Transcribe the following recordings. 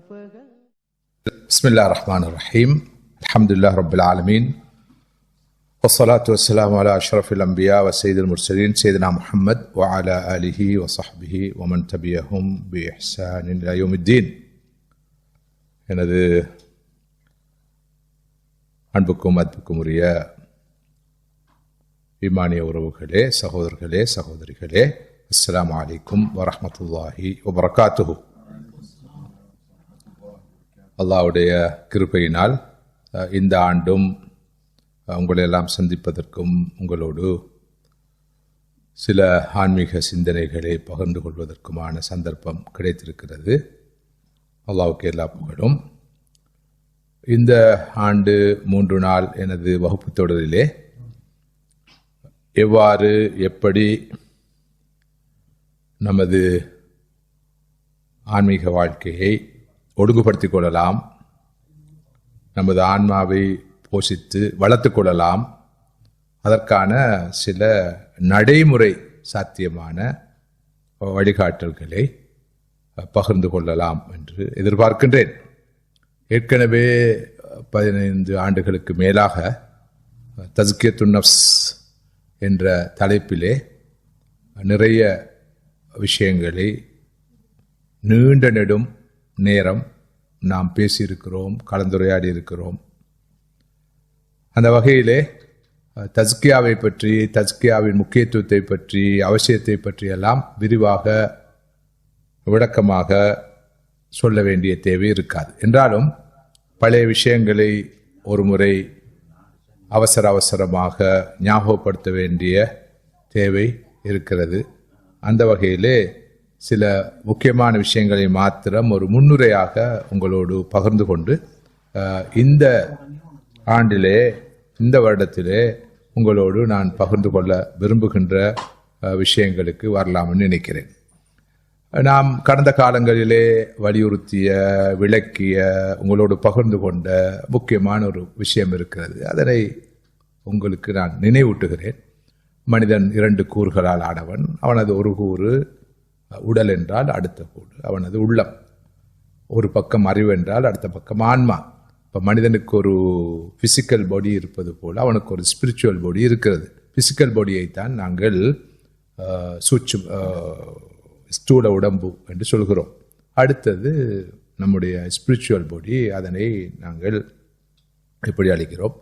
بسم الله الرحمن الرحيم الحمد لله رب العالمين والصلاة والسلام على أشرف الأنبياء وسيد المرسلين سيدنا محمد وعلى آله وصحبه ومن تبعهم بإحسان إلى يوم الدين. எனது அன்புக்கும் அன்புக்கும் உரிய ஈமானிய உறவுகளே, சகோதரர்களே, சகோதரிகளே, அஸ்ஸலாமு அலைக்கும் வரஹ்மத்துல்லாஹி வபரகாத்துஹு. அல்லாஹ்வுடைய கிருபையினால் இந்த ஆண்டும் உங்களையெல்லாம் சந்திப்பதற்கும் உங்களோடு சில ஆன்மீக சிந்தனைகளை பகிர்ந்து கொள்வதற்குமான சந்தர்ப்பம் கிடைத்திருக்கிறது. அல்லாஹ்வுக்கு எல்லா புகழும். இந்த ஆண்டு 3 நாள் எனது வகுப்பு தொடரிலே எவ்வாறு எப்படி நமது ஆன்மீக வாழ்க்கையை ஒழுங்குபடுத்திக் கொள்ளலாம், நமது ஆன்மாவை போஷித்து வளர்த்து கொள்ளலாம், அதற்கான சில நடைமுறை சாத்தியமான வழிகாட்டல்களை பகிர்ந்து கொள்ளலாம் என்று எதிர்பார்க்கின்றேன். ஏற்கனவே 15 ஆண்டுகளுக்கு மேலாக தஸ்கியத்துன் நஃப்ஸ் என்ற தலைப்பிலே நிறைய விஷயங்களை நீண்ட நெடும் நேரம் நாம் பேசியிருக்கிறோம், கலந்துரையாடி இருக்கிறோம். அந்த வகையிலே தஸ்கியாவை பற்றி, தஸ்கியாவின் முக்கியத்துவத்தை பற்றி, அவசியத்தை பற்றியெல்லாம் விரிவாக விளக்கமாக சொல்ல வேண்டிய தேவை இருக்காது. என்றாலும் பழைய விஷயங்களை ஒரு முறை அவசரமாக ஞாபகப்படுத்த வேண்டிய தேவை இருக்கிறது. அந்த வகையிலே சில முக்கியமான விஷயங்களை மாத்திரம் ஒரு முன்னுரையாக உங்களோடு பகிர்ந்து கொண்டு இந்த ஆண்டிலே, இந்த வருடத்திலே உங்களோடு நான் பகிர்ந்து கொள்ள விரும்புகின்ற விஷயங்களுக்கு வரலாம்னு நினைக்கிறேன். நாம் கடந்த காலங்களிலே வலியுறுத்திய, விளக்கிய, உங்களோடு பகிர்ந்து கொண்ட முக்கியமான ஒரு விஷயம் இருக்கிறது. அதனை உங்களுக்கு நான் நினைவூட்டுகிறேன். மனிதன் 2 கூறுகளால் ஆனவன். அவனது ஒரு கூறு உடல் என்றால் அடுத்த கூறு அவனது உள்ளம். ஒரு பக்கம் அறிவு என்றால் அடுத்த பக்கம் ஆன்மா. இப்போ மனிதனுக்கு ஒரு பிசிக்கல் பாடி இருப்பது போல் அவனுக்கு ஒரு ஸ்பிரிச்சுவல் பாடி இருக்கிறது. பிசிக்கல் பாடியைத்தான் நாங்கள் ஸ்தூல உடம்பு என்று சொல்கிறோம். அடுத்தது நம்முடைய ஸ்பிரிச்சுவல் பாடி, அதனை நாங்கள் எப்படி அழைக்கிறோம்?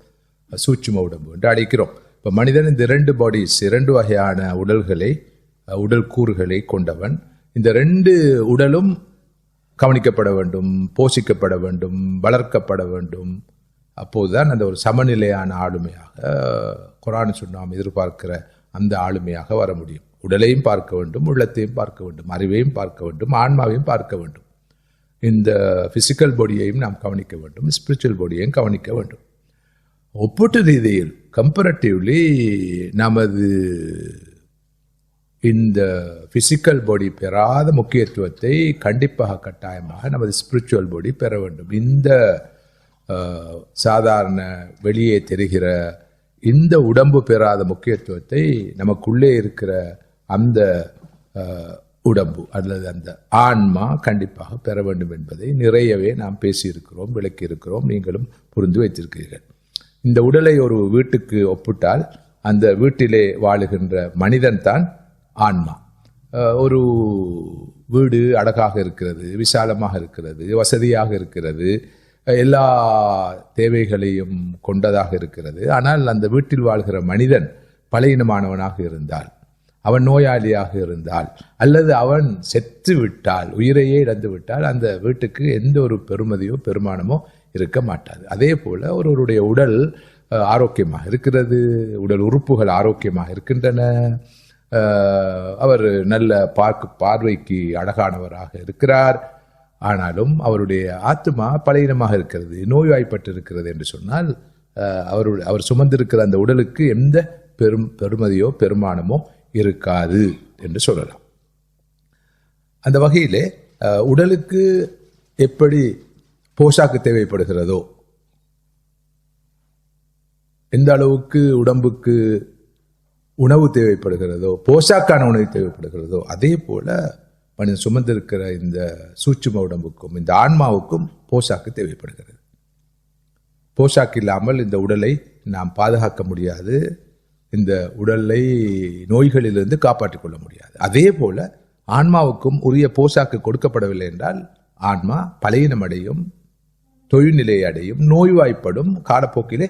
சூட்சும உடம்பு என்று அழைக்கிறோம். இப்போ மனிதன் இந்த 2 பாடிஸ், 2 வகையான உடல் கூறுகளை கொண்டவன். இந்த 2 உடலும் கவனிக்கப்பட வேண்டும், போஷிக்கப்பட வேண்டும், வளர்க்கப்பட வேண்டும். அப்போதுதான் அந்த ஒரு சமநிலையான ஆளுமையாக, குர்ஆன் சுன்னாம் எதிர்பார்க்கிற அந்த ஆளுமையாக வர முடியும். உடலையும் பார்க்க வேண்டும், உள்ளத்தையும் பார்க்க வேண்டும், அறிவையும் பார்க்க வேண்டும், ஆன்மாவையும் பார்க்க வேண்டும். இந்த பிசிக்கல் பாடியையும் நாம் கவனிக்க வேண்டும், ஸ்பிரிச்சுவல் பாடியையும் கவனிக்க வேண்டும். ஒப்பீட்டு ரீதியில் கம்பேரட்டிவ்லி நமது இந்த பிசிக்கல் பாடி பெறாத முக்கியத்துவத்தை கண்டிப்பாக கட்டாயமாக நமது ஸ்பிரிச்சுவல் பாடி பெற வேண்டும். இந்த சாதாரண வெளியே தெரிகிற இந்த உடம்பு பெறாத முக்கியத்துவத்தை நமக்குள்ளே இருக்கிற அந்த உடம்பு அல்லது அந்த ஆன்மா கண்டிப்பாக பெற வேண்டும் என்பதை நிறையவே நாம் பேசியிருக்கிறோம், விளக்கியிருக்கிறோம். நீங்களும் புரிந்து வைத்திருக்கிறீர்கள். இந்த உடலை ஒரு வீட்டுக்கு ஒப்பிட்டால் அந்த வீட்டிலே வாழுகின்ற மனிதன் தான் ஆன்மா. ஒரு வீடு அழகாக இருக்கிறது, விசாலமாக இருக்கிறது, வசதியாக இருக்கிறது, எல்லா தேவைகளையும் கொண்டதாக இருக்கிறது. ஆனால் அந்த வீட்டில் வாழ்கிற மனிதன் பலவீனமானவனாக இருந்தால், அவன் நோயாளியாக இருந்தால், அல்லது அவன் செத்து விட்டால், உயிரையே இழந்து விட்டால், அந்த வீட்டுக்கு எந்த ஒரு பெருமதியோ பெருமானமோ இருக்க மாட்டாது. அதே போல ஒருவருடைய உடல் ஆரோக்கியமாக இருக்கிறது, உடல் உறுப்புகள் ஆரோக்கியமாக இருக்கின்றன, அவர் நல்ல பார்வைக்கு அழகானவராக இருக்கிறார், ஆனாலும் அவருடைய ஆத்மா பலவீனமாக இருக்கிறது, நோய்வாய்ப்பட்டு இருக்கிறது என்று சொன்னால் அவர் சுமந்திருக்கிற அந்த உடலுக்கு எந்த பெருமதியோ பெருமானமோ இருக்காது என்று சொல்லலாம். அந்த வகையிலே உடலுக்கு எப்படி போஷாக்கு தேவைப்படுகிறதோ, எந்த அளவுக்கு உடம்புக்கு உணவு தேவைப்படுகிறதோ, போஷாக்கான உணவு தேவைப்படுகிறதோ, அதே போல மனிதன் சுமந்திருக்கிற இந்த சூட்சும உடம்புக்கும் இந்த ஆன்மாவுக்கும் போஷாக்கு தேவைப்படுகிறது. போஷாக்கு இல்லாமல் இந்த உடலை நாம் பாதுகாக்க முடியாது, இந்த உடலை நோய்களிலிருந்து காப்பாற்றிக் கொள்ள முடியாது. அதே போல ஆன்மாவுக்கும் உரிய போஷாக்கு கொடுக்கப்படவில்லை என்றால் ஆன்மா பலவீனமடையும், தொழில்நிலை அடையும், நோய்வாய்ப்படும், காலப்போக்கிலே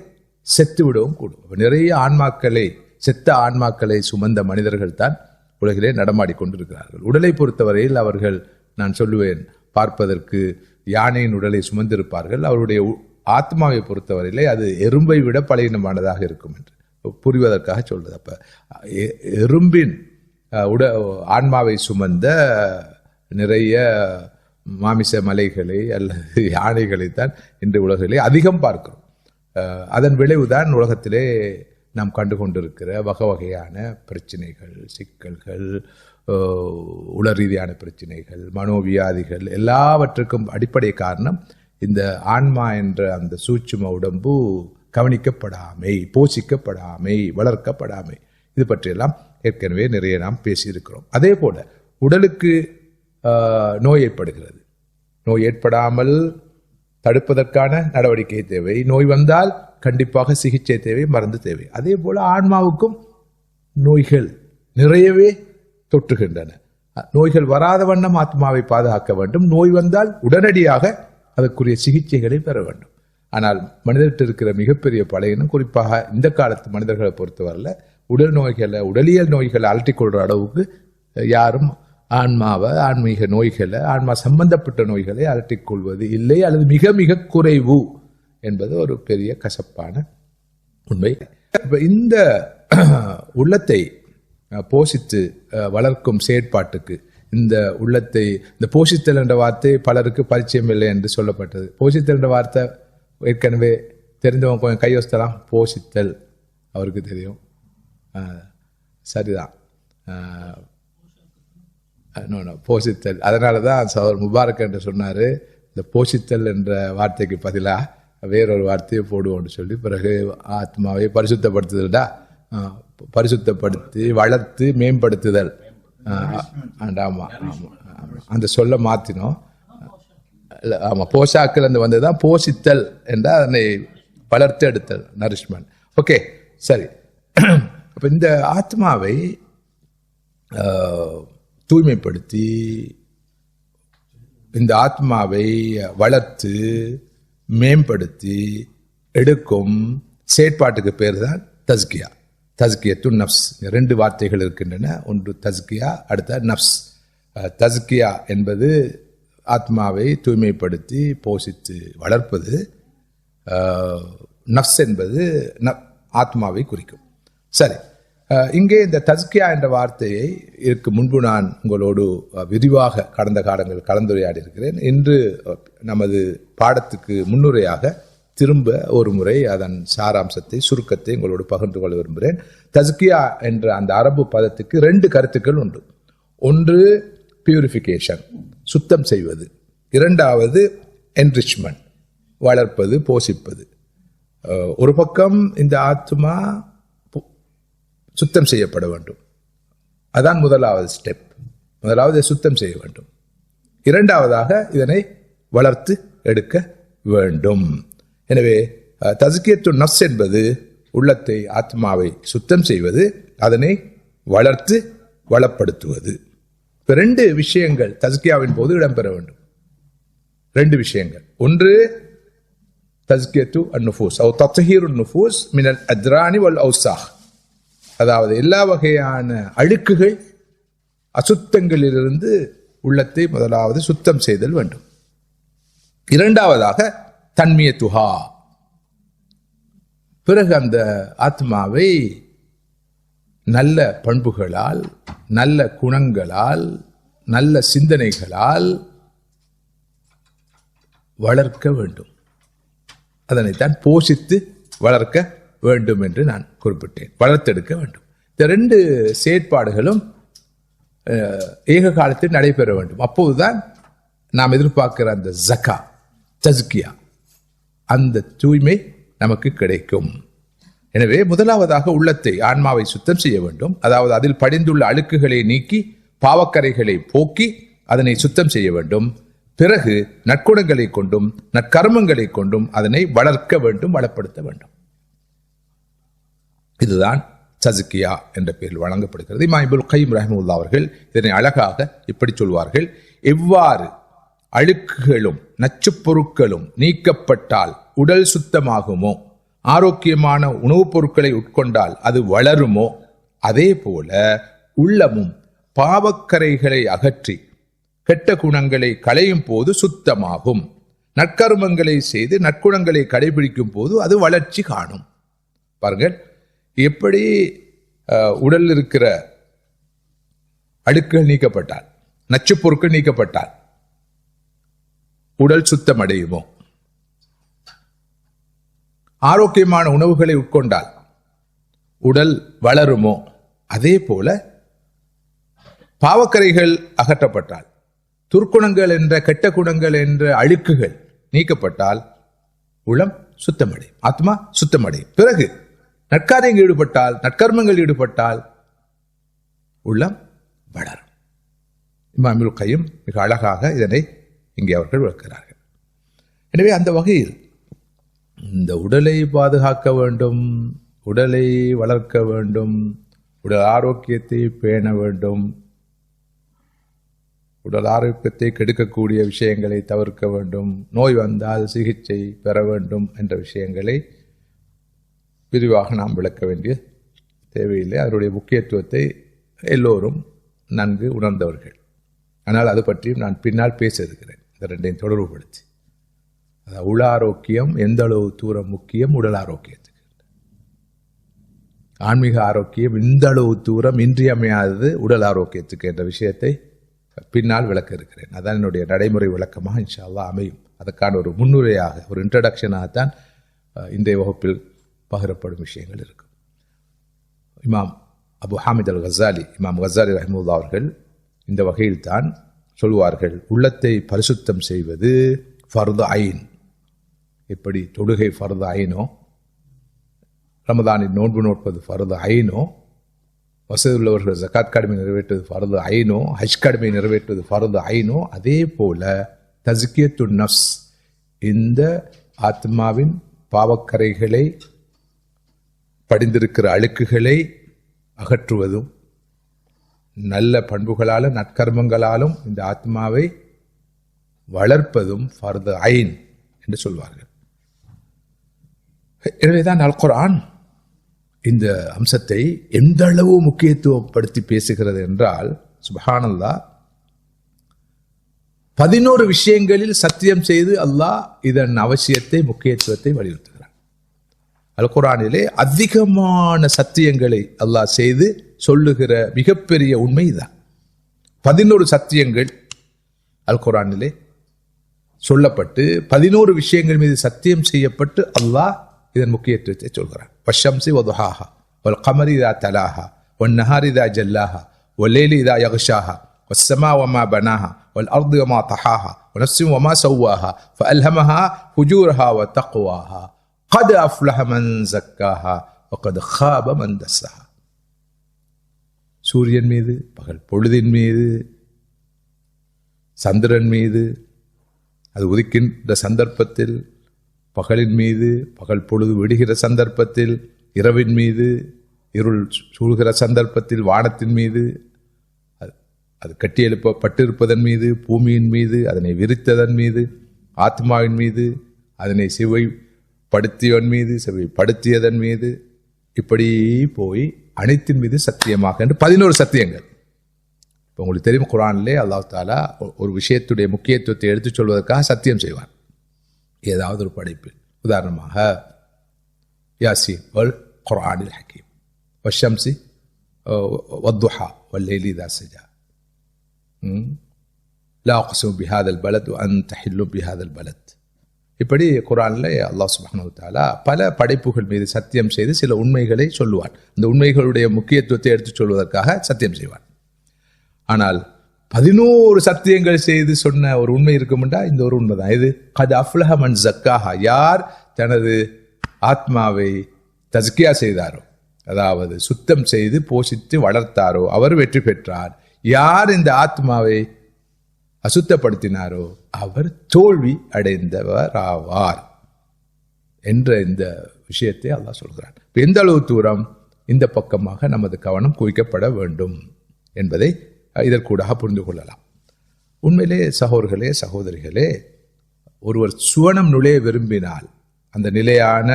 செத்துவிடவும் கூடும். நிறைய ஆன்மாக்களை, செத்த ஆன்மாக்களை சுமந்த மனிதர்கள் தான் உலகிலே நடமாடி கொண்டிருக்கிறார்கள். உடலை பொறுத்தவரையில் அவர்கள், நான் சொல்லுவேன், பார்ப்பதற்கு யானையின் உடலை சுமந்திருப்பார்கள். அவருடைய ஆத்மாவை பொறுத்தவரையிலே அது எறும்பை விட பலவீனமானதாக இருக்கும் என்று புரிவதற்காக சொல்றது. அப்ப எறும்பின் ஆன்மாவை சுமந்த நிறைய மாமிச மலைகளை அல்லது யானைகளைத்தான் இன்று உலகிலே அதிகம் பார்க்கிறோம். அதன் விளைவுதான் உலகத்திலே நாம் கண்டு கொண்டிருக்கிற வகை வகையான பிரச்சனைகள், சிக்கல்கள், உடல் ரீதியான பிரச்சனைகள், மனோவியாதிகள் எல்லாவற்றுக்கும் அடிப்படை காரணம் இந்த ஆன்மா என்ற அந்த சூட்சும உடம்பு கவனிக்கப்படாமை, போஷிக்கப்படாமை, வளர்க்கப்படாமை. இது பற்றியெல்லாம் ஏற்கனவே நிறைய நாம் பேசியிருக்கிறோம். அதே போல உடலுக்கு நோய் ஏற்படுகிறது. நோய் ஏற்படாமல் தடுப்பதற்கான நடவடிக்கை தேவை. நோய் வந்தால் கண்டிப்பாக சிகிச்சை தேவை, மருந்து தேவை. அதே போல ஆன்மாவுக்கும் நோய்கள் நிறையவே தொற்றுகின்றன. நோய்கள் வராத வண்ணம் ஆத்மாவை பாதுகாக்க வேண்டும். நோய் வந்தால் உடனடியாக அதற்குரிய சிகிச்சைகளை பெற வேண்டும். ஆனால் மனிதர்கிட்ட இருக்கிற மிகப்பெரிய பலவீனம், குறிப்பாக இந்த காலத்து மனிதர்களை பொறுத்தவரையில் உடல் நோய்களை, உடலியல் நோய்களை அலட்டிக்கொள்கிற அளவுக்கு யாரும் ஆன்மாவை, ஆன்மீக நோய்களை, ஆன்மா சம்பந்தப்பட்ட நோய்களை அலட்டிக்கொள்வது இல்லை, அல்லது மிக மிக குறைவு என்பது ஒரு பெரிய கசப்பான உண்மை. இந்த உள்ளத்தை போஷித்து வளர்க்கும் செயற்பாட்டுக்கு, இந்த உள்ளத்தை, இந்த போஷித்தல் என்ற வார்த்தை பலருக்கு பரிச்சயம் இல்லை என்று சொல்லப்பட்டது. போஷித்தல் என்ற வார்த்தை ஏற்கனவே தெரிந்தவங்க கொஞ்சம் கையொஸ்தலாம். போஷித்தல் அவருக்கு தெரியும், சரிதான். போஷித்தல், அதனால தான் சகோதரர் முபாரக் என்று சொன்னார், இந்த போஷித்தல் என்ற வார்த்தைக்கு பதிலாக வேறொரு வார்த்தையை போடுவோம்னு சொல்லி, பிறகு ஆத்மாவை பரிசுத்தப்படுத்துதல்டா, பரிசுத்தப்படுத்தி வளர்த்து மேம்படுத்துதல். ஆமா, அந்த சொல்ல மாற்றினோம். ஆமாம், போஷாக்கள் அந்த வந்ததுதான் போஷித்தல் என்றால் அதனை வளர்த்து எடுத்தல், நரிஷ்மெண்ட். ஓகே, சரி. அப்போ இந்த ஆத்மாவை தூய்மைப்படுத்தி, இந்த ஆத்மாவை வளர்த்து மேம்படுத்தி எடுக்கும் செயற்பாட்டுக்கு பேர் தான் தஸ்கியா. தஸ்கியத்து நப்ஸ். 2 வார்த்தைகள் இருக்கின்றன. ஒன்று தஸ்கியா, அடுத்த நப்ஸ். தஸ்கியா என்பது ஆத்மாவை தூய்மைப்படுத்தி போஷித்து வளர்ப்பது. நப்ஸ் என்பது ஆத்மாவை குறிக்கும். சரி, இங்கே இந்த தஸ்கியா என்ற வார்த்தையை இதற்கு முன்பு நான் உங்களோடு விரிவாக கடந்த காலங்கள் கலந்துரையாடி இருக்கிறேன். இன்று நமது பாடத்துக்கு முன்னுரையாக திரும்ப ஒரு முறை அதன் சாராம்சத்தை, சுருக்கத்தை உங்களோடு பகிர்ந்து கொள்ள விரும்புகிறேன். தஸ்கியா என்ற அந்த அரபு பதத்துக்கு 2 கருத்துக்கள் உண்டு. ஒன்று பியூரிஃபிகேஷன், சுத்தம் செய்வது. 2வது என்ரிச்மெண்ட், வளர்ப்பது, போஷிப்பது. ஒரு பக்கம் இந்த ஆத்மா சுத்தம் செய்யப்பட வேண்டும். அதான் முதலாவது ஸ்டெப். முதலாவது சுத்தம் செய்ய வேண்டும். 2வதாக இதனை வளர்த்து எடுக்க வேண்டும். எனவே தஸ்கியத்து நஃப்ஸ் என்பது உள்ளத்தை, ஆத்மாவை சுத்தம் செய்வது, அதனை வளர்த்து வளப்படுத்துவது. 2 விஷயங்கள் தஸ்கியாவின் போது இடம்பெற வேண்டும். 2 விஷயங்கள். ஒன்று தஸ்கியத்து அன்-நுஃபூஸ் அவ் தத்ஹீரு அன்-நுஃபூஸ் மினல் அத்ரானி வல் அவ்சாஹ். அதாவது எல்லா வகையான அழுக்குகள், அசுத்தங்களிலிருந்து உள்ளத்தை முதலாவது சுத்தம் செய்தல் வேண்டும். 2வதாக தன்மியத்துஹா, பிறகு அந்த ஆத்மாவை நல்ல பண்புகளால், நல்ல குணங்களால், நல்ல சிந்தனைகளால் வளர்க்க வேண்டும். அதனைத்தான் போஷித்து வளர்க்க வேண்டும் என்று நான் குறிப்பிட்டேன். வளர்த்தெடுக்க வேண்டும். இந்த 2 செயற்பாடுகளும் ஏக காலத்தில் நடைபெற வேண்டும். அப்போதுதான் நாம் எதிர்பார்க்கிற அந்த ஜக்கா, தஸ்கியா, அந்த தூய்மை நமக்கு கிடைக்கும். எனவே முதலாவதாக உள்ளத்தை, ஆன்மாவை சுத்தம் செய்ய வேண்டும். அதாவது அதில் படிந்துள்ள அழுக்குகளை நீக்கி, பாவக்கரைகளை போக்கி, அதனை சுத்தம் செய்ய வேண்டும். பிறகு நற்குணங்களை கொண்டும் நற்கர்மங்களை கொண்டும் அதனை வளர்க்க வேண்டும், வளப்படுத்த வேண்டும். இதுதான் தஸ்கியா என்ற பெயரில் வழங்கப்படுகிறது. இமாம் இப்னுல் கய்யிம் ரஹ்மத்துல்லாஹி அவர்கள் இதனை அழகாக இப்படி சொல்வார்கள்: எவ்வாறு அழுக்குகளும் நச்சுப் பொருட்களும் நீக்கப்பட்டால் உடல் சுத்தமாகுமோ, ஆரோக்கியமான உணவுப் பொருட்களை உட்கொண்டால் அது வளருமோ, அதே போல உள்ளமும் பாவக்கரைகளை அகற்றி கெட்ட குணங்களை களையும் போது சுத்தமாகும். நற்கர்மங்களை செய்து நற்குணங்களை கடைபிடிக்கும் போது அது வளர்ச்சி காணும். பாருங்கள், எப்படி உடல் இருக்கிற அழுக்குகள் நீக்கப்பட்டால், நச்சுப் பொருட்கள் நீக்கப்பட்டால் உடல் சுத்தம் அடையுமோ, ஆரோக்கியமான உணவுகளை உட்கொண்டால் உடல் வளருமோ, அதே போல பாவக்கரைகள் அகற்றப்பட்டால், துர்க்குணங்கள் என்ற கெட்ட குணங்கள் என்ற அழுக்குகள் நீக்கப்பட்டால் உளம் சுத்தமடையும், ஆத்மா சுத்தமடையும். பிறகு நற்காரியங்கள் ஈடுபட்டால், நற்கர்மங்கள் ஈடுபட்டால் உள்ளம் வளரும். இமாம் இப்னுல் கய்யிம் மிக அழகாக இதனை இங்கே அவர்கள் விளக்குகிறார்கள். எனவே அந்த வகையில் இந்த உடலை பாதுகாக்க வேண்டும், உடலை வளர்க்க வேண்டும், உடல் ஆரோக்கியத்தை பேண வேண்டும், உடல் ஆரோக்கியத்தை கெடுக்கக்கூடிய விஷயங்களை தவிர்க்க வேண்டும், நோய் வந்தால் சிகிச்சை பெற வேண்டும் என்ற விஷயங்களை விரிவாக நாம் விளக்க வேண்டிய தேவையில்லை. அதனுடைய முக்கியத்துவத்தை எல்லோரும் நன்கு உணர்ந்தவர்கள். ஆனால் அது பற்றியும் நான் பின்னால் பேச இருக்கிறேன், இந்த ரெண்டையும் தொடர்புபடுத்தி. அதாவது உள ஆரோக்கியம் எந்த அளவு தூரம் முக்கியம் உடல் ஆரோக்கியத்துக்கு, ஆன்மீக ஆரோக்கியம் இந்த அளவு தூரம் இன்றியமையாதது உடல் ஆரோக்கியத்துக்கு என்ற விஷயத்தை பின்னால் விளக்க இருக்கிறேன். அதான் என்னுடைய நடைமுறை விளக்கமாக இன்ஷா அல்லாஹ் அமையும். அதற்கான ஒரு முன்னுரையாக, ஒரு இன்ட்ரடக்ஷனாகத்தான் இன்றைய வகுப்பில் பகிரப்படும் விஷயங்கள் இருக்கும். இமாம் அபு ஹாமித் அல் கசாலி, இமாம் கசாலி ரஹ்மத்துல்லாஹி அவர்கள் இந்த வகையில் தான் சொல்வார்கள்: உள்ளத்தை பரிசுத்தம் செய்வது ஃபர்து ஐன். எப்படி தொழுகை ஃபர்து ஐனோ, ரமதானில் நோன்பு நோட்பது ஃபர்து ஐனோ, வசதி உள்ளவர்கள் ஜகாத் கடமை நிறைவேற்றுவது ஃபர்து ஐனோ, ஹஜ் கடமை நிறைவேற்றுவது ஃபர்து ஐனோ, அதே போல தஸ்கியத்துன் நஃப்ஸ், இந்த ஆத்மாவின் பாவக்கரைகளை படிந்திருக்கிற அழுக்குகளை அகற்றுவதும் நல்ல பண்புகளாலும் நற்கர்மங்களாலும் இந்த ஆத்மாவை வளர்ப்பதும் ஃபர்து ஐன் என்று சொல்வார்கள். எனவேதான் அல் குர்ஆன் இந்த அம்சத்தை எந்த அளவு முக்கியத்துவப்படுத்தி பேசுகிறது என்றால், சுப்ஹானல்லாஹ், 11 விஷயங்களில் சத்தியம் செய்து அல்லாஹ் இதன் அவசியத்தை, முக்கியத்துவத்தை வலியுறுத்துகிறான். அல் குர்ஆனிலே அதிகமான சத்தியங்களை அல்லாஹ் செய்து சொல்லுகிற மிகப்பெரிய உண்மை தான். 11 சத்தியங்கள் அல் குர்ஆனிலே சொல்லப்பட்டு 11 விஷயங்கள் மீது சத்தியம் செய்யப்பட்டு அல்லாஹ் இதன் முக்கியத்துவத்தை சொல்கிறான். வஷம்சி வதுஹாஹா வல் கமரி இதா தலாஹா வன் நஹாரி இதா ஜல்லாஹா வல் லைலி இதா யக்ஷாஹா வஸ்ஸமா வமா பனாஹா வல் அர்தி வமா தஹாஹா வனஃப்ஸின் வமா ஸவ்வாஹா ஃபஅல்ஹமஹா ஃபுஜூரஹா வதக்வாஹா கத் அஃப்லஹ மன் ஸக்காஹா வகத் காப மன் தஸ்ஸாஹா. சூரியன் மீது, பகல் பொழுதின் மீது, சந்திரன் மீது, அது உதிக்கின்ற சந்தர்ப்பத்தில், பகலின் மீது, பகல் பொழுது விடுகிற சந்தர்ப்பத்தில், இரவின் மீது, இருள் சூழ்கிற சந்தர்ப்பத்தில், வானத்தின் மீது, அது கட்டியெழுப்பப்பட்டிருப்பதன் மீது, பூமியின் மீது, அதனை விரித்ததன் மீது, ஆத்மாவின் மீது, அதனை செவைப்படுத்தியவன் மீது, செவைப்படுத்தியதன் மீது, இப்படி போய் அனைத்தின் மீது சத்தியமாக என்று 11 சத்தியங்கள். இப்போ உங்களுக்கு தெரியும், குர்ஆனிலே அல்லாஹ் தஆலா ஒரு விஷயத்துடைய முக்கியத்துவத்தை எடுத்துச் சொல்வதற்காக சத்தியம் செய்வார். ஏதாவது ஒரு படைப்பில், உதாரணமாக யாசீன் வல் குர்ஆனில் ஹக்கீம் வஷம்சி வத்துஹா வல் லைலி இதா சஜா லா அக்ஸிமு பிஹாதல் பலத் வ அன்த ஹில்லு பிஹாதல் பலத். இப்படி குர்ஆனில் அல்லாஹ் சுப்ஹானஹு வ தஆலா பல படைப்புகள் மீது சத்தியம் செய்து சில உண்மைகளை சொல்லுவான். அந்த உண்மைகளுடைய முக்கியத்துவத்தை எடுத்துச் சொல்வதற்காக சத்தியம் செய்வான். ஆனால் 11 சத்தியங்கள் செய்து சொன்ன ஒரு உண்மை இருக்கும்டா இந்த ஒரு உண்மை தான். இது கத் அஃப்லஹ மன் ஸக்காஹா, யார் தனது ஆத்மாவை தஸ்கியா செய்தாரோ, அதாவது சுத்தம் செய்து போஷித்து வளர்த்தாரோ அவர் வெற்றி பெற்றார். யார் இந்த ஆத்மாவை அசுத்தப்படுத்தினாரோ அவர் தோல்வி அடைந்தவர் ஆவார் என்ற இந்த விஷயத்தை அல்லாஹ் சொல்கிறான். எந்த அளவு தூரம் இந்த பக்கமாக நமது கவனம் குவிக்கப்பட வேண்டும் என்பதை இதற்கூடாக புரிந்து கொள்ளலாம். உண்மையிலே சகோதரர்களே சகோதரிகளே, ஒருவர் சுவனம் நுழைய விரும்பினால், அந்த நிலையான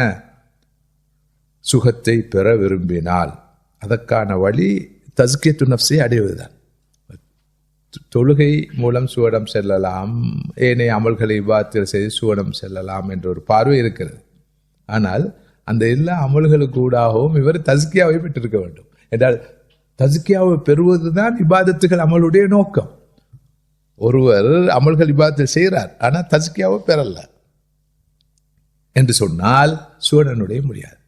சுகத்தை பெற விரும்பினால், அதற்கான வழி தஸ்கியத்து நஃப்ஸை அடைவதுதான். தொழுகை மூலம் சுவனம் செல்லலாம், ஏனைய அமல்களை இபாதத் செய்து சுவனம் செல்லலாம் என்ற ஒரு பார்வை இருக்கிறது. ஆனால் அந்த எல்லா அமல்களுக்கூடாகவும் இவர் தஸ்கியாவை பெற்றிருக்க வேண்டும். என்றால் தஸ்கியாவை பெறுவதுதான் இபாதத்துகள் அமலுடைய நோக்கம். ஒருவர் அமல்கள் இபாதத் செய்கிறார், ஆனால் தஸ்கியாவை பெறல என்று சொன்னால் சுவனனுடைய முடியாது.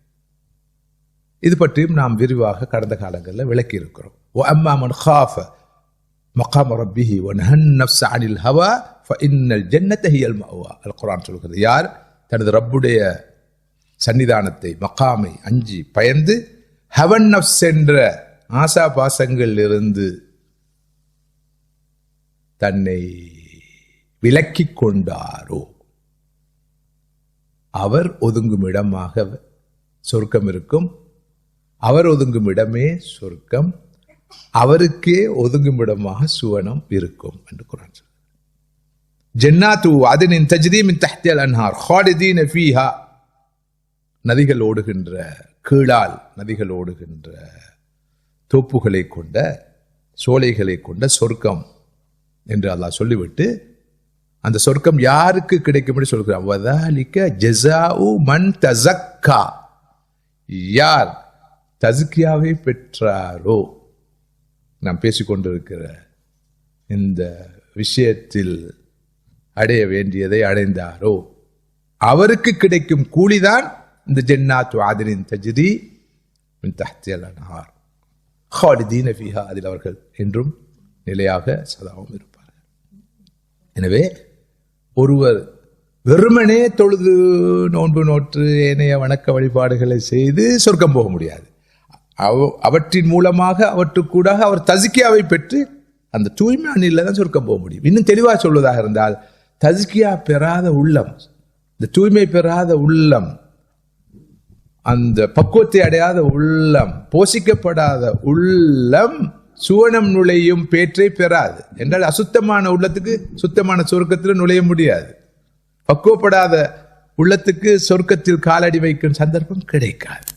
இது பற்றியும் நாம் விரிவாக கடந்த காலங்களில் விளக்கி இருக்கிறோம். وَأَمَّا مَنْ خَافَ مَقَامَ رَبِّهِ وَنَهَى النَّفْسَ عَنِ الْهَوَى فَإِنَّ الْجَنَّةَ هِيَ الْمَأْوَى. அல்-குர்ஆன் சொல்கிறது, யார் தனது ரப்புடைய சன்னிதானத்தை மகாமை அஞ்சி பயந்து ஹவன் நஃப்ஸ் என்ற ஆசா பாசங்களில் இருந்து தன்னை விலக்கிக் கொண்டாரோ அவர் ஒதுங்கும் இடமாக சொர்க்கம் இருக்கும். அவர் ஒதுங்கும் இடமே சொர்க்கம், அவருக்கே ஒதுங்கும் இடமாக சுவனம் இருக்கும் என்று குர்ஆன் சொல்கிறது. ஜன்னாத்து அத்னின் தஜ்ரி மின் தஹ்திஹல் அன்ஹார் ஹாலிதீன ஃபீஹா. நதிகள் ஓடுகின்ற, கீழால் நதிகள் ஓடுகின்ற தோப்புகளை கொண்ட, சோலைகளை கொண்ட சொர்க்கம் என்று அல்லாஹ் சொல்லிவிட்டு அந்த சொர்க்கம் யாருக்கு கிடைக்கும் சொல்கிறான். வதாலிக ஜஸாஉ மன் தஸக்கா. யார் தஸ்கியாவை பெற்றாரோ, நாம் பேசிக்கொண்டிருக்கிற இந்த விஷயத்தில் அடைய வேண்டியதை அடைந்தாரோ அவருக்கு கிடைக்கும் கூலிதான் இந்த ஜன்னாத்து ஆதினின் தஜ்ரி மின் தஹ்திஹல் அன்ஹார் ஹாலிதீன ஃபீஹா. அதில் அவர்கள் என்றும் நிலையாக சதாவும் இருப்பார்கள். எனவே ஒருவர் வெறுமனே தொழுது நோன்பு நோற்று ஏனைய வணக்க வழிபாடுகளை செய்து சொர்க்கம் போக முடியாது. அவற்றின் மூலமாக அவற்றுக்கூடாக அவர் தஸ்கியாவை பெற்று அந்த தூய்மையான நிலையில தான் சொர்க்கம் போக முடியும். இன்னும் தெளிவாக சொல்வதாக இருந்தால், தஸ்கியா பெறாத உள்ளம், இந்த தூய்மை பெறாத உள்ளம், அந்த பக்குவத்தை அடையாத உள்ளம், போஷிக்கப்படாத உள்ளம் சுவனம் நுழையும் பேற்றை பெறாது. என்றால் அசுத்தமான உள்ளத்துக்கு சுத்தமான சொர்க்கத்தில் நுழைய முடியாது. பக்குவப்படாத உள்ளத்துக்கு சொர்க்கத்தில் காலடி வைக்கும் சந்தர்ப்பம் கிடைக்காது.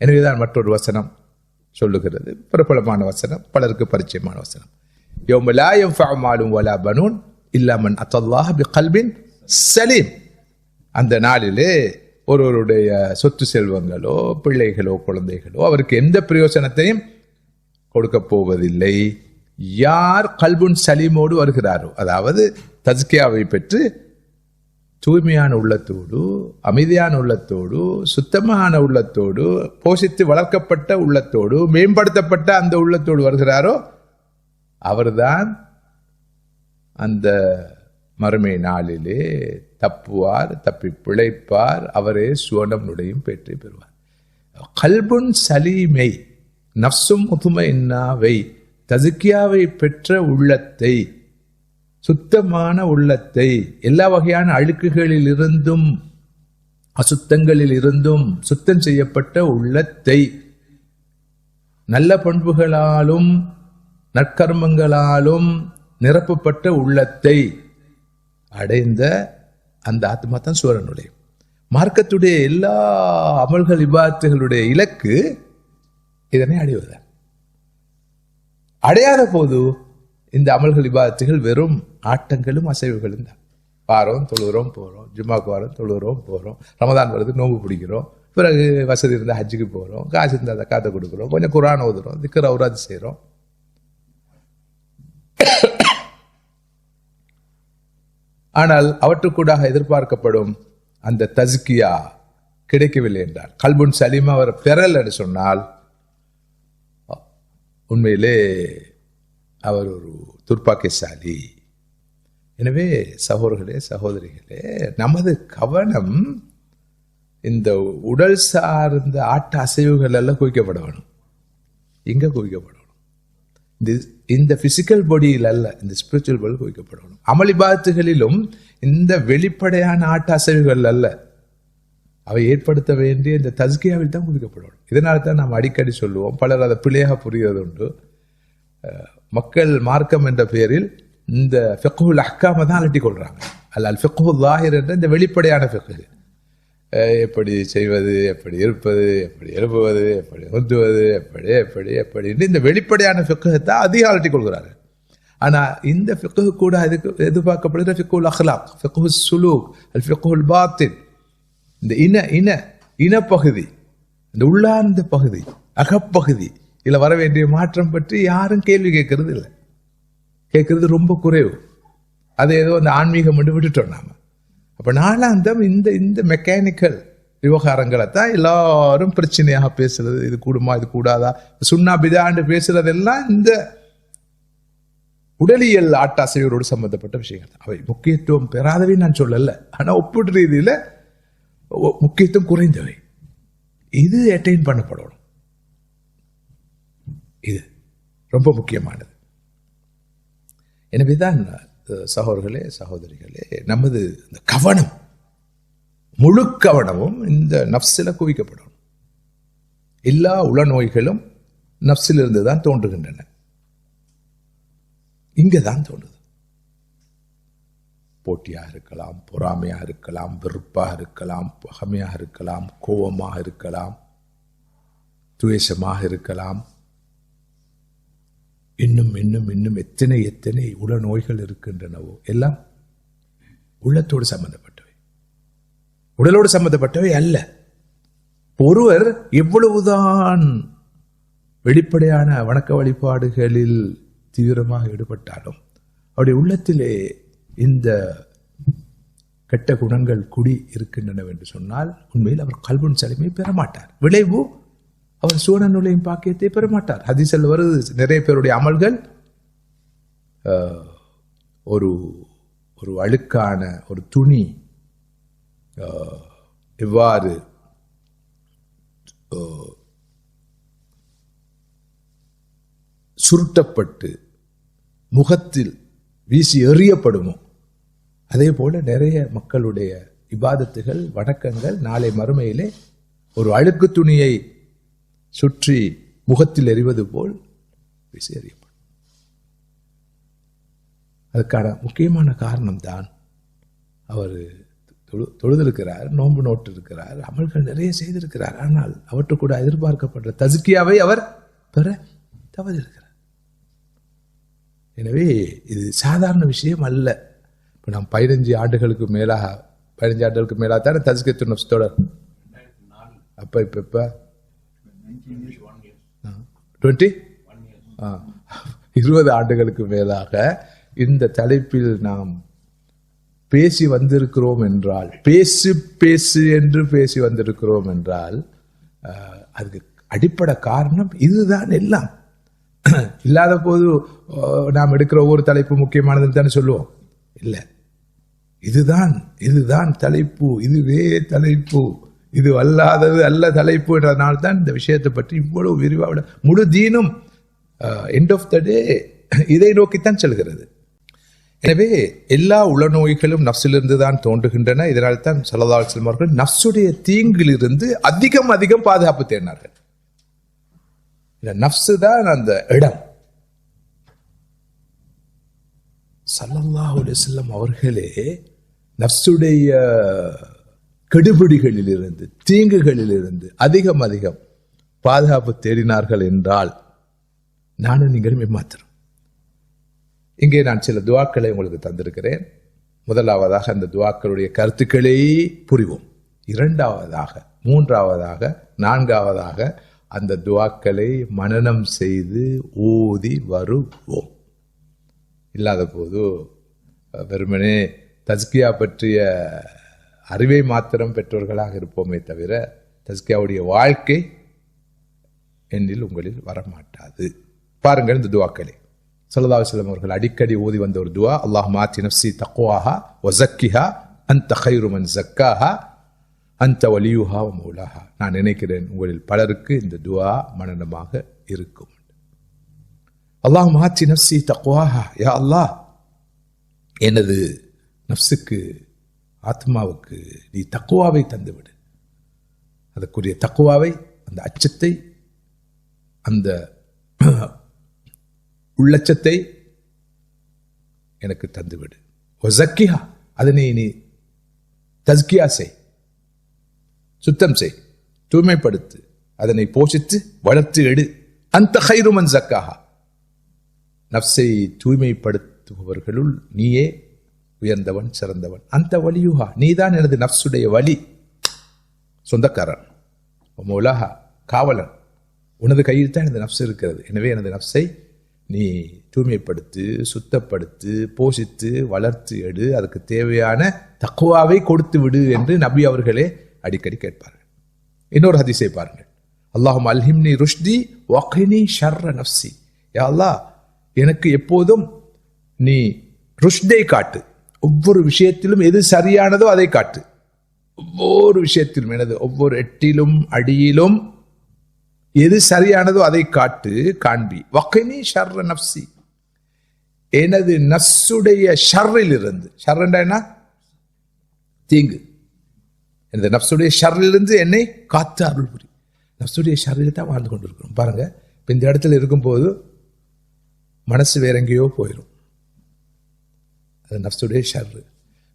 எனவேதான் மற்றொரு வசனம் சொல்லுகிறது, பிரபலமான வசனம், பலருக்கு பரிச்சயமான வசனம். யௌம லா யன்ஃபஉ மாலும் வலா பனூன் இல்லா மன் அத்தல்லாஹ பிகல்பின் சலீம். அந்த நாளிலே ஒருவருடைய சொத்து செல்வங்களோ பிள்ளைகளோ குழந்தைகளோ அவருக்கு எந்த பிரயோசனத்தையும் கொடுக்க போவதில்லை. யார் கல்புன் சலீமோடு வருகிறாரோ, அதாவது தஸ்கியாவை பெற்று தூய்மையான உள்ளத்தோடு, அமைதியான உள்ளத்தோடு, சுத்தமான உள்ளத்தோடு, போஷித்து வளர்க்கப்பட்ட உள்ளத்தோடு, மேம்படுத்தப்பட்ட அந்த உள்ளத்தோடு வருகிறாரோ அவர்தான் அந்த மறுமை நாளிலே தப்புவார், தப்பி பிழைப்பார், அவரே சுவனம் நுழையும் பேற்றை பெறுவார். கல்புன் சலீமை, நஃப்சும் முத்மஇன்னாவை, தஸ்கியாவை பெற்ற உள்ளத்தை, சுத்தமான உள்ளத்தை, எல்லா வகையான அழுக்குகளில் இருந்தும் அசுத்தங்களில் இருந்தும் சுத்தம் செய்யப்பட்ட உள்ளத்தை, நல்ல பண்புகளாலும் நற்கர்மங்களாலும் நிரப்பப்பட்ட உள்ளத்தை அடைந்த அந்த ஆத்மா தான் சுவரனுடைய. மார்க்கத்துடைய எல்லா அமல்கள் இபாதத்துகளுடைய இலக்கு இதனை அடைவதுதான். அடையாத போது இந்த அமல்கள் இபாதத்துகள் வெறும் ஆட்டங்களும் அசைவுகளும் தான். வாரம் தொழுகிறோம் போகிறோம், ஜும்மாக்கு வாரம் தொழுகிறோம் போகிறோம், ரமதான் வருது நோம்பு பிடிக்கிறோம், பிறகு வசதி இருந்தால் ஹஜ்ஜுக்கு போகிறோம், காசு இருந்தால் தக்காத்தை கொடுக்குறோம், கொஞ்சம் குர்ஆன் ஓதுறோம், திக்ர் அவுராது செய்கிறோம். ஆனால் அவற்றுக்கூடாக எதிர்பார்க்கப்படும் அந்த தஸ்கியா கிடைக்கவில்லை என்றால், கல்புன் சலீமா அவர் பெறல் என்று சொன்னால் உண்மையிலே அவர் ஒரு துர்ப்பாக்கியசாலி. எனவே சகோதரர்களே சகோதரிகளே, நமது கவனம் இந்த உடல் சார்ந்த ஆட்ட அசைவுகள் எல்லாம் குவிக்கப்பட வேணும். இங்க குவிக்கப்படணும். இந்த இந்த பிசிக்கல் பாடியில் அல்ல, இந்த ஸ்பிரிச்சுவல் பாடியில் குவிக்கப்படணும். அமளிபாத்துகளிலும் இந்த வெளிப்படையான ஆட்ட அசைவுகள் அல்ல, அவை ஏற்படுத்த வேண்டிய இந்த தஸ்கியாவில் தான் குவிக்கப்படணும். இதனால தான் நாம் அடிக்கடி சொல்லுவோம், பலர் அதை பிழையாக புரிவது உண்டு. மக்கள் மார்க்கம் என்ற பெயரில் இந்த ஃபிக்ஹுல் அஹ்காம தான் அலட்டி கொள்றாங்க. அல் ஃபிக்ஹுல் ஸாஹிர் என்ற இந்த வெளிப்படையான ஃபிக்ஹ், எப்படி செய்வது, எப்படி இருப்பது, எப்படி எழுப்புவது, எப்படி முந்துவது, எப்படி எப்படி எப்படி இந்த வெளிப்படையான ஃபிக்ஹை தான் அதிகம் அலட்டி கொள்கிறார்கள். ஆனா இந்த ஃபிக்ஹ் கூட அதுக்கு எதிர்பார்க்கப்படுகிற ஃபிக்ஹுல் அஹ்லாக், ஃபிக்ஹுல் சுலூக், அல் ஃபிக்ஹுல் பாத்தின், இந்த இனப்பகுதி, இந்த உள்ளார்ந்த பகுதி, அகப்பகுதி, இதுல வர வேண்டிய மாற்றம் பற்றி யாரும் கேள்வி கேட்கறது இல்லை, கேட்கறது ரொம்ப குறைவு. அதை ஏதோ அந்த ஆன்மீகம் மட்டும் விட்டுட்டோம் நாம. அப்ப நாளாந்தம் இந்த இந்த மெக்கானிக்கல் விவகாரங்களை தான் எல்லாரும் பிரச்சனையாக பேசுறது. இது கூடுமா, இது கூடாதா, சுன்னா பிதாண்டு பேசுறதெல்லாம் இந்த உடலியல் ஆட்டாசையோடு சம்பந்தப்பட்ட விஷயங்கள் தான். அவை முக்கியத்துவம் பெறாதவை நான் சொல்லல, ஆனா ஒப்பிட்டு ரீதியில முக்கியத்துவம் குறைந்தவை. இது அட்டைன் பண்ணப்படணும், இது ரொம்ப முக்கியமானது. எனவேதான் சகோதரர்களே, சகோதரிகளே, நமது இந்த கவனம், முழு கவனமும் இந்த நஃப்ஸில குவிக்கப்படும். எல்லா உளநோய்களும் நஃப்ஸிலிருந்து தான் தோன்றுகின்றன, இங்கதான் தோன்றுது. போட்டியாக இருக்கலாம், பொறாமையாக இருக்கலாம், வெறுப்பாக இருக்கலாம், பகைமையாக இருக்கலாம், கோபமாக இருக்கலாம், துவேஷமாக இருக்கலாம், இன்னும் இன்னும் இன்னும் எத்தனை எத்தனை உள நோய்கள் இருக்கின்றனவோ எல்லாம் உள்ளத்தோடு சம்பந்தப்பட்டவை, உடலோடு சம்பந்தப்பட்டவை அல்ல. ஒருவர் எவ்வளவுதான் வெளிப்படையான வணக்க வழிபாடுகளில் தீவிரமாக ஈடுபட்டாலும் அவருடைய உள்ளத்திலே இந்த கெட்ட குணங்கள் குடி இருக்கின்றன என்று சொன்னால் உண்மையில் அவர் கல்புன் சலிமை பெறமாட்டார். விளைவு அவர் சூன நுழையும் பாக்கியத்தை பெறமாட்டார். ஹதீஸில் வருது, நிறைய பேருடைய அமல்கள் ஒரு ஒரு அழுக்கான ஒரு துணி எவ்வாறு சுருட்டப்பட்டு முகத்தில் வீசி எறியப்படுமோ அதே போல நிறைய மக்களுடைய இபாதத்துகள், வணக்கங்கள் நாளை மறுமையிலே ஒரு அழுக்கு துணியை சுற்றி முகத்தில் எறிவது போல் வீசி எறியப்படும். அதுக்கான முக்கியமான காரணம் தான் அவர் தொழுதிருக்கிறார், நோன்பு நோட்டு இருக்கிறார், அமல்கள் நிறைய செய்திருக்கிறார். ஆனால் அவற்று கூட எதிர்பார்க்கப்படுற தஸ்கியாவை அவர் பெற தவறிருக்கிறார். எனவே இது சாதாரண விஷயம் அல்ல. இப்போ நாம் 15 ஆண்டுகளுக்கு மேலாக தானே தஸ்கியத்து நஃப்ஸ் தொடர். அப்போ இப்போ 20 ஆண்டுகளுக்கு மேலாக இந்த தலைப்பில் நாம் பேசி வந்திருக்கிறோம் என்றால், பேசு என்று பேசி வந்திருக்கிறோம் என்றால் அதுக்கு அடிப்படை காரணம் இதுதான். எல்லாம் இல்லாத போது நாம் எடுக்கிற ஒவ்வொரு தலைப்பு முக்கியமானதுன்னு தானே சொல்லுவோம். இல்லை, இதுதான் தலைப்பு, இதுவே தலைப்பு, இது அல்லாதது அல்ல தலைப்பு என்றதுனால தான் இந்த விஷயத்தை பற்றி இவ்வளவு விரிவாக முழு தீனும் எண்ட் ஆஃப் த டே இதை நோக்கித்தான் செல்கிறது. எனவே எல்லா உளநோய்களும் நஃப்ஸிலிருந்து தான் தோன்றுகின்றன. இதனால் தான் ஸல்லல்லாஹு அலைஹி வஸல்லம் அவர்கள் நஃப்ஸுடைய தீங்கிலிருந்து அதிகம் பாதுகாப்பு தேடினார்கள். நஃப்ஸு தான் அந்த இடம். ஸல்லல்லாஹு அலைஹி வஸல்லம் அவர்களே நஃப்ஸுடைய கெடுபிடிகளிலிருந்து, தீங்குகளிலிருந்து அதிகம் பாதுகாப்பு தேடினார்கள் என்றால் நானும் நீங்களும் ஏமாத்திரம். இங்கே நான் சில துவாக்களை உங்களுக்கு தந்திருக்கிறேன். முதலாவதாக அந்த துவாக்களுடைய கருத்துக்களை புரிவோம். இரண்டாவதாக, மூன்றாவதாக, நான்காவதாக அந்த துவாக்களை மனனம் செய்து ஓதி வருவோம். இல்லாத போது வெறுமனே தஸ்கியா பற்றிய அறிவை மாத்திரம் பெற்றோர்களாக இருப்போமே தவிர தஸ்கியாவுடைய வாழ்க்கை என்னில் உங்களில் வரமாட்டாது. பாருங்கள் இந்த துவாக்களை. ஸல்லல்லாஹு அலைஹி வஸல்லம் அவர்கள் அடிக்கடி ஓதி வந்த ஒரு துவா, அல்லாஹும்ம ஆத்தி நஃப்ஸி தக்வாஹா வ ஸக்கிஹா அன்த கைரு மன் ஸக்காஹா அன்த வலியுஹா வ மௌலாஹா. நான் நினைக்கிறேன் உங்களில் பலருக்கு இந்த துவா மனனமாக இருக்கும். அல்லாஹும்ம ஆத்தி நஃப்ஸி தக்வாஹா, யா அல்லாஹ் எனது நஃப்ஸுக்கு, ஆத்மாவுக்கு நீ தக்வாவை தந்துவிடு. அதற்குரிய தக்வாவை, அந்த அச்சத்தை, அந்த உள்ளச்சத்தை எனக்கு தந்துவிடு. வஸக்கிஹா, அதனை நீ தஸ்கியா செய், சுத்தம் செய், தூய்மைப்படுத்து, அதனை போஷித்து வளர்த்து எடு. அந்த கைரு மன் ஸக்காஹா, நஃப்ஸை தூய்மைப்படுத்துபவர்களுள் நீயே உயர்ந்தவன், சிறந்தவன். அந்த வலியுஹா, நீதான் எனது நஃப்ஸுடைய வலி, சொந்தக்காரன், மௌலாஹா, காவலன். உனது கையில் தான் எனது நஃப்ஸ் இருக்கிறது. எனவே எனது நஃப்ஸை நீ தூய்மைப்படுத்து, சுத்தப்படுத்து, போஷித்து வளர்த்து எடு, அதுக்கு தேவையான தக்வாவை கொடுத்து விடு என்று நபி அவர்களே அடிக்கடி கேட்பார்கள். இன்னொரு ஹதீஸை பாருங்கள். அல்லாஹும்ம அல்ஹிம்னி ருஷ்தி வக்னி ஷர்ர நஃப்ஸி, யா அல்லாஹ் எனக்கு எப்போதும் நீ ருஷ்தை காட்டு, ஒவ்வொரு விஷயத்திலும் எது சரியானதோ அதை காட்டு, ஒவ்வொரு விஷயத்திலும் எனது ஒவ்வொரு எட்டிலும் அடியிலும் எது சரியானதோ அதை காட்டு, காண்பி. வக்னி ஷர்ர நஃப்ஸி, எனது நஃப்ஸுடைய ஷர்ரில் இருந்து, ஷர்ரண்டா என்ன? தீங்கு. எனது நஃப்ஸுடைய ஷர்ரிலிருந்து என்னை காத்து அருள் புரி. நஃப்ஸுடைய ஷர்ரில் தான் வாழ்ந்து கொண்டிருக்கிறோம் பாருங்க. இப்போ இந்த இடத்துல இருக்கும்போது மனசு வேற எங்கேயோ போயிடும், அது நஃப்ஸுடைய ஷர்ரு.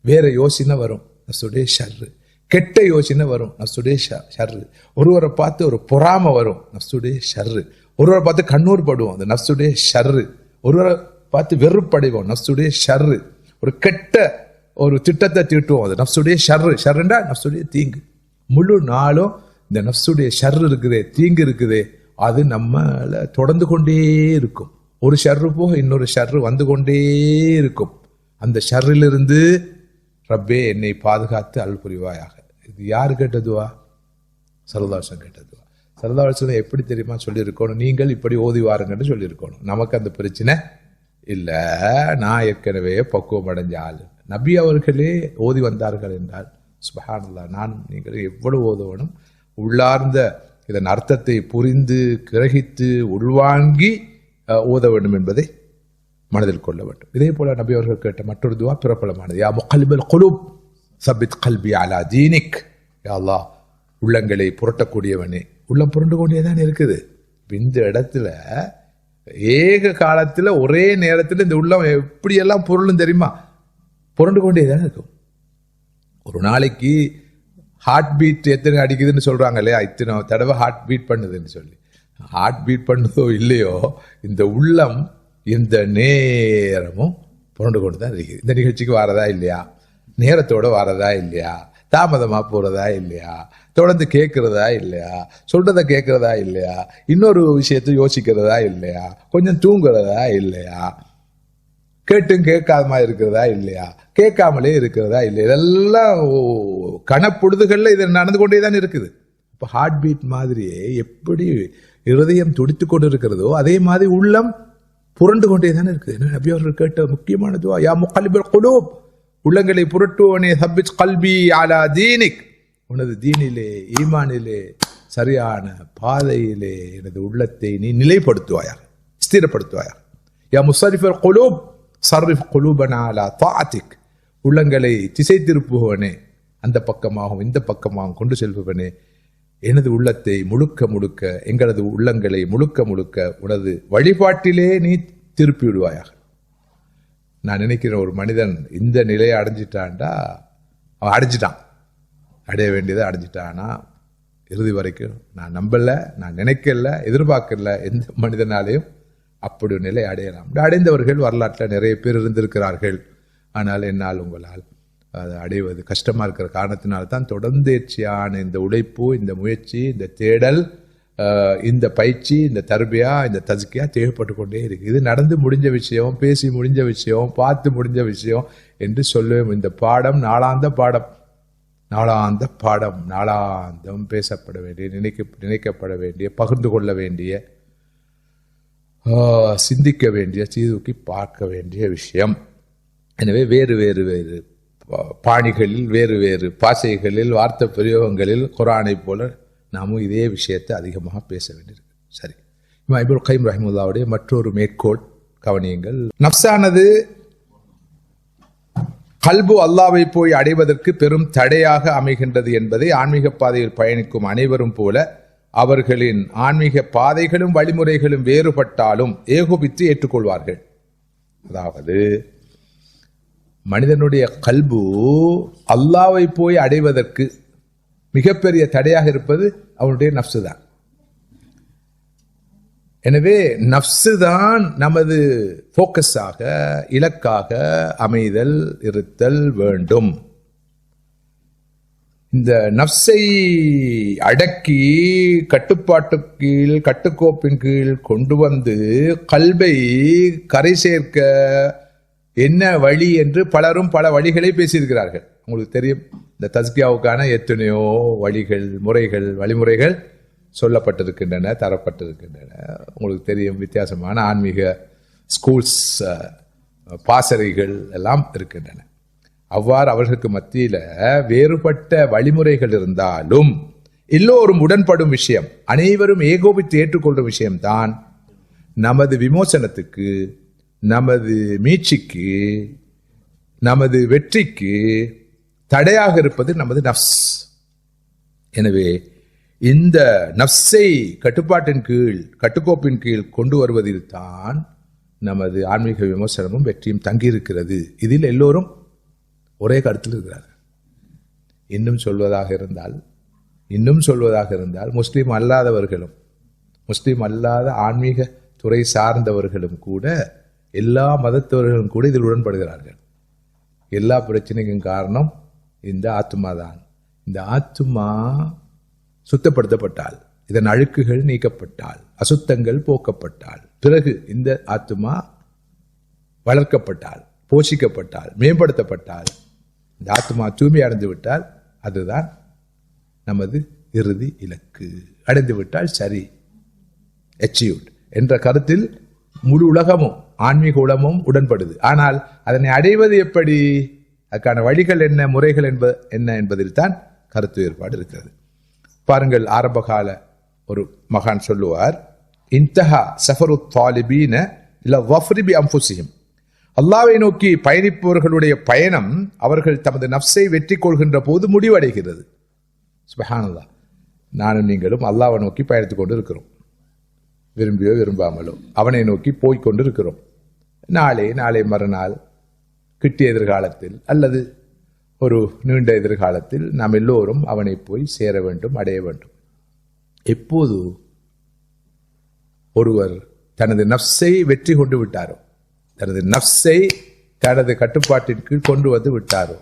வேற யோசனை வரும், நஃப்ஸுடைய ஷர்ரு. கெட்ட யோசனை வரும், நஃப்ஸுடைய ஷர்ரு. ஒருவரை பார்த்து ஒரு பொறாமை வரும், நஃப்ஸுடைய ஷர்ரு. ஒருவரை பார்த்து கண்ணூர் படுவோம், அது நஃப்ஸுடைய ஷர்ரு. ஒருவரை பார்த்து வெறுப்படைவோம், நஃப்ஸுடைய ஷர்ரு. ஒரு கெட்ட ஒரு திட்டத்தை தீட்டுவோம், அது நஃப்ஸுடைய ஷர்ரு. ஷர்ருண்டா நஃப்ஸுடைய தீங்கு. முழு நாளும் இந்த நஃப்ஸுடைய ஷர்ரு இருக்குதே, தீங்கு இருக்குதே, அது நம்மள தொடர்ந்து கொண்டே இருக்கும். ஒரு ஷர்ரு போக இன்னொரு ஷர்ரு வந்து கொண்டே இருக்கும். அந்த ஷர்ரிலிருந்து ரப்பே என்னை பாதுகாத்து அருள் புரிவாயாக. இது யாரு கேட்டதுவா? ஸல்லல்லாஹு அலைஹி வஸல்லம் கேட்டதுவா. ஸல்லல்லாஹு அலைஹி வஸல்லம் எப்படி தெரியுமா சொல்லியிருக்கணும்? நீங்கள் இப்படி ஓதி வாருங்கன்னு சொல்லியிருக்கணும். நமக்கு அந்த பிரச்சனை இல்லை, நான் ஏற்கனவே பக்குவம் அடைஞ்ச ஆள். நபி அவர்களே ஓதி வந்தார்கள் என்றால் சுப்ஹானல்லாஹ், நான் நீங்கள் எவ்வளவு ஓதவனும் உள்ளார்ந்த இதன் அர்த்தத்தை புரிந்து கிரகித்து உள்வாங்கி ஓத வேண்டும் என்பதை மனதில் கொள்ள வேண்டும். இதே போல நபி அவர்கள் கேட்ட மற்றொரு துவா பிரபலமானது. யா முகல்லிபல் குலூப் சபித் கல்பி அலா தீனிக், யா அல்லாஹ் உள்ளங்களை புரட்டக்கூடியவனே, உள்ளம் புரண்டு கொண்டேதான் இருக்குது. இந்த இடத்துல ஏக காலத்துல ஒரே நேரத்தில் இந்த உள்ளம் எப்படியெல்லாம் பொருளும் தெரியுமா? புரண்டு கொண்டேதான் இருக்கும். ஒரு நாளைக்கு ஹார்ட் பீட் எத்தனை அடிக்குதுன்னு சொல்றாங்க இல்லையா, இத்தனை தடவை ஹார்ட் பீட் பண்ணுதுன்னு சொல்லி. ஹார்ட் பீட் பண்ணுதோ இல்லையோ, இந்த உள்ளம் இந்த நேரமும் புரண்டு கொண்டு தான் இருக்குது. இந்த நிகழ்ச்சிக்கு வரதா இல்லையா, நேரத்தோட வரதா இல்லையா, தாமதமா போறதா இல்லையா, தொடர்ந்து கேட்கறதா இல்லையா, சொல்றதை கேட்கறதா இல்லையா, இன்னொரு விஷயத்தை யோசிக்கிறதா இல்லையா, கொஞ்சம் தூங்குறதா இல்லையா, கேட்டும் கேட்காம இருக்கிறதா இல்லையா, கேட்காமலே இருக்கிறதா இல்லையா, இதெல்லாம் கணப்பொழுதுகள்ல இது நடந்து கொண்டே தான் இருக்குது. இப்போ ஹார்ட் பீட் மாதிரியே எப்படி இருதயம் துடித்து கொண்டு இருக்கிறதோ அதே மாதிரி உள்ளம் புரண்டு கொண்டே தானே இருக்குது. நபி அவர்கள் கேட்ட முக்கியமான துவா, யா முகல்லிபல் குலூப், உள்ளங்களை புரட்டுவனே சபித் கல்பி அலா தீனிக், உனது தீனிலே ஈமானிலே சரியான பாதையிலே எனது உள்ளத்தை நீ நிலைப்படுத்துவாயாக, ஸ்திரப்படுத்துவாயாக. யா முஸரிஃபல் குலூப் சர்ரிஃப் குலூபனா அலா தாஅத்திக், உள்ளங்களை திசை திருப்புவனே, அந்த பக்கமாகவும் இந்த பக்கமாகவும் கொண்டு செல்பவனே, எனது உள்ளத்தை முழுக்க முழுக்க, எங்களது உள்ளங்களை முழுக்க முழுக்க உனது வழிபாட்டிலே நீ திருப்பி விடுவாயாக. நான் நினைக்கிறேன், ஒரு மனிதன் இந்த நிலையை அடைஞ்சிட்டான்டா, அவன் அடைஞ்சிட்டான், அடைய வேண்டியதை அடைஞ்சிட்டானா இறுதி வரைக்கும். நான் நம்பல, நான் நினைக்கல, எதிர்பார்க்கல எந்த மனிதனாலையும் அப்படி ஒரு நிலை அடையலாம். அடைந்தவர்கள் வரலாற்றில் நிறைய பேர் இருந்திருக்கிறார்கள். ஆனால் என்னால் உங்களால் அதை அடைவது கஷ்டமா இருக்கிற காரணத்தினால்தான் தொடர்ந்தேர்ச்சியான இந்த உழைப்பு, இந்த முயற்சி, இந்த தேடல், இந்த பயிற்சி, இந்த தர்பியா, இந்த தஸ்கியா தேவைப்பட்டு கொண்டே இருக்கு. இது நடந்து முடிஞ்ச விஷயம், பேசி முடிஞ்ச விஷயம், பார்த்து முடிஞ்ச விஷயம் என்று சொல்லுவோம். இந்த பாடம் நாளாந்த பாடம், நாளாந்த பாடம், நாளாந்தம் பேசப்பட வேண்டிய, நினைக்கப்பட வேண்டிய, பகிர்ந்து கொள்ள வேண்டிய, சிந்திக்க வேண்டிய, சீதூக்கி பார்க்க வேண்டிய விஷயம். எனவே வேறு வேறு வேறு பாணிகளில், வேறு வேறு பாசைகளில், வார்த்தை பிரயோகங்களில் குர்ஆனை போல நாமும் இதே விஷயத்தை அதிகமாக பேச வேண்டியிருக்கு. சரி, இப்னு கைம் ரஹிமத்துல்லாஹுடைய மற்றொரு மேற்கோள் கவனியுங்கள். நஃப்ஸானது கல்பு அல்லாவை போய் அடைவதற்கு பெரும் தடையாக அமைகின்றது என்பதை ஆன்மீக பாதையில் பயணிக்கும் அனைவரும் போல அவர்களின் ஆன்மீக பாதைகளும் வழிமுறைகளும் வேறுபட்டாலும் ஏகோபித்து ஏற்றுக்கொள்வார்கள். அதாவது மனிதனுடைய கல்பு அல்லாவை போய் அடைவதற்கு மிகப்பெரிய தடையாக இருப்பது அவனுடைய நஃப்ஸு தான். எனவே நஃப்ஸு தான் நமது ஃபோக்கஸாக, இலக்காக அமைதல் இருத்தல் வேண்டும். இந்த நஃப்ஸை அடக்கி கட்டுப்பாட்டு கீழ், கட்டுக்கோப்பின் கீழ் கொண்டு வந்து கல்பை கரை சேர்க்க என்ன வழி என்று பலரும் பல வழிகளை பேசியிருக்கிறார்கள். உங்களுக்கு தெரியும், இந்த தஸ்கியாவுக்கான எத்தனையோ வழிகள், முறைகள், வழிமுறைகள் சொல்லப்பட்டிருக்கின்றன, தரப்பட்டிருக்கின்றன. உங்களுக்கு தெரியும், வித்தியாசமான ஆன்மீக ஸ்கூல்ஸ், பாசறைகள் எல்லாம் இருக்கின்றன. அவ்வாறு அவர்களுக்கு மத்தியில் வேறுபட்ட வழிமுறைகள் இருந்தாலும் எல்லோரும் உடன்படும் விஷயம், அனைவரும் ஏகோபித்து ஏற்றுக்கொள்ற விஷயம்தான் நமது விமோசனத்துக்கு, நமது மீட்சிக்கு, நமது வெற்றிக்கு தடையாக இருப்பது நமது நஃப்ஸ். எனவே இந்த நஃப்ஸை கட்டுப்பாட்டின் கீழ், கட்டுக்கோப்பின் கீழ் கொண்டு வருவதில் தான் நமது ஆன்மீக விமோசனமும் வெற்றியும் தங்கியிருக்கிறது. இதில் எல்லோரும் ஒரே கருத்தில் இருக்கிறார்கள். இன்னும் சொல்வதாக இருந்தால் முஸ்லீம் அல்லாதவர்களும், முஸ்லீம் அல்லாத ஆன்மீக துறை சார்ந்தவர்களும் கூட, எல்லா மதத்தவர்களும் கூட இதில் உடன்படுகிறார்கள். எல்லா பிரச்சனைக்கும் காரணம் இந்த ஆத்துமா தான். இந்த ஆத்துமா சுத்தப்படுத்தப்பட்டால், இதன் அழுக்குகள் நீக்கப்பட்டால், அசுத்தங்கள் போக்கப்பட்டால், பிறகு இந்த ஆத்துமா வளர்க்கப்பட்டால், போஷிக்கப்பட்டால், மேம்படுத்தப்பட்டால், இந்த ஆத்துமா தூய்மை அடைந்து விட்டால் அதுதான் நமது இறுதி இலக்கு. அடைந்து விட்டால் சரி, அச்சீவ்ட் என்ற கருத்தில் முழு உலகமும், ஆன்மீக உலகமும் உடன்படுது. ஆனால் அதனை அடைவது எப்படி, அதுக்கான வழிகள் என்ன, முறைகள் என்ன என்பதில் தான் கருத்து வேறுபாடு இருக்கிறது. பாருங்கள், ஆரம்பகால ஒரு மகான் சொல்லுவார், இன்தஹா சஃபரு தாலிபீன இல்ல வஃப்ரி பி அன்ஃபுஸிஹிம். அல்லாஹ்வை நோக்கி பயணிப்பவர்களுடைய பயணம் அவர்கள் தமது நஃப்ஸை வெற்றி கொள்கின்ற போது முடிவடைகிறது. சுப்ஹானல்லாஹ். நானும் நீங்களும் அல்லாஹ்வை நோக்கி பயணித்துக் கொண்டு இருக்கிறோம், விரும்பியோ விரும்பாமலோ அவனை நோக்கி போய்கொண்டு இருக்கிறோம். நாளை மறுநாள், கிட்டிய எதிர்காலத்தில் அல்லது ஒரு நீண்ட எதிர்காலத்தில் நாம் எல்லோரும் அவனை போய் சேர வேண்டும், அடைய வேண்டும். எப்போது ஒருவர் தனது நஃப்ஸை வெற்றி கொண்டு விட்டாரோ, தனது நஃப்ஸை தனது கட்டுப்பாட்டின் கீழ் கொண்டு வந்து விட்டாரோ,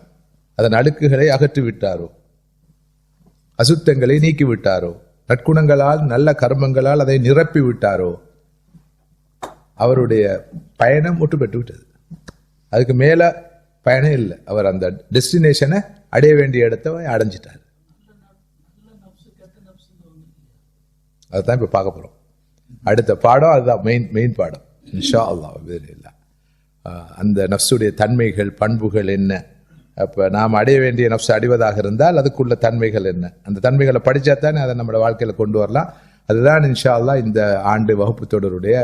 அதன் அழுக்குகளை அகற்றி விட்டாரோ, அசுத்தங்களை நீக்கி விட்டாரோ, நற்குணங்களால், நல்ல கர்மங்களால் அதை நிரப்பி விட்டாரோ, அவருடைய பயணம் முற்று பெற்று விட்டது. அதுக்கு மேல பயணம் இல்லை. அவர் அந்த டெஸ்டினேஷனை அடைய வேண்டிய இடத்தை அடைஞ்சிட்டார். அதுதான் இப்ப பார்க்க போறோம். அடுத்த பாடம் அதுதான், மெயின் பாடம் இன்ஷா அல்லாஹ். அந்த நஃப்ஸுடைய தன்மைகள், பண்புகள் என்ன, அப்ப நாம் அடைய வேண்டிய நஃப்ஸ் அடைவதாக இருந்தால் அதுக்குள்ள தன்மைகள் என்ன, அந்த தன்மைகளை படிச்சா தானே அதை நம்ம வாழ்க்கையில கொண்டு வரலாம். அதுதான் இன்ஷா அல்லாஹ் இந்த ஆண்டு வகுப்பு தொடருடைய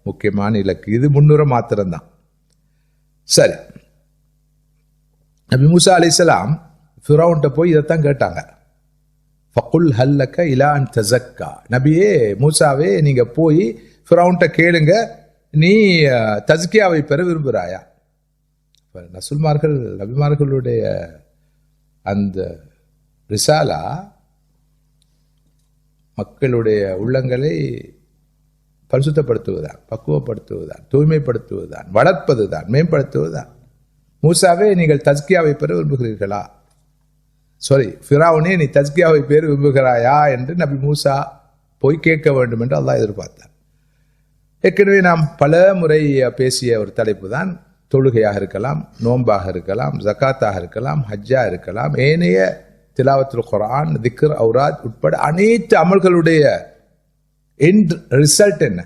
முக்கியமான இலக்கு. இது முன்னுரை மாத்திரம்தான். சரி, நபி மூசா அலைஹிஸ்ஸலாம் ஃபிரௌன்ட்ட போய் இதைத்தான் கேட்டாங்க. ஃபகுல் ஹல்லக இலா அன் தஸக்கா. நபியே மூசாவே, நீங்க போய் ஃபிரௌன்ட்ட கேளுங்க, நீ தஸ்கியாவை பெற விரும்புகிறாயா? ரசூல்மார்கள், நபிமார்களுடைய அந்த ரிசாலா மக்களுடைய உள்ளங்களை பரிசுத்தப்படுத்துவதுதான், பக்குவப்படுத்துவதுதான், தூய்மைப்படுத்துவதுதான், வளர்ப்பதுதான், மேம்படுத்துவதுதான். மூசாவே, நீங்கள் தஸ்கியாவை பெற விரும்புகிறீர்களா? ஃபிரௌனே, நீ தஸ்கியாவை பெற விரும்புகிறாயா என்று நபி மூசா போய் கேட்க வேண்டும் என்று அல்லாஹ் எதிர்பார்த்தார். ஏற்கனவே நாம் பல முறை பேசிய ஒரு தலைப்பு தான், தொழுகையாக இருக்கலாம், நோன்பாக இருக்கலாம், ஜகாத்தாக இருக்கலாம், ஹஜ்ஜா இருக்கலாம், ஏனைய திலாவத்துல் குர்ஆன், திக்ர், ஔராத் உட்பட அனைத்து அமல்களுடைய எண்ட் ரிசல்ட் என்ன?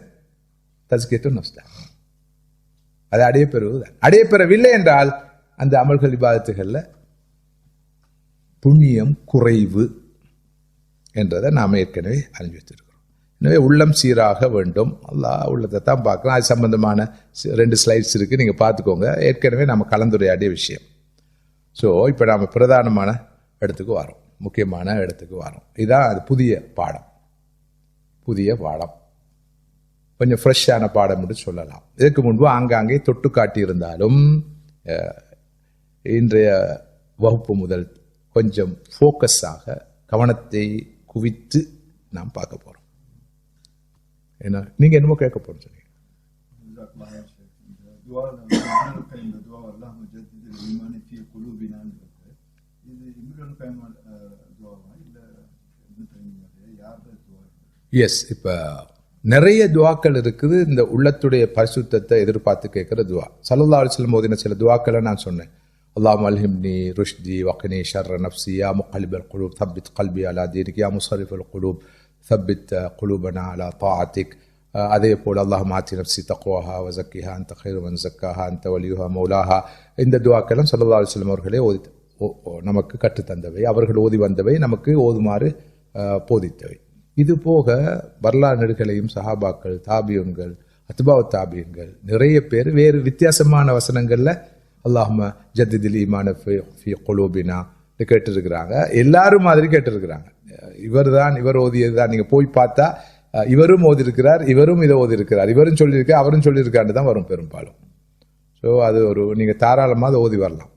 தஸ்கியத்துன் நஃப்ஸ் தான். அதை அடைய பெறுவதுதான். அடைய பெறவில்லை என்றால் அந்த அமல்கள், இபாதத்துகள்ல புண்ணியம் குறைவு என்றதை நாம் ஏற்கனவே அறிஞ்சு வச்சிருக்கிறோம். எனவே உள்ளம் சீராக வேண்டும். அல்லாஹ் உள்ளத்தை தான் பார்க்கலாம். அது சம்பந்தமான 2 ஸ்லைட்ஸ் இருக்குது, நீங்கள் பார்த்துக்கோங்க. ஏற்கனவே நம்ம கலந்துரையாடிய விஷயம். ஸோ இப்போ நாம் பிரதானமான இடத்துக்கு வரோம், முக்கியமான இடத்துக்கு வரோம். இதுதான் அது புதிய பாடம், கொஞ்சம் ஃப்ரெஷ்ஷான பாடம் என்று சொல்லலாம். இதற்கு முன்பு ஆங்காங்கே தொட்டு காட்டியிருந்தாலும் இன்றைய வகுப்பு முதல் கொஞ்சம் ஃபோக்கஸாக கவனத்தை குவித்து நாம் பார்க்க போகிறோம். ஏன்னா நீங்கள் என்னமோ கேட்க போகிறோம் சொன்னீங்க. எஸ், இப்போ நிறைய துவாக்கள் இருக்குது. இந்த உள்ளத்துடைய பரிசுத்தத்தை எதிர்பார்த்து கேட்குற துவா. ஸல்லல்லாஹு அலைஹி வஸல்லம் ஓதின சில துவாக்களை நான் சொன்னேன். அல்லாஹும்ம அல்ஹிம்னி ருஷ்தி வக்னி ஷர்ர நஃப்ஸி யா முகல்லிபல் குலூப் தப்பித் கல்பி அலா தீனிக் யா முஸர்ரிஃபல் குலூப் தப்பித் குலூபனா அலா தாஅத்திக். அதே போல் அல்லாஹும்ம ஆத்தி நஃப்ஸி தக்வாஹா வ ஸக்கிஹா அன்த கைரு மன் ஸக்காஹா அன்த வலியுஹா மௌலாஹா. இந்த துவாக்களும் ஸல்லல்லாஹு அலைஹி வஸல்லம் அவர்களே நமக்கு கற்றுத்தந்தவை, அவர்கள் ஓதி வந்தவை, நமக்கு ஓதுமாறு போதித்தவை. இது போக வரலாறு நெடுகளையும் சஹாபாக்கள், தாபியூன்கள், அத்பாவு தாபியூன்கள் நிறைய பேர் வேறு வித்தியாசமான வசனங்கள்ல அல்லாஹும்ம ஜத்திதில் ஈமான ஃபீ குலூபினா கேட்டிருக்கிறாங்க. எல்லாரும் மாதிரி கேட்டிருக்கிறாங்க. இவர் ஓதியது தான். நீங்க போய் பார்த்தா இவரும் ஓதி இருக்கிறார், இவரும் இதை ஓதி இருக்கிறார், இவரும் சொல்லியிருக்கார், அவரும் சொல்லியிருக்கான்னு தான் வரும் பெரும்பாலும். ஸோ அது நீங்க தாராளமாக அதை ஓதி வரலாம்.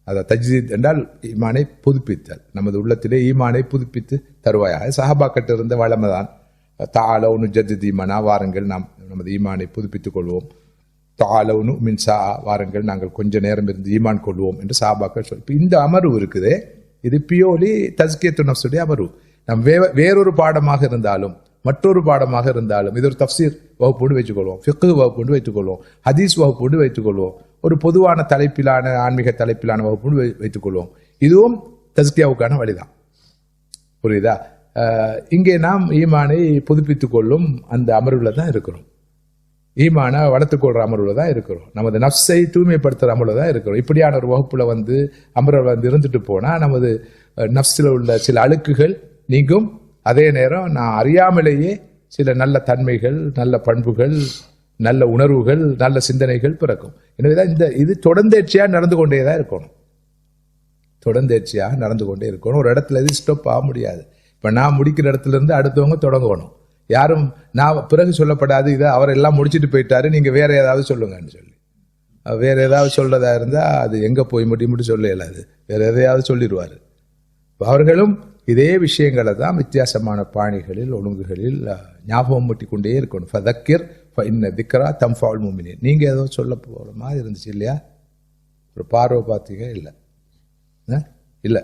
அதை தஜ்தீத் என்றால் ஈமானை புதுப்பித்தல், நமது உள்ளத்திலே ஈமானை புதுப்பித்து தருவாயாக. சஹாபாக்கிட்ட இருந்த வளமைதான் தாலவுனு ஜத்தித் ஈமானா, வாருங்கள் நாம் நமது ஈமானை புதுப்பித்துக் கொள்வோம். தாலவுனு மின்சா, வாருங்கள் நாங்கள் கொஞ்ச நேரம் இருந்து ஈமான் கொள்வோம் என்று சஹாபாக்கள் சொல்லி. இப்போ இந்த அமர்வு இருக்குதே, இது பியோலி தஸ்கியத்து நஃப்ஸுடைய அமர்வு. நம் வேறொரு பாடமாக இருந்தாலும் மற்றொரு பாடமாக இருந்தாலும் இது ஒரு தஃப்சீர் வகுப்போடு வைத்துக்கொள்வோம், ஃபிக்ஹ் வகுப்போடு வைத்துக்கொள்வோம், ஹதீஸ் வகுப்போடு வைத்துக்கொள்வோம், ஒரு பொதுவான தலைப்பிலான ஆன்மீக தலைப்பிலான வகுப்போடு வைத்துக்கொள்வோம். இதுவும் தஸ்கியாவுக்கான வழிதான். புரியுதா? இங்கே நாம் ஈமானை புதுப்பித்துக் கொள்ளும் அந்த அமர்வுல தான் இருக்கிறோம். ஈமான வளர்த்துக்கொள்ற அமர்வுல தான் இருக்கிறோம். நமது நஃப்ஸை தூய்மைப்படுத்துற அமர்வுல தான் இருக்கிறோம். இப்படியான ஒரு வகுப்புல அமர்வில் இருந்துட்டு போனா நமது நஃப்ஸில் உள்ள சில அழுக்குகள் நீங்கும். அதே நேரம் நான் அறியாமலேயே சில நல்ல தன்மைகள், நல்ல பண்புகள், நல்ல உணர்வுகள், நல்ல சிந்தனைகள் பிறக்கும். எனவேதான் இது தொடர்ந்தேர்ச்சியாக நடந்து கொண்டே தான் இருக்கணும். தொடர்ந்தேர்ச்சியாக நடந்து கொண்டே இருக்கணும். ஒரு இடத்துல இது ஸ்டாப் ஆக முடியாது. இப்ப நான் முடிக்கிற இடத்துல இருந்து அடுத்தவங்க தொடங்கணும். யாரும் நான் பிறகு சொல்லப்படாது, இதை அவர் எல்லாம் முடிச்சுட்டு போயிட்டாரு, நீங்க வேற ஏதாவது சொல்லுங்கன்னு சொல்லி வேற ஏதாவது சொல்றதா இருந்தா அது எங்க போய் முடியும் சொல்ல இயலாது. வேற எதையாவது சொல்லிடுவாரு. அவர்களும் இதே விஷயங்களை தான் வித்தியாசமான பாணிகளில், ஒழுங்குகளில் ஞாபகம் முட்டி கொண்டே இருக்கணும். ஃபதக்கிர் ஃபஇன்ன திக்ரா தன்ஃபஉல் முஃமினீன். நீங்க ஏதோ சொல்ல போற மாதிரி இருந்துச்சு இல்லையா? ஒரு பார்வை பார்த்தீங்க? இல்ல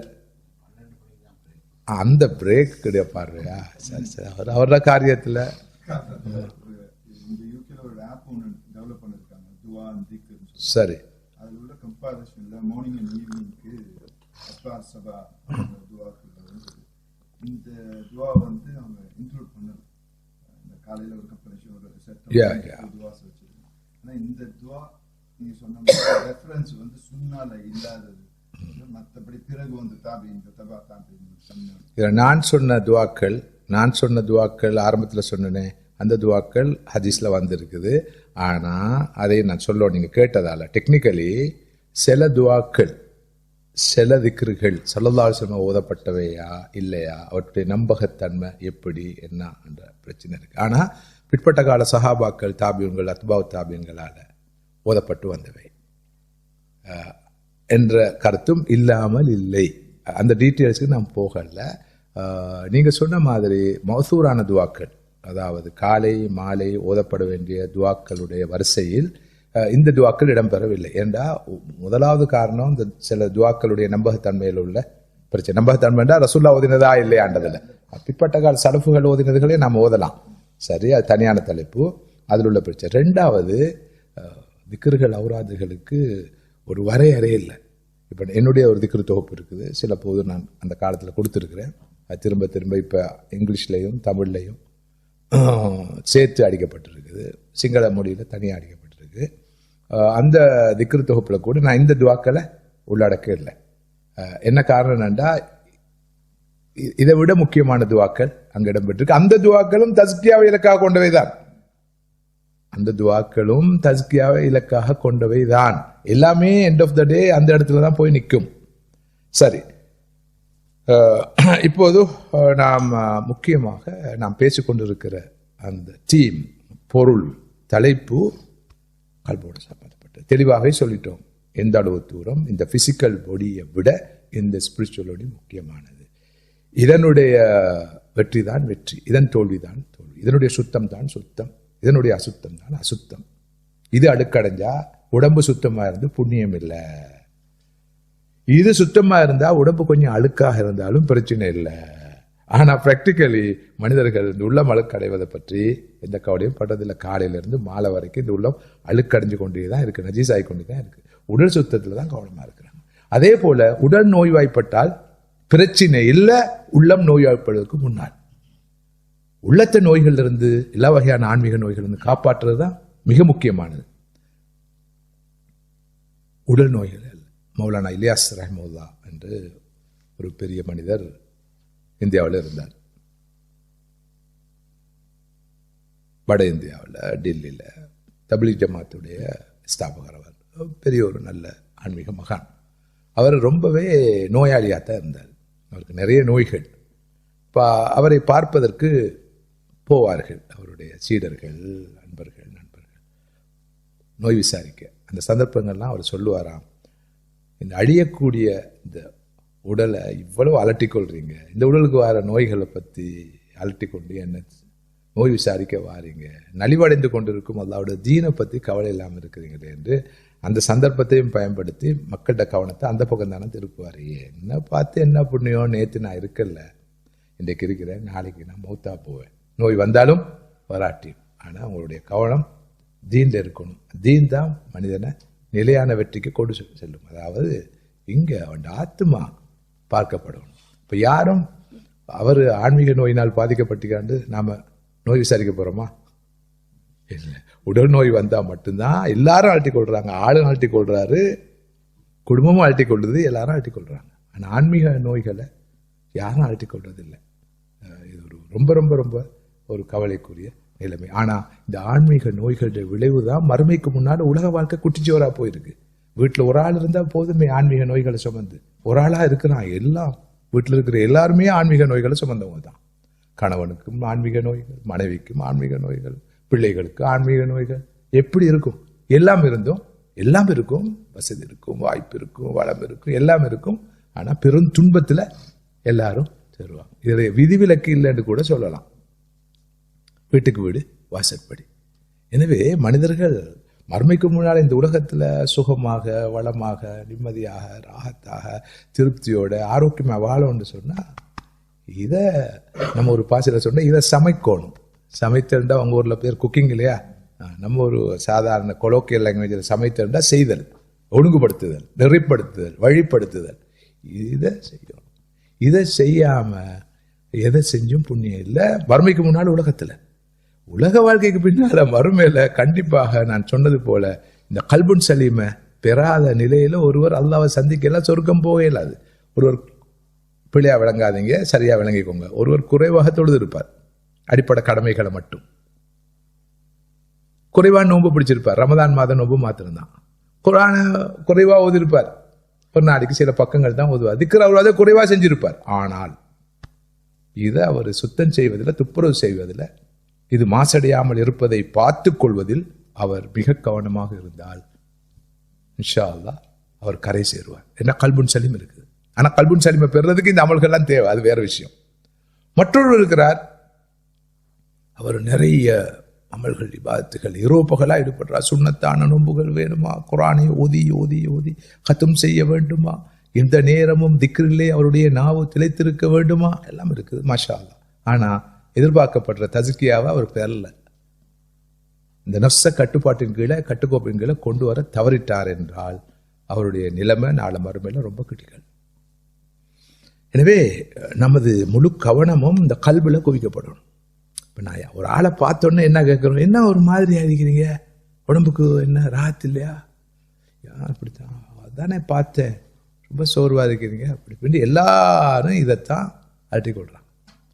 அந்த பிரேக் கிடையாது பார்வையா? சரி சரி, அவரோட காரியத்துல சரி இந்த துவா வந்து அவங்க இன்க்ளூட் பண்ணல. இந்த காலையில ஒரு கம்பெனிஷன் ஒரு செட் துவா வச்சிருக்காங்க. ஆனா இந்த துவா நீங்க சொன்ன ரெஃபரன்ஸ் வந்து சுன்னால இல்லாதது. மற்றபடி பிறகு வந்து நான் சொன்ன துவாக்கள் ஆரம்பத்தில் சொன்னேனே, அந்த துவாக்கள் ஹதீஸ்ல வந்திருக்குது. ஆனா அதை நான் சொல்ல நீங்க கேட்டதால டெக்னிக்கலி சில துவாக்கள், சில திக்ருகள் ஸல்லல்லாஹு அலைஹி வஸல்லம் ஓதப்பட்டவையா இல்லையா, அவற்றுடைய நம்பகத்தன்மை எப்படி என்ன என்ற பிரச்சனை இருக்கு. ஆனா பிற்பட்ட கால சஹாபாக்கள், தாபியூன்கள், அத்பாவு தாபியூன்களால ஓதப்பட்டு வந்தவை என்ற கருத்தும் இல்லாமல் இல்லை. அந்த டீட்டெயில்ஸுக்கு நான் போகல. நீங்க சொன்ன மாதிரி மௌசூரான துவாக்கள், அதாவது காலை மாலை ஓதப்பட வேண்டிய துவாக்களுடைய வரிசையில் இந்த துவாக்கள் இடம்பெறவில்லை. ஏண்டா முதலாவது காரணம் இந்த சில துவாக்களுடைய நம்பகத்தன்மையில் உள்ள பிரச்சனை. நம்பகத்தன்மை என்றால் ரசூல்லா ஓதினதா இல்லையாண்டதில்லை. பிற்பட்ட கால சலஃபுகள் ஓதினதுகளே நாம் ஓதலாம், சரி, அது தனியான தலைப்பு, அதில் உள்ள பிரச்சனை. ரெண்டாவது, திக்ருகள் ஔராதுகளுக்கு ஒரு வரையறை இல்லை. இப்போ என்னுடைய ஒரு திக்ரு தொகுப்பு இருக்குது, சில போது நான் அந்த காலத்தில் கொடுத்துருக்குறேன். அது திரும்ப திரும்ப இப்போ இங்கிலீஷ்லையும் தமிழ்லையும் சேர்த்து அடிக்கப்பட்டிருக்குது, சிங்கள மொழியில் தனியாக அடிக்கப்பட்டிருக்கு. அந்த திக்ரு தொகுப்பில் கூட நான் இந்த துவாக்களை உள்ளடக்க இல்லை. என்ன காரணம்னா, இதை விட முக்கியமான துவாக்கள் அங்கு இடம்பெற்றிருக்கு. அந்த துவாக்களும் தஸ்கியாவை இலக்காக கொண்டவைதான். அந்த துவாக்களும் தஸ்கியாவை இலக்காக கொண்டவைதான். எல்லாமே எண்ட் ஆஃப் த டே அந்த இடத்துல தான் போய் நிற்கும். சரி, இப்போது நாம் முக்கியமாக நாம் பேசிக்கொண்டிருக்கிற அந்த தீம், பொருள், தலைப்பு கல்போடு சம்பந்தப்பட்ட தெளிவாகவே சொல்லிட்டோம். எந்த அளவு தூரம் இந்த பிசிக்கல் பாடியை விட இந்த ஸ்பிரிச்சுவல் பாடி முக்கியமானது. இதனுடைய வெற்றி தான் வெற்றி, இதன் தோல்வி தான் தோல்வி, இதனுடைய சுத்தம் தான் சுத்தம், இதனுடைய அசுத்தம் தான் அசுத்தம். இது அடுக்கடைஞ்சா உடம்பு சுத்தமா இருந்து புண்ணியம் இல்லை. இது சுத்தமா இருந்தா உடம்பு கொஞ்சம் அழுக்காக இருந்தாலும் பிரச்சனை இல்லை. ஆனா பிராக்டிக்கலி மனிதர்கள் இந்த உள்ளம் அழுக்கடைவதை பற்றி எந்த கவலையும் படுறதில்லை. காலையில இருந்து மாலை வரைக்கும் இந்த உள்ளம் அழுக்கடைஞ்சு கொண்டே தான் இருக்கு, நஜீஸ் ஆகி கொண்டே தான் இருக்கு. உடல் சுத்தத்துல தான் கவனமா இருக்கிறாங்க. அதே போல உடல் நோய்வாய்ப்பட்டால் பிரச்சனை இல்லை, உள்ளம் நோய்வாய்ப்படுவதற்கு முன்னால் உள்ளத்த நோய்கள் இருந்து எல்லா வகையான ஆன்மீக நோய்கள் இருந்து காப்பாற்றுறது தான் மிக முக்கியமானது. உடல் நோய்கள் மௌலானா இலியாஸ் ரஹ்மத்துல்லா என்று ஒரு பெரிய மனிதர் இந்தியாவில் இருந்தார். வட இந்தியாவில் டெல்லியில் தப்லீக் ஜமாத்துடைய ஸ்தாபகர். அவர் பெரிய ஒரு நல்ல ஆன்மீக மகான். அவர் ரொம்பவே நோயாளியாக தான் இருந்தார். அவருக்கு நிறைய நோய்கள். அவரை பார்ப்பதற்கு போவார்கள் அவருடைய சீடர்கள், நண்பர்கள் நோய் விசாரிக்க. அந்த சந்தர்ப்பங்கள்லாம் அவர் சொல்லுவாராம், இந்த அழியக்கூடிய இந்த உடலை இவ்வளவு அலட்டிக்கொள்றீங்க, இந்த உடலுக்கு வர நோய்களை பற்றி அலட்டிக்கொண்டு என்ன நோய் விசாரிக்க வாரீங்க, நலிவடைந்து கொண்டிருக்கும் அல்லாஹ்வுடைய தீனை பற்றி கவலை இல்லாமல் இருக்கிறீங்களே என்று அந்த சந்தர்ப்பத்தையும் பயன்படுத்தி மக்கள்கிட்ட கவனத்தை அந்த பக்கம் தானே திருப்புவார். என்ன பார்த்து என்ன புண்ணியம், நேற்று நான் இருக்கல, இன்றைக்கு இருக்கிறேன், நாளைக்கு நான் மௌத்தா போவேன், நோய் வந்தாலும் வராட்டியும். ஆனால் உங்களுடைய கவனம் தீன்ல இருக்கணும். தீன் தான் மனிதனை நிலையான வெற்றிக்கு கொண்டு செல்லும். அதாவது இங்க அவன் ஆத்மா பார்க்கப்படணும். இப்ப யாரும் அவர் ஆன்மீக நோயினால் பாதிக்கப்பட்டிருக்காண்டு நாம நோய் விசாரிக்க போறோமா? இல்லை. உடல் நோய் வந்தா மட்டும்தான் எல்லாரும் அழட்டி கொள்றாங்க. ஆளும் அழட்டி கொள்றாரு, குடும்பமும் அழட்டி கொள்றது, எல்லாரும் அழட்டி கொள்றாங்க. ஆனா ஆன்மீக நோய்களை யாரும் அழட்டி கொள்றது இல்லை. இது ஒரு ரொம்ப ரொம்ப ரொம்ப ஒரு கவலைக்குரிய நிலைமை. ஆனா இந்த ஆன்மீக நோய்களுடைய விளைவு தான் மறுமைக்கு முன்னாடி உலக வாழ்க்கை குட்டிச்சுவரா போயிருக்கு. வீட்டுல ஒரு ஆள் இருந்தா போதுமே ஆன்மீக நோய்களை சுமந்து, ஒரு ஆளா இருக்கிறான், எல்லாம் வீட்டுல இருக்கிற எல்லாருமே ஆன்மீக நோய்களை சுமந்தவங்க தான். கணவனுக்கும் ஆன்மீக நோய்கள், மனைவிக்கும் ஆன்மீக நோய்கள், பிள்ளைகளுக்கு ஆன்மீக நோய்கள், எப்படி இருக்கும்? எல்லாம் இருந்தும் எல்லாம் இருக்கும், வசதி இருக்கும், வாய்ப்பு இருக்கும், வளம் இருக்கும், எல்லாம் இருக்கும். ஆனா பெரும் துன்பத்துல எல்லாரும் சேருவாங்க. இது விதிவிலக்கு இல்லைன்னு கூட சொல்லலாம். வீட்டுக்கு வீடு வாசற்படி. எனவே மனிதர்கள் மறுமைக்கு முன்னால் இந்த உலகத்துல சுகமாக, வளமாக, நிம்மதியாக, ராகத்தாக, திருப்தியோட, ஆரோக்கியமாக வாழணும்னு சொன்னா இத நம்ம ஒரு பாசில சொன்னா இதை சமைக்கணும். சமைத்தா உங்க ஊர்ல பேர் குக்கிங் இல்லையா? நம்ம ஒரு சாதாரண கொலோக்கியல் லாங்குவேஜில் சமைத்தா செய்தல், ஒழுங்குபடுத்துதல், நெறிப்படுத்துதல், வழிப்படுத்துதல், இதை செய்யணும். இதை செய்யாம எதை செஞ்சும் புண்ணியம் இல்லை மறுமைக்கு முன்னால் உலகத்துல. உலக வாழ்க்கைக்கு பின்னால மறுமையில கண்டிப்பாக நான் சொன்னது போல இந்த கல்புன் சலீமை பெறாத நிலையில ஒருவர் அல்லாஹ்வை சந்திக்கலாம், சொர்க்கம் போக இயலாது. ஒருவர் பிழையா விளங்காதீங்க, சரியா விளங்கிக்கோங்க. ஒருவர் குறைவாக தொழுது இருப்பார், அடிப்படை கடமைகளை மட்டும். குறைவான நோன்பு பிடிச்சிருப்பார், ரமதான் மாத நோன்பு மாத்திரம்தான். குர்ஆன குறைவா ஓதிருப்பார், ஒரு நாளைக்கு சில பக்கங்கள் தான் ஓதுவார். திக்ர் அவர் அதை குறைவா செஞ்சிருப்பார். ஆனால் இதை அவர் சுத்தம் செய்வதில், துப்புரவு செய்வதில், இது மாசடையாமல் இருப்பதை பார்த்து கொள்வதில் அவர் மிக கவனமாக இருந்தால் இன்ஷா அல்லாஹ் அவர் கரை சேருவார். என்ன கல்புன் சலீம் இருக்குது. ஆனா கல்புன் சலீமை பெறுறதுக்கு இந்த அமல்கள்லாம் தேவை, அது வேற விஷயம். மற்றொரு இருக்கிறார், அவர் நிறைய அமல்கள், இபாதத்துகள், இரவுபகலா ஈடுபடுறார். சுன்னத்தான நோன்புகள் வேணுமா, குர்ஆனை ஓதி ஓதி ஓதி கத்தும் செய்ய வேண்டுமா, இந்த நேரமும் திக்ரிலே அவருடைய நாவு திளைத்திருக்க வேண்டுமா, எல்லாம் இருக்குது மாஷா அல்லாஹ். ஆனா எதிர்பார்க்கப்படுற தஸ்கியாவை அவர் பெறல. இந்த நஃப்ஸ கட்டுப்பாட்டின் கீழே, கட்டுக்கோப்பின் கீழே கொண்டு வர தவறிட்டார் என்றால் அவருடைய நிலைமை நாளை மறுமையில ரொம்ப கிரிட்டிக்கல். எனவே நமது முழு கவனமும் இந்த கல்வில குவிக்கப்படணும். இப்ப நான் ஒரு ஆளை பார்த்தோன்னே என்ன கேட்கிறோம், என்ன ஒரு மாதிரி அடிக்கிறீங்க, உடம்புக்கு என்ன ராத் இல்லையா, அப்படித்தான் அதானே பார்த்தேன், ரொம்ப சோர்வா இருக்கிறீங்க, அப்படி எல்லாரும் இதைத்தான் அழட்டி கொள்றாங்க,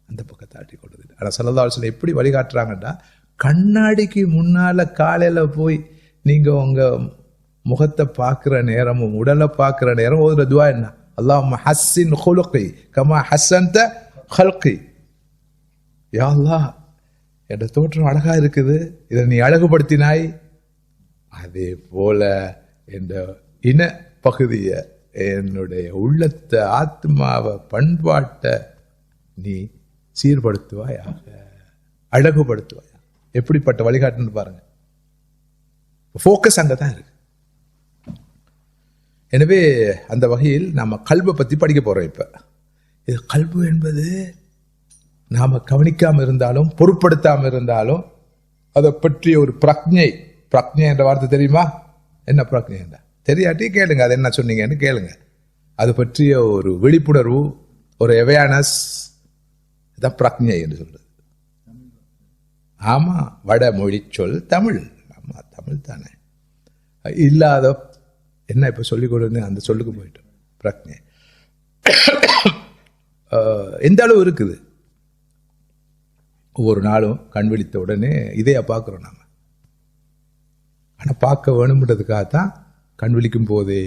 அந்த பக்கத்தை அழட்டி கொள்றது. ஆனால் ஸல்லல்லாஹு அலைஹி வஸல்லம் எப்படி வழிகாட்டுறாங்கன்னா, கண்ணாடிக்கு முன்னால காலையில போய் நீங்க உங்க முகத்தை பார்க்கிற நேரமும் உடலை பார்க்கிற நேரம் ஓதுற துவா என்ன? அல்லாஹும்ம ஹஸ்ஸின் குலுகி கமா ஹஸ்ஸன்த ஹல்கி. யா அல்லாஹ், என் தோற்றம் அழகா இருக்குது, இதை நீ அழகுபடுத்தினாய், அதே போல என் இன பகுதியை, என்னுடைய உள்ளத்தை, ஆத்மாவை, பண்பாட்டை நீ சீர்படுத்துவாயாக, அழகுபடுத்துவாயா. எப்படிப்பட்ட வழிகாட்டுன்னு பாருங்க. ஃபோக்கஸ் அங்கதான் இருக்கு. எனவே அந்த வகையில் நாம கல்பை பத்தி படிக்க போறோம். இப்ப இது கல்பு என்பது நாம கவனிக்காம இருந்தாலும் பொருட்படுத்தாம இருந்தாலும் அதை பற்றிய ஒரு பிரக்ஞை. பிரக்ஞை என்ற வார்த்தை தெரியுமா? என்ன பிரக்ஞை என்ற தெரியாட்டி கேளுங்க, அது என்ன சொன்னீங்கன்னு கேளுங்க. அது பற்றிய ஒரு விழிப்புணர்வு, ஒரு அவேர்னஸ், இதான் பிரக்ஞை என்று சொல்றது. ஆமா, வடமொழி சொல் தமிழ். ஆமா, தமிழ் தானே. இல்லாத என்ன இப்ப சொல்லிக் கொடுங்க, அந்த சொல்லுக்கு போயிட்டோம். பிரக்ஞை எந்த அளவு இருக்குது? ஒவ்வொரு நாளும் கண் விழித்த உடனே இதையா பார்க்கிறோம் நாம. ஆனா பார்க்க வேணும்ன்றதுக்காகத்தான் கண் விழிக்கும் போதே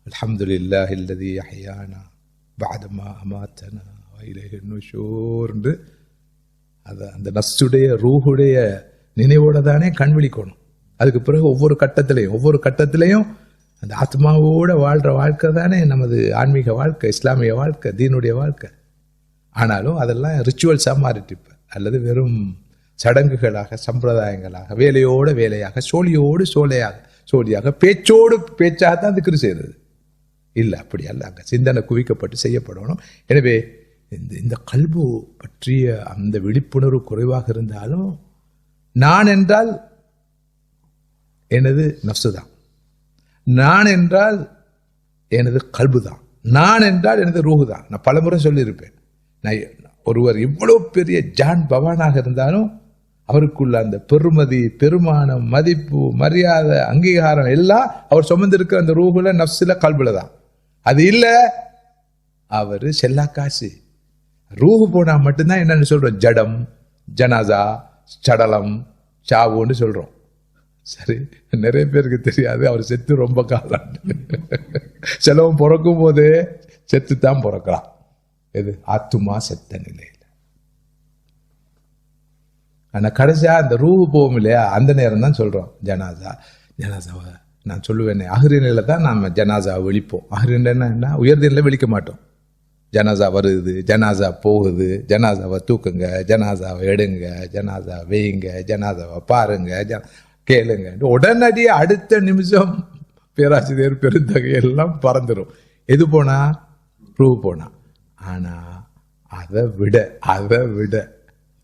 அல்ஹம்துலில்லாஹி அல்லதி அஹ்யானா பஅதமா அமாத்தனா வ இலைஹி நுஷூர் என்று அந்த நஸ்ஸுடைய ரூஹுடைய நினைவோட தானே கண் விழிக்கணும். அதுக்கு பிறகு ஒவ்வொரு கட்டத்திலையும் அந்த ஆத்மாவோட வாழ்ற வாழ்க்கை தானே நமது ஆன்மீக வாழ்க்கை, இஸ்லாமிய வாழ்க்கை, தீனுடைய வாழ்க்கை. ஆனாலும் அதெல்லாம் ரிச்சுவல்ஸாக மாறிட்டு இப்ப, அல்லது வெறும் சடங்குகளாக, சம்பிரதாயங்களாக, வேலையோட வேலையாக, சோழியோடு சோழியாக, பேச்சோடு பேச்சாகத்தான் திக்ரு செய்யறது. இல்லை, அப்படி அல்ல. அங்கே சிந்தனை குவிக்கப்பட்டு செய்யப்படணும். எனவே இந்த கல்பு பற்றிய அந்த விழிப்புணர்வு குறைவாக இருந்தாலும், நான் என்றால் எனது நஃப்சு தான், நான் என்றால் எனது கல்பு தான், நான் என்றால் எனது ரூஹு தான். நான் பலமுறை சொல்லியிருப்பேன். ஒருவர் எவ்வளவு பெரிய ஜான் பவானாக இருந்தாலும் அவருக்குள்ள அந்த பெருமதி, பெருமானம், மதிப்பு, மரியாதை, அங்கீகாரம் எல்லாம் அவர் சுமந்திருக்கிற அந்த ரூஹுல, நஃப்ஸுல, கல்புல தான். அது இல்ல, அவரு செல்லா காசு. ரூஹு போனா மட்டும்தான் என்னன்னு சொல்றோம், ஜடம், ஜனாசா, சடலம், சாவுன்னு சொல்றோம். சரி, நிறைய பேருக்கு தெரியாது அவர் செத்து ரொம்ப காலம். சிலவன் பிறக்கும் போதே செத்துத்தான் பிறக்கலாம். எது? ஆத்துமா செத்த நிலையில. ஆனா கடைசியா அந்த ரூஹு போகும் இல்லையா, அந்த நேரம் தான் சொல்றோம் ஜனாசாவை. நான் சொல்லுவேன், அஹ்ரினில தான் நாம ஜனாசா வெளிப்போம். அஹ்ரின்னா என்ன? உயர்தினில வெளிக்க மாட்டோம். ஜனாசா வருது, ஜனாசா போகுது, ஜனாசாவை தூக்குங்க, ஜனாசாவை எடுங்க, ஜனாசா வெய்யுங்க, ஜனாசாவை பாருங்க, கேளுங்க. உடனடியே அடுத்த நிமிஷம் பேராசிரியர் பெருந்தகை எல்லாம் பறந்துடும். எது போனா? ரூஹு போனா. ஆனா அதை விட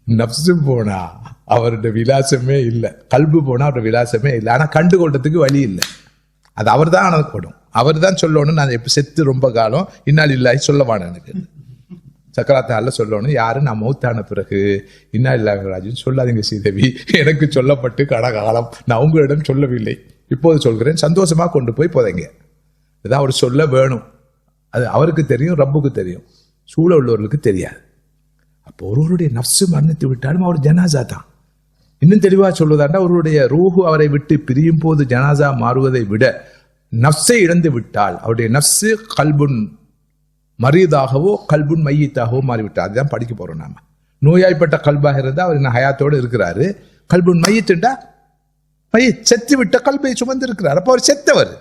நஃப்ஸு போனா அவருடைய விலாசமே இல்லை, கல்பு போனா அவருடைய விலாசமே இல்லை. ஆனா கண்டுகொள்றதுக்கு வழி இல்லை. அது அவர் தான் அனுப்படும், அவர் தான் சொல்லணும். நான் எப்ப செத்து ரொம்ப காலம் இன்னால் இல்லாஹி சொல்லவான எனக்கு சக்கராத்தால சொல்லணும். யாரு நான் மௌத்தான பிறகு இன்னா இல்லாஹி ராஜின்னு சொல்லாதீங்க ஸ்ரீதேவி, எனக்கு சொல்லப்பட்டு கடகாலம், நான் உங்களிடம் சொல்லவில்லை, இப்போது சொல்கிறேன், சந்தோஷமா கொண்டு போய் போதைங்க. இதான் அவர் சொல்ல வேணும். அது அவருக்கு தெரியும், ரப்புக்கு தெரியும், சூழ உள்ளவர்களுக்கு தெரியாது. அப்போ ஒருவருடைய நஃப்ஸு மரணித்து விட்டாலும் அவர் ஜனாசா தான். இன்னும் தெளிவாக சொல்வதாண்டா, அவருடைய ரூஹு அவரை விட்டு பிரியும் போது ஜனாசா மாறுவதை விட நஃப்ஸை இழந்து விட்டால் அவருடைய நஃப்ஸு கல்புன் மரீதாகவோ கல்புன் மையத்தாகவோ மாறிவிட்டார். அதுதான் படிக்க போறோம் நாம. நோயாய்ப்பட்ட கல்பாக இருந்தால் அவர் இன்னும் ஹயாத்தோடு இருக்கிறாரு. கல்புன் மையத்துண்டா மையத், செத்து விட்ட கல்பை சுமந்து இருக்கிறார். அப்போ அவர் செத்தவர்,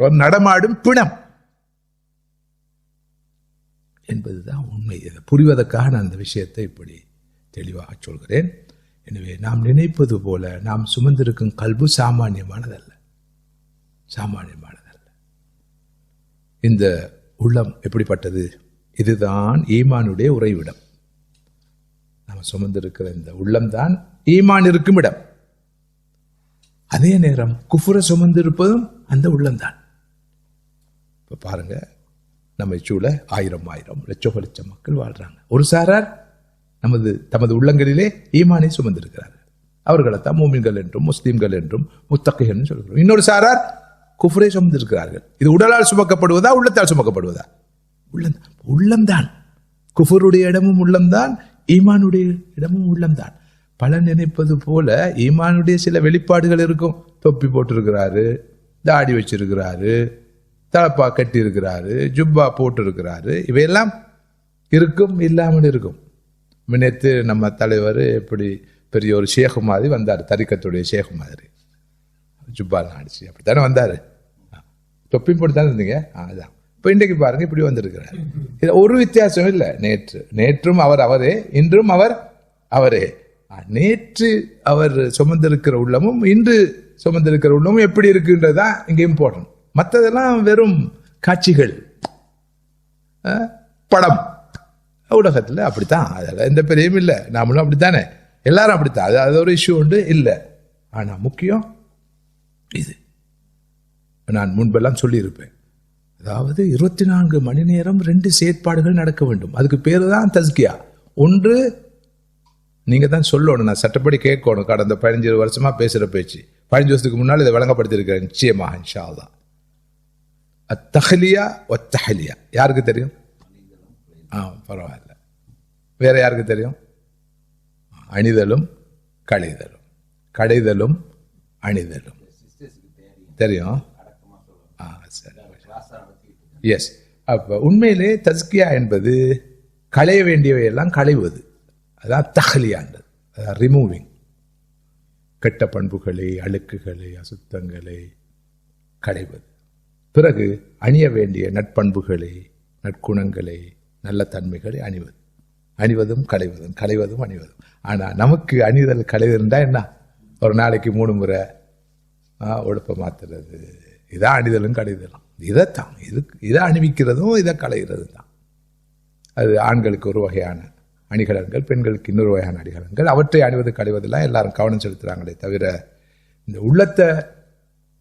அவர் நடமாடும் பிணம் என்பதுதான் உண்மை. இதை புரிவதற்காக நான் அந்த விஷயத்தை இப்படி தெளிவாக சொல்கிறேன். எனவே நாம் நினைப்பது போல நாம் சுமந்திருக்கும் கல்பு சாமானியமானதல்ல. இந்த உள்ளம் எப்படிப்பட்டது? இதுதான் ஈமானுடைய உறைவிடம். நாம் சுமந்திருக்கிற இந்த உள்ளம்தான் ஈமான் இருக்கும் இடம். அதே நேரம் குஃபுரை சுமந்திருப்பதும் அந்த உள்ளம்தான். இப்ப பாருங்க, நம்மை சூழ ஆயிரம் லட்சம் மக்கள் வாழ்றாங்க. ஒரு சாரார் தமது உள்ளங்களிலே ஈமானை சுமந்திருக்கிறார்கள். அவர்களைத்தான் மூமின்கள் என்றும் முஸ்லிம்கள் என்றும் முத்தகைகள் சொல்கிறோம். இன்னொரு சாரார் குஃப்ரை சுமந்திருக்கிறார்கள். இது உடலால் சுமக்கப்படுவதா, உள்ளத்தால் சுமக்கப்படுவதா? உள்ளம்தான். குஃபருடைய இடமும் உள்ளம்தான், ஈமானுடைய இடமும் உள்ளம்தான். பலர் நினைப்பது போல ஈமானுடைய சில வெளிப்பாடுகள் இருக்கும். தொப்பி போட்டிருக்கிறாரு, தாடி வச்சிருக்கிறாரு, தலப்பா கட்டி இருக்கிறாரு, ஜுப்பா போட்டு இருக்கிறாரு, இவையெல்லாம் இருக்கும், இல்லாமல் இருக்கும். நேற்று நம்ம தலைவர் எப்படி பெரிய ஒரு ஷேக் மாதிரி வந்தார், தரிக்கத்துடைய ஷேக் மாதிரி, ஜுப்பாலாம் அடிச்சு அப்படித்தானே வந்தாரு. தொப்பியும் போட்டு தானே இருந்தீங்க. அதான் இப்போ இன்றைக்கு பாருங்க இப்படி வந்திருக்கிறார். இது ஒரு வித்தியாசம் இல்லை. நேற்றும் அவர் அவரே, இன்றும் அவர் அவரே. நேற்று அவர் சுமந்திருக்கிற உள்ளமும் இன்று சுமந்திருக்கிற உள்ளமும் எப்படி இருக்குன்றதுதான் இங்கே இம்பார்ட்டன்ட். மற்றதெல்லாம் வெறும் காட்சிகள், படம். உலகத்தில் அப்படித்தான், அதில் எந்த பெரியும் இல்லை. நாமளும் அப்படித்தானே, எல்லாரும் அப்படித்தான். அது ஒரு இஷ்யூ உண்டு இல்லை. ஆனால் முக்கியம் இது. நான் முன்பெல்லாம் சொல்லியிருப்பேன், அதாவது 24 மணி நேரம் 2 செயற்பாடுகள் நடக்க வேண்டும். அதுக்கு பேரு தான் தஸ்கியா. ஒன்று, நீங்க தான் சொல்லணும், நான் சட்டப்படி கேட்கணும். கடந்த 15 வருஷமா பேசுற பேச்சு, 15 வருஷத்துக்கு முன்னால் இதை வழங்கப்படுத்திருக்கிறேன். நிச்சயமா இன்ஷா அல்லாஹ். அத்தஹலியா ஒத்தஹலியா யாருக்கு தெரியும்? பரவாயில்ல. வேற யாருக்கு தெரியும்? அணிதலும் களைதலும், களைதலும் அணிதலும் தெரியும். எஸ். அப்ப உண்மையிலே தஸ்கியா என்பது களைய வேண்டியவையெல்லாம் களைவது. அதான் தஹலியான்றது, அதான் ரிமூவிங். கெட்ட பண்புகளை, அழுக்குகளை, அசுத்தங்களை களைவது. பிறகு அணிய வேண்டிய நட்பண்புகளை, நற்குணங்களை, நல்ல தன்மைகளை அணிவது. அணிவதும் களைவதும், களைவதும் அணிவதும். ஆனா நமக்கு அணிதல் களைவதுண்டா என்ன? ஒரு நாளைக்கு 3 முறை உடுப்ப மாத்துறது, இதான் அணிதலும் களைதலும். இதைத்தான் இதை அணிவிக்கிறதும் இதை களைகிறதும் தான். அது ஆண்களுக்கு ஒரு வகையான அணிகலன்கள், பெண்களுக்கு இன்னொரு வகையான அணிகலன்கள். அவற்றை அணிவது களைவதெல்லாம் எல்லாரும் கவனம் செலுத்துறாங்களே தவிர, இந்த உள்ளத்தை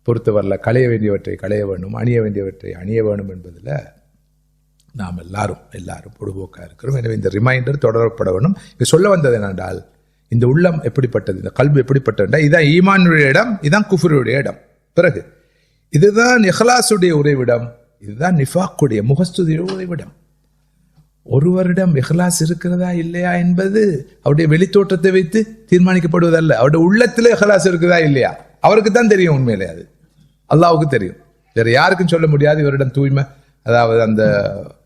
பொறுத்தவரையில் களைய வேண்டியவற்றை களைய வேண்டும், அணிய வேண்டியவற்றை அணிய வேண்டும் என்பதில் நாம் எல்லாரும் பொடுபோக்காக இருக்கிறோம். எனவே இந்த ரிமைண்டர் தொடரப்பட வேண்டும். இது சொல்ல வந்தது என்னென்றால், இந்த உள்ளம் எப்படிப்பட்டது, இந்த கல்வி எப்படிப்பட்டது, இதான் ஈமானுடைய இடம், இதுதான் குஃபருடைய இடம். பிறகு இதுதான் இஹ்லாசுடைய உறைவிடம், இதுதான் நிஃபாக்குடைய முகஸ்துதிய உறைவிடம். ஒருவரிடம் இஹ்லாஸ் இருக்கிறதா இல்லையா என்பது அவருடைய வெளித்தோற்றத்தை வைத்து தீர்மானிக்கப்படுவதல்ல. அவருடைய உள்ளத்திலே இஹ்லாஸ் இருக்குதா இல்லையா அவருக்கு தான் தெரியும். உண்மையிலே அது அல்லாஹ்வுக்கு தெரியும், வேற யாருக்கும் சொல்ல முடியாது. இவரிடம் தூய்மை, அதாவது அந்த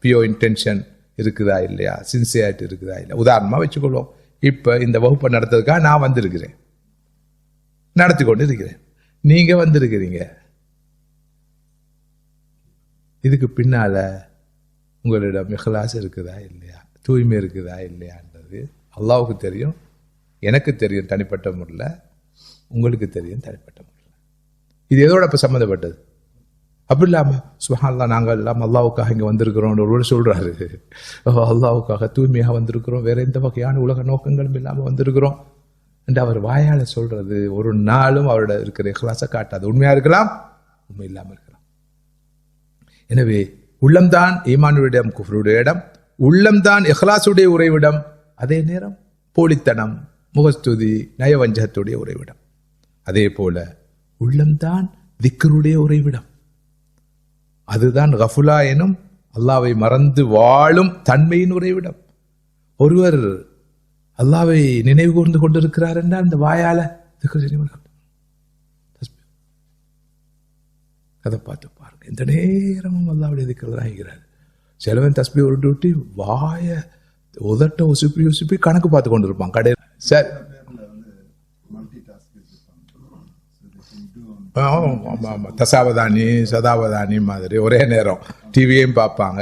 பியோ இன்டென்ஷன் இருக்குதா இல்லையா, சின்சியாரிட்டி இருக்குதா இல்லையா. உதாரணமா வச்சுக்கொள்வோம், இப்ப இந்த வகுப்பை நடத்துறதுக்காக நான் வந்திருக்கிறேன், நடத்தி கொண்டு இருக்கிறேன், நீங்க வந்திருக்கிறீங்க. இதுக்கு பின்னால உங்களிடம் இஹ்லாஸ் இருக்குதா இல்லையா, தூய்மை இருக்குதா இல்லையான்றது அல்லாஹ்வுக்கு தெரியும், எனக்கு தெரியும் தனிப்பட்ட முறையில், உங்களுக்கு தெரியும் தனிப்பட்ட முறையில். இது எதோட இப்ப சம்மந்தப்பட்டது? அப்படி இல்லாம சுப்ஹானல்லாஹ், நாங்கள் எல்லாம் அல்லாஹ்வுக்காக இங்க வந்திருக்கிறோம் ஒருவர் சொல்றாரு, அல்லாஹ்வுக்காக தூய்மையாக வந்திருக்கிறோம், வேற எந்த வகையான உலக நோக்கங்களும் இல்லாம வந்திருக்கிறோம் என்று அவர் வாயால சொல்றது ஒரு நாளும் அவரோட இருக்கிற இஹ்லாஸை காட்டாது. உண்மையா இருக்கலாம், உண்மை இல்லாம இருக்கலாம். எனவே உள்ளம்தான் ஈமானுடைய இடம், குஃப்ருடைய இடம். உள்ளம்தான் இஹ்லாசுடைய உறைவிடம். அதே நேரம் போலித்தனம், முகஸ்துதி, நயவஞ்சகத்துடைய உறைவிடம். அதே போல உள்ளம்தான் திக்ருடைய உறைவிடம். அதுதான் கஃபுலா எனும் அல்லாவை மறந்து வாழும் தன்மையின் உறைவிடம். ஒருவர் அல்லாவை நினைவு கூர்ந்து கொண்டிருக்கிறார் என்றால் அந்த வாயால அதை பார்த்து பாருங்க, இந்த நேரமும் அல்லாவுடைய திக்ர் தான் இருக்கிறார். சிலவன் தஸ்பி ஒரு டியூட்டி வாய உதட்ட உசுப்பி கணக்கு பார்த்து கொண்டு இருப்பான் கடையில். சரி, தசாவதானி சதாவதானி மாதிரி ஒரே நேரம் டிவியையும் பார்ப்பாங்க,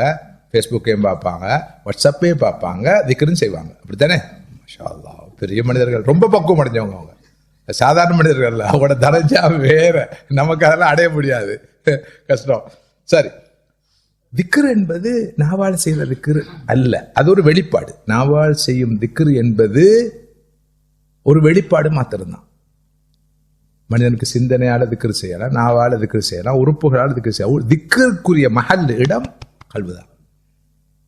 ஃபேஸ்புக்கையும் பார்ப்பாங்க, வாட்ஸ்அப்பையும் பார்ப்பாங்க, திக்ரும் செய்வாங்க. அப்படித்தானே? மாஷா அல்லாஹ், பெரிய மனிதர்கள், ரொம்ப பக்குவம் அடைஞ்சவங்க அவங்க. சாதாரண மனிதர்கள், அவங்களோட தரஜா வேற, நமக்கு அதெல்லாம் அடைய முடியாது, கஷ்டம். சரி, திக்ர் என்பது நாவால் செய்த திக்ர் அல்ல, அது ஒரு வெளிப்பாடு. நாவால் செய்யும் திக்ர் என்பது ஒரு வெளிப்பாடு மாத்திரம்தான். மனிதனுக்கு சிந்தனையால திக்ர் செய்யலாம், நாவால திக்ர் செய்யலாம், உறுப்புகளால் திக்ர் செய்யலாம். திக்ருக்குரிய மஹல் இடம் கல்விதான்.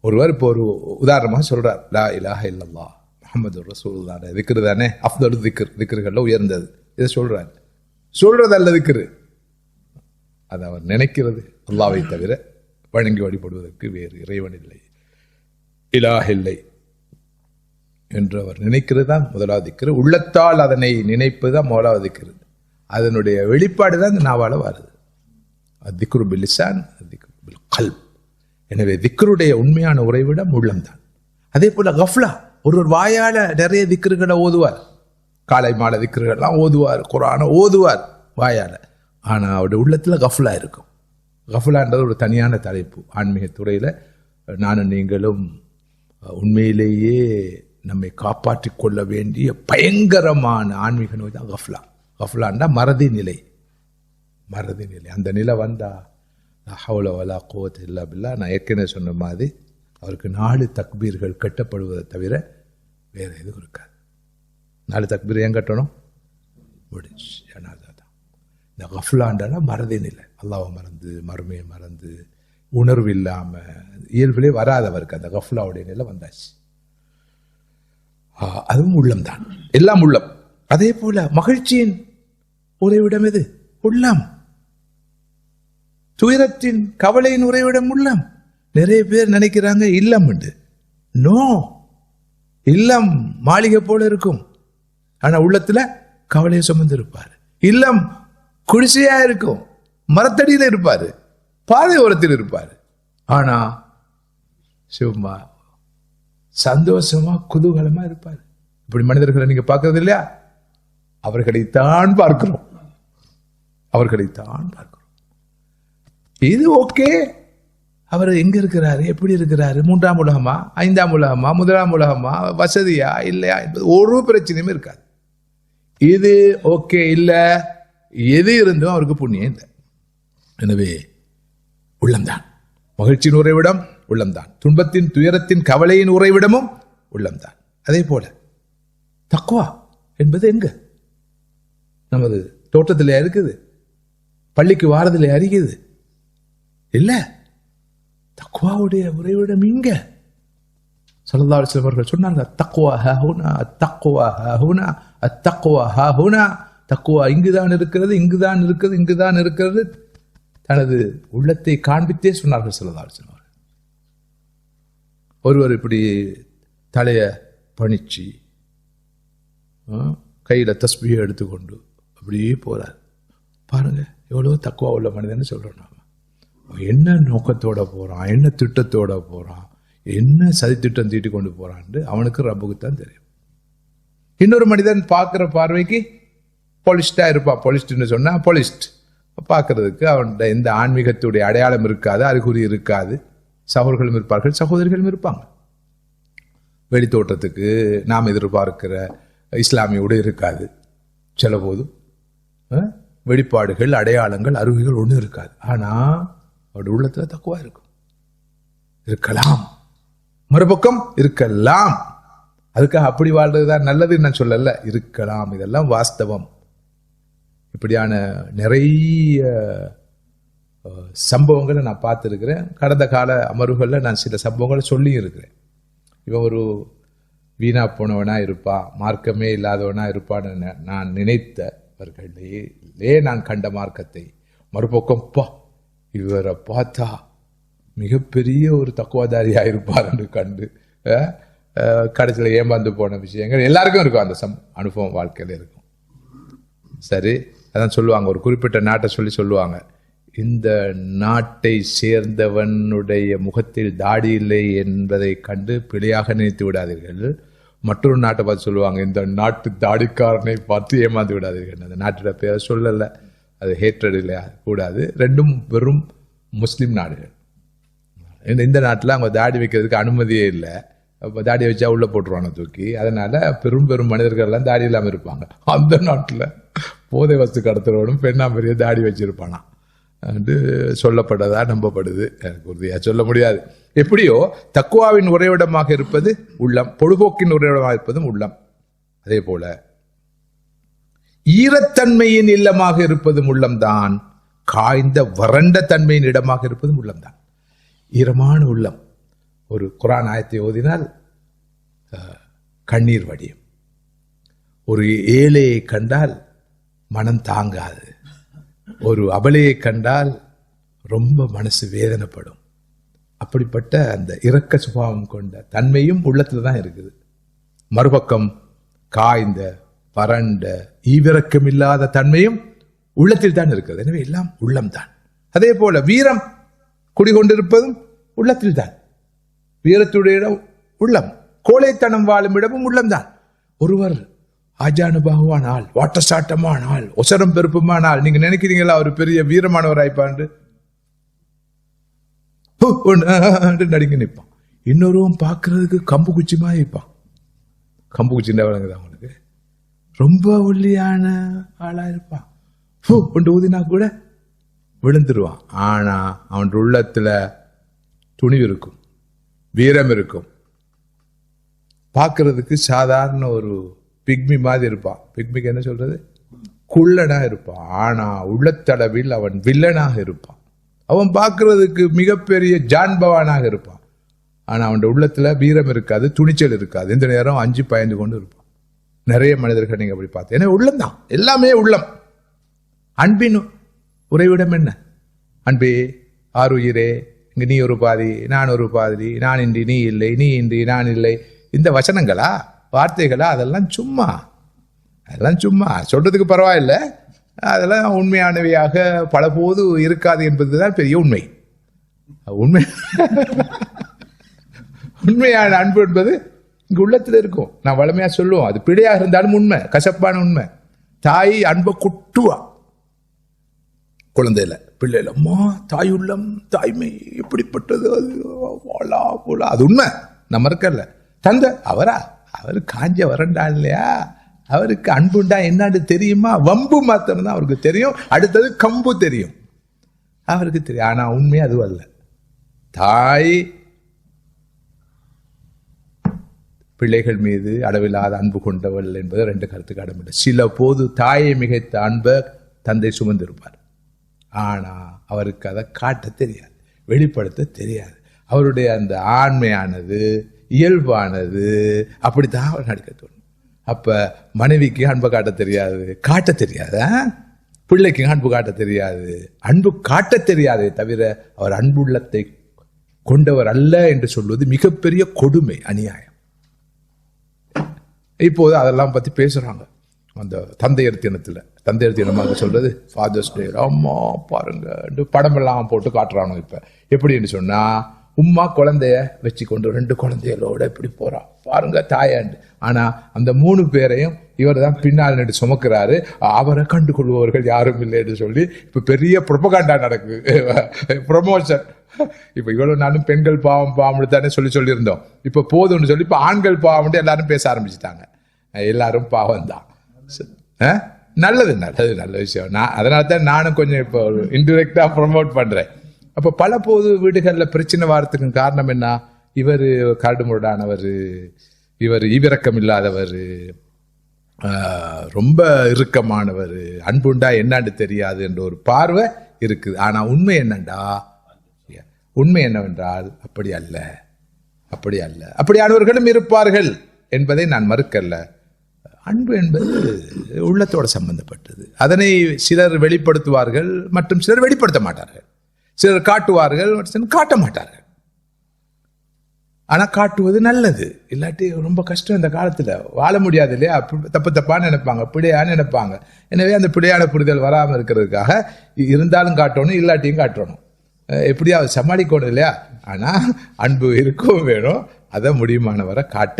ஒருவர் இப்போ ஒரு உதாரணமாக சொல்றார், லா இலாஹ இல்லல்லாஹ் முஹம்மது ரசூலுல்லாஹ் திக்ர் தானே அஃதலு திக்ர், திக்ர்கள்ல உயர்ந்தது. இதை சொல்றது அல்ல திக்ர். அது அவர் நினைக்கிறது அல்லாஹ்வை தவிர வணங்கி வழிபடுவதற்கு வேறு இறைவன் இல்லை. இலாஹ் இல்லை என்று அவர் நினைக்கிறது தான் முதலாவது திக்ரு. உள்ளத்தால் அதனை நினைப்பது தான் முதலாவது திக்ரு. அதனுடைய வெளிப்பாடு தான் இந்த நாவால வருது. திக்ரு பில் லிசான், திக்ரு பில் கல்ப். எனவே திக்ருடைய உண்மையான உறைவிடம் உள்ளம்தான். அதே போல கஃப்லா, ஒரு வாயால நிறைய திக்ருகளை ஓதுவார், காலை மாலை திக்ருகள்லாம் ஓதுவார், குர்ஆனை ஓதுவார் வாயால. ஆனா அவருடைய உள்ளத்துல கஃப்லா இருக்கும். கஃப்லான்றது ஒரு தனியான தலைப்பு. ஆன்மீக துறையில நானும் நீங்களும் உண்மையிலேயே நம்மை காப்பாற்றிக் கொள்ள வேண்டிய பயங்கரமான ஆன்மீக நோய் தான் கஃப்லா. கஃப்லான்னா மறதி நிலை. மறதி நிலை. அந்த நிலை வந்தா ஹவ்ல வலா குவத்த இல்லா பில்லாஹ், நான் ஏற்கனவே சொன்ன மாதிரி அவருக்கு 4 தக்பீர்கள் கட்டப்படுவதை தவிர வேற எதுவும் இருக்காது. 4 தக்பீர் ஏன் கட்டணும்? முடிச்சு. தான் இந்த கஃப்லாண்டா மறதி நிலை. அல்லாஹ்வை மறந்து, மறுமையை மறந்து, உணர்வு இல்லாம இயல்பிலே வராதவருக்கு அந்த கஃப்லாவுடைய நிலை வந்தாச்சு. அதுவும் உள்ளம்தான். எல்லாம் உள்ளம். அதே போல மகிழ்ச்சியின் உறைவிடம் எது? உள்ளம். துயரத்தின் கவலையின் உறைவிடம் உள்ளம். நிறைய பேர் நினைக்கிறாங்க இல்லம் உண்டு. நோ, இல்லம் மாளிகை போல இருக்கும், ஆனா உள்ளத்துல கவலையை சுமந்து இருப்பாரு. இல்லம் குடிசையா இருக்கும், மரத்தடியில இருப்பாரு, பாதை ஓரத்தில் இருப்பாரு, ஆனா சும்மா சந்தோஷமா குதூகலமா இருப்பாரு. இப்படி மனிதர்களை நீங்க பார்க்கறது இல்லையா? அவர்களைத்தான் பார்க்கிறோம், அவர்களைத்தான் பார்க்கிறோம். இது ஓகே. அவர் எங்க இருக்கிறாரு, எப்படி இருக்கிறாரு, 3ஆம் உலகமா, 5ஆம் உலகமா, 1ஆம் உலகமா, வசதியா இல்லையா என்பது ஒரு பிரச்சனையும் இருக்காது. இது ஓகே இல்ல, எது இருந்தும் அவருக்கு புண்ணியம் இல்லை. எனவே உள்ளம்தான் மகிழ்ச்சியின் உறைவிடம், உள்ளம்தான் துன்பத்தின் துயரத்தின் கவலையின் உறைவிடமும் உள்ளம்தான். அதே போல தக்வா என்பது எங்க? நமது தோட்டத்திலே இருக்குது, பள்ளிக்கு வாரதிலே அறிகிறது இல்ல. தக்வாவுடைய உறைவிடம் இங்க. ஸல்லல்லாஹு அலைஹி வஸல்லம் அவர்கள் சொன்னாங்க, தக்வா ஹாஹுனா, தக்வா ஹாஹுனா, தக்வா ஹாஹுனா. தக்வா இங்குதான் இருக்கிறது, இங்குதான் இருக்கிறது, இங்குதான் இருக்கிறது. தனது உள்ளத்தை காண்பித்தே சொன்னார்கள் ஸல்லல்லாஹு அலைஹி வஸல்லம். ஒருவர் இப்படி தலைய பணிச்சு கையில தஸ்பீஹை எடுத்துக்கொண்டு அப்படியே போறார். பாருங்க எவ்வளவு தக்வா உள்ள மனிதன்னு சொல்றோம். நாம என்ன நோக்கத்தோட போறான், என்ன திட்டத்தோட போறான், என்ன சதித்திட்டம் தீட்டி கொண்டு போறான்னு அவனுக்கு ரப்புக்குத்தான் தெரியும். இன்னொரு மனிதன் பார்க்கிற பார்வைக்கு பொலிஸ்டா இருப்பான். பொலிஸ்ட்னு சொன்னா பொலிஸ்ட் பார்க்கறதுக்கு அவன்கிட்ட எந்த ஆன்மீகத்துடைய அடையாளம் இருக்காது, அறிகுறி இருக்காது. சகோதரர்களும் இருப்பார்கள், சகோதரிகளும் இருப்பாங்க. வெளி தோற்றத்துக்கு நாம் எதிர்பார்க்கிற இஸ்லாமிய உடை இருக்காது. சில போது வெளிப்பாடுகள், அடையாளங்கள், அருவிகள் ஒன்றும் இருக்காது. ஆனா அவருடைய உள்ளத்துல தக்குவா இருக்கும். இருக்கலாம், மறுபக்கம் இருக்கலாம். அதுக்காக அப்படி வாழ்றதுதான் நல்லதுன்னு நான் சொல்லல, இருக்கலாம். இதெல்லாம் வாஸ்தவம். இப்படியான நிறைய சம்பவங்களை நான் பார்த்துருக்கிறேன். கடந்த கால அமர்வுகளில் நான் சில சம்பவங்களை சொல்லி இருக்கிறேன். இவன் ஒரு வீணா போனவனா இருப்பான், மார்க்கமே இல்லாதவனா இருப்பான்னு நான் நினைத்தவர்களே நான் கண்ட மார்க்கத்தை மறுபக்கம் இவரை பார்த்தா மிகப்பெரிய ஒரு தக்குவாதாரியா இருப்பார் என்று கண்டு கடைசியில் ஏமாந்து போன விஷயங்கள் எல்லாருக்கும் இருக்கும். அந்த அனுபவம் வாழ்க்கையில் இருக்கும். சரி, அதான் சொல்லுவாங்க, ஒரு குறிப்பிட்ட நாட்டை சொல்லுவாங்க, இந்த நாட்டை சேர்ந்தவனுடைய முகத்தில் தாடி இல்லை என்பதை கண்டு பிழையாக நினைத்து விடாதீர்கள். மற்றொரு நாட்டை பார்த்து சொல்லுவாங்க, இந்த நாட்டு தாடிக்காரனை பார்த்து ஏமாந்து விடாதீர்கள். அந்த நாட்டோட பேரை சொல்லலை, அது ஹேட்ரட் இல்லையா கூடாது. ரெண்டும் வெறும் முஸ்லீம் நாடுகள். இந்த நாட்டில் அவங்க தாடி வைக்கிறதுக்கு அனுமதியே இல்லை. தாடி வச்சா உள்ள போட்டுருவாங்க தூக்கி. அதனால பெரும் பெரும் மனிதர்கள் எல்லாம் தாடி இல்லாமல் இருப்பாங்க. அந்த நாட்டில் போதை வஸ்து கடத்துறவனும் பெண்ணா பெரிய தாடி வச்சிருப்பானா என்று சொல்லப்பட்டதா நம்பப்படுது. எனக்கு உறுதியா சொல்ல முடியாது. எப்படியோ தக்குவாவின் உறைவிடமாக இருப்பது உள்ளம், பொழுபோக்கின் உறைவிடமாக இருப்பதும் உள்ளம். அதே போல ஈரத்தன்மையின் இல்லமாக இருப்பதும் உள்ளம்தான், காய்ந்த வறண்ட தன்மையின் இடமாக இருப்பதும் உள்ளம்தான். ஈரமான உள்ளம். ஒரு குர்ஆன் ஆயத்தை ஓதினால் கண்ணீர் வடியும். ஒரு ஏழையை கண்டால் மனம் தாங்காது. ஒரு அபலையை கண்டால் ரொம்ப மனசு வேதனைப்படும். அப்படிப்பட்ட அந்த இரக்க சுபாவம் கொண்ட தன்மையும் உள்ளத்துல தான் இருக்குது. மறுபக்கம் காய்ந்த வறண்ட ஈவிரக்கம் இல்லாத தன்மையும் உள்ளத்தில் தான் இருக்கிறது. எனவே எல்லாம் உள்ளம்தான். அதே போல வீரம் குடிகொண்டிருப்பதும் உள்ளத்தில் தான். வீரத்துடைய இடம் உள்ளம். கோழைத்தனம் வாழும் இடமும் உள்ளம்தான். ஒருவர் ஆஜானுபாகுவானால், வாட்டசாட்டமானால், ஒசரம் பெருப்புமானால், நீங்க நினைக்கிறீங்களா ஒரு பெரிய வீரமானவராய்ப்பாண்டு நடிக்க நிற்பான். இன்னொருவன் பார்க்கறதுக்கு கம்பு குச்சிமா இருப்பான். கம்பு குச்சின்னா வழங்குது அவனுக்கு. ரொம்ப ஒல்லியான ஆளா இருப்பான். ஊதினா கூட விழுந்துருவான். ஆனா அவன் உள்ளத்துல துணிவு இருக்கும், வீரம் இருக்கும். பார்க்கறதுக்கு சாதாரண ஒரு பிக்மி மாதிரி இருப்பான். பிக்மிக்கு என்ன சொல்றது, குள்ளனா இருப்பான். ஆனா உள்ளத்தளவில் அவன் வில்லனாக இருப்பான். அவன் பார்க்கறதுக்கு மிகப்பெரிய ஜான்பவானாக இருப்பான். ஆனா அவன் உள்ளத்துல வீரம் இருக்காது, துணிச்சல் இருக்காது. இந்த நேரம் அஞ்சு பயந்து கொண்டு இருப்பான். நிறைய மனிதர்கள் நீங்க அப்படி பார்த்து. ஏன்னா உள்ளம்தான், எல்லாமே உள்ளம். அன்பின் உறைவிடம் என்ன? அன்பே ஆறுயிரே, இங்க நீ ஒரு பாதி நான் ஒரு பாதி, நான் இன்றி நீ இல்லை, நீ இன்றி நான் இல்லை. இந்த வசனங்களா, வார்த்தைகளா? அதெல்லாம் சும்மா, அதெல்லாம் சும்மா சொல்றதுக்கு பரவாயில்லை. அதெல்லாம் உண்மையானவையாக பல போது இருக்காது என்பதுதான் பெரிய உண்மை. உண்மையான அன்பு என்பது இங்க உள்ளத்துல இருக்கும். நான் வளமையா சொல்லுவோம், அது பிழையாக இருந்தாலும் உண்மை, கசப்பான உண்மை. தாய் அன்பை கொட்டுவா குழந்தையில, பிள்ளைல. அம்மா தாய் உள்ளம், தாய்மை எப்படிப்பட்டது, அது உண்மை, நம்ம இருக்கல. தந்தை அவரு காஞ்ச வரண்டா இல்லையா, அவருக்கு அன்புண்டா என்னன்னு தெரியுமா? வம்பு மாத்திரம் தான் அவருக்கு தெரியும். அடுத்தது கம்பு தெரியும் அவருக்கு தெரியும். ஆனா உண்மை அது அல்ல. தாய் பிள்ளைகள் மீது அளவில்லாத அன்பு கொண்டவள் என்பது ரெண்டு கருத்துக்கு இடமில்லை. சில போது தாயை மிகைத்த அன்பை தந்தை சுமந்திருப்பார். ஆனா அவருக்கு அதை காட்ட தெரியாது, வெளிப்படுத்த தெரியாது. அவருடைய அந்த ஆண்மையானது, இயல்பானது அப்படித்தான் அவர் நடிக்க தோணும். அப்ப மனைவிக்கு அன்பை காட்ட தெரியாது, காட்ட தெரியாது. பிள்ளைக்கு அன்பு காட்ட தெரியாது, அன்பு காட்ட தெரியாதே தவிர அவர் அன்புள்ளத்தை கொண்டவர் அல்ல என்று சொல்வது மிகப்பெரிய கொடுமை, அநியாயம். இப்போது அதெல்லாம் பத்தி பேசுறாங்க அந்த தந்தையர் தினத்துல. தந்தையர் தினமாக சொல்றது ஃபாதர்ஸ் டே. அம்மா பாருங்க படம் எல்லாம் போட்டு காட்டுறானோ. இப்ப எப்படின்னு சொன்னா, உம்மா குழந்தைய வச்சு கொண்டு 2 குழந்தைகளோட இப்படி போறா பாருங்க தாயாண்டு. ஆனா அந்த 3 பேரையும் இவர் தான் பின்னால் நின்று சுமக்கிறாரு. அவரை கண்டுகொள்பவர்கள் யாரும் இல்லை என்று சொல்லி இப்ப பெரிய புரொபகண்டா நடக்குது, ப்ரொமோஷன். இப்ப இவ்வளவு நாளும் பெண்கள் பாவம் பாவம் தானே சொல்லியிருந்தோம். இப்ப போதும்னு சொல்லி இப்ப ஆண்கள் பாவம் எல்லாரும் பேச ஆரம்பிச்சுட்டாங்க. எல்லாரும் பாவம் தான். நல்லது நல்லது, நல்ல விஷயம். அதனால தான் நானும் கொஞ்சம் இப்போ இன்டிரெக்டா ப்ரொமோட் பண்றேன். அப்ப பல போது வீடுகளில் பிரச்சனை வாரத்துக்கு காரணம் என்ன? இவர் கரடுமுரடானவர், இவர் ஈவிரக்கம் இல்லாதவர், ரொம்ப இறுக்கமானவர், அன்புண்டா என்னான்னு தெரியாது என்ற ஒரு பார்வை இருக்குது. ஆனா உண்மை என்னண்டா, உண்மை என்னவென்றால் அப்படி அல்ல, அப்படி அல்ல. அப்படியானவர்களும் இருப்பார்கள் என்பதை நான் மறுக்கல்ல. அன்பு என்பது உள்ளத்தோடு சம்பந்தப்பட்டது. அதனை சிலர் வெளிப்படுத்துவார்கள், மற்றும் சிலர் வெளிப்படுத்த மாட்டார்கள். சிலர் காட்டுவார்கள், சிலர் காட்ட மாட்டார்கள். ஆனா காட்டுவது நல்லது. இல்லாட்டி ரொம்ப கஷ்டம். இந்த காலத்துல வாழ முடியாது இல்லையா? தப்பான்னு நினைப்பாங்க, பிழையான்னு நினைப்பாங்க. எனவே அந்த பிழையான புரிதல் வராமல் இருக்கிறதுக்காக இருந்தாலும் காட்டணும், இல்லாட்டியும் காட்டணும். எப்படியாவது சமாளிக்கணும் இல்லையா? ஆனா அன்பு இருக்கவும் வேணும், அதை முடியுமானவரை காட்ட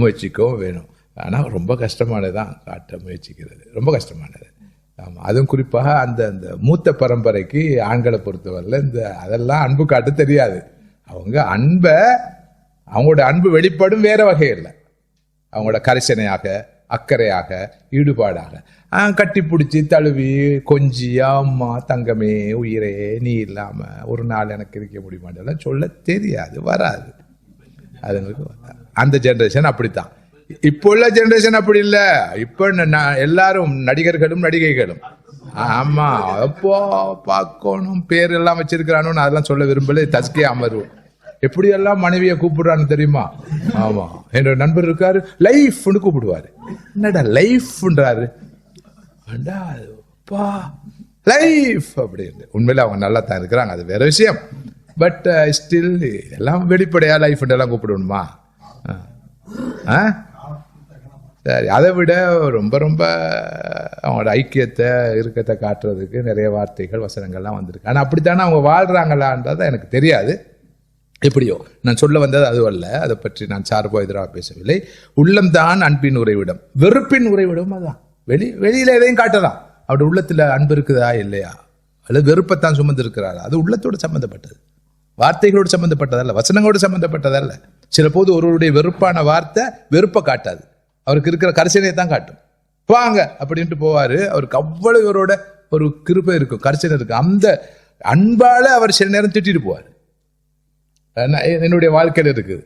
முயற்சிக்கவும் வேணும். ஆனா ரொம்ப கஷ்டமானதுதான் காட்ட முயற்சிக்கிறது, ரொம்ப கஷ்டமானது. ஆமா, அதுவும் குறிப்பாக அந்த அந்த மூத்த பரம்பரைக்கு ஆண்களை பொறுத்தவரையில் அதெல்லாம் அன்பு காட்ட தெரியாது. அவங்க அவங்களோட அன்பு வெளிப்படும் வேற வகையில், அவங்களோட கரிசனையாக, அக்கறையாக, ஈடுபாடாக, கட்டி பிடிச்சி தழுவி கொஞ்சி, அம்மா தங்கமே உயிரே நீ இல்லாம ஒரு நாள் எனக்கு இருக்க முடியுமாட்டெல்லாம் சொல்ல தெரியாது, வராது. அதுங்களுக்கு அந்த ஜெனரேஷன் அப்படித்தான். இப்போ உள்ள ஜெனரேஷன் அப்படி இல்ல. இப்ப எல்லாரும் நடிகர்களும் நடிகைகளும். ஆமா, அப்போ பார்க்கணும், பேர் எல்லாம் வச்சிருக்கிறானு அதெல்லாம் சொல்ல விரும்பல, தஸ்கே அமர்வு. எப்படி எல்லாம் மனைவியை கூப்பிடுறான்னு தெரியுமா? ஆமா, என்னோட நண்பர் இருக்காரு, லைஃப்னு கூப்பிடுவாரு. என்னடா லைஃப்ன்றாரு? லைஃப் அப்படின்னு. உண்மையில அவங்க நல்லா தான் இருக்கிறாங்க, அது வேற விஷயம். பட் ஸ்டில் எல்லாம் வெளிப்படையா லைஃப் எல்லாம் கூப்பிடணுமா? சரி, அதை விட ரொம்ப ரொம்ப அவங்களோட ஐக்கியத்தை இறுக்கத்தை காட்டுறதுக்கு நிறைய வார்த்தைகள் வசனங்கள்லாம் வந்திருக்கு. ஆனால் அப்படித்தானே அவங்க வாழ்றாங்களான்றதை எனக்கு தெரியாது. எப்படியோ நான் சொல்ல வந்தது அதுவல்ல, அதை பற்றி நான் சார்போ எதிராக பேசவில்லை. உள்ளம்தான் அன்பின் உறைவிடம், வெறுப்பின் உறைவிடம் அதுதான். வெளியில எதையும் காட்டலாம், அவருடைய உள்ளத்துல அன்பு இருக்குதா இல்லையா, அல்லது வெறுப்பத்தான் சுமந்து இருக்கிறாரா, அது உள்ளத்தோடு சம்பந்தப்பட்டது, வார்த்தைகளோடு சம்பந்தப்பட்டதல்ல, வசனங்களோடு சம்பந்தப்பட்டதல்ல. சில போது ஒருவருடைய வெறுப்பான வார்த்தை வெறுப்பை காட்டாது, அவருக்கு இருக்கிற கரிசனையை தான் காட்டும். வாங்க அப்படின்ட்டு போவாரு, அவருக்கு அவ்வளவு இவரோட ஒரு கிருபை இருக்கும், கரிசனை இருக்கும். அந்த அன்பால அவர் சில நேரம் திட்டிட்டு போவார். என்னுடைய வாழ்க்கையில் இருக்குது.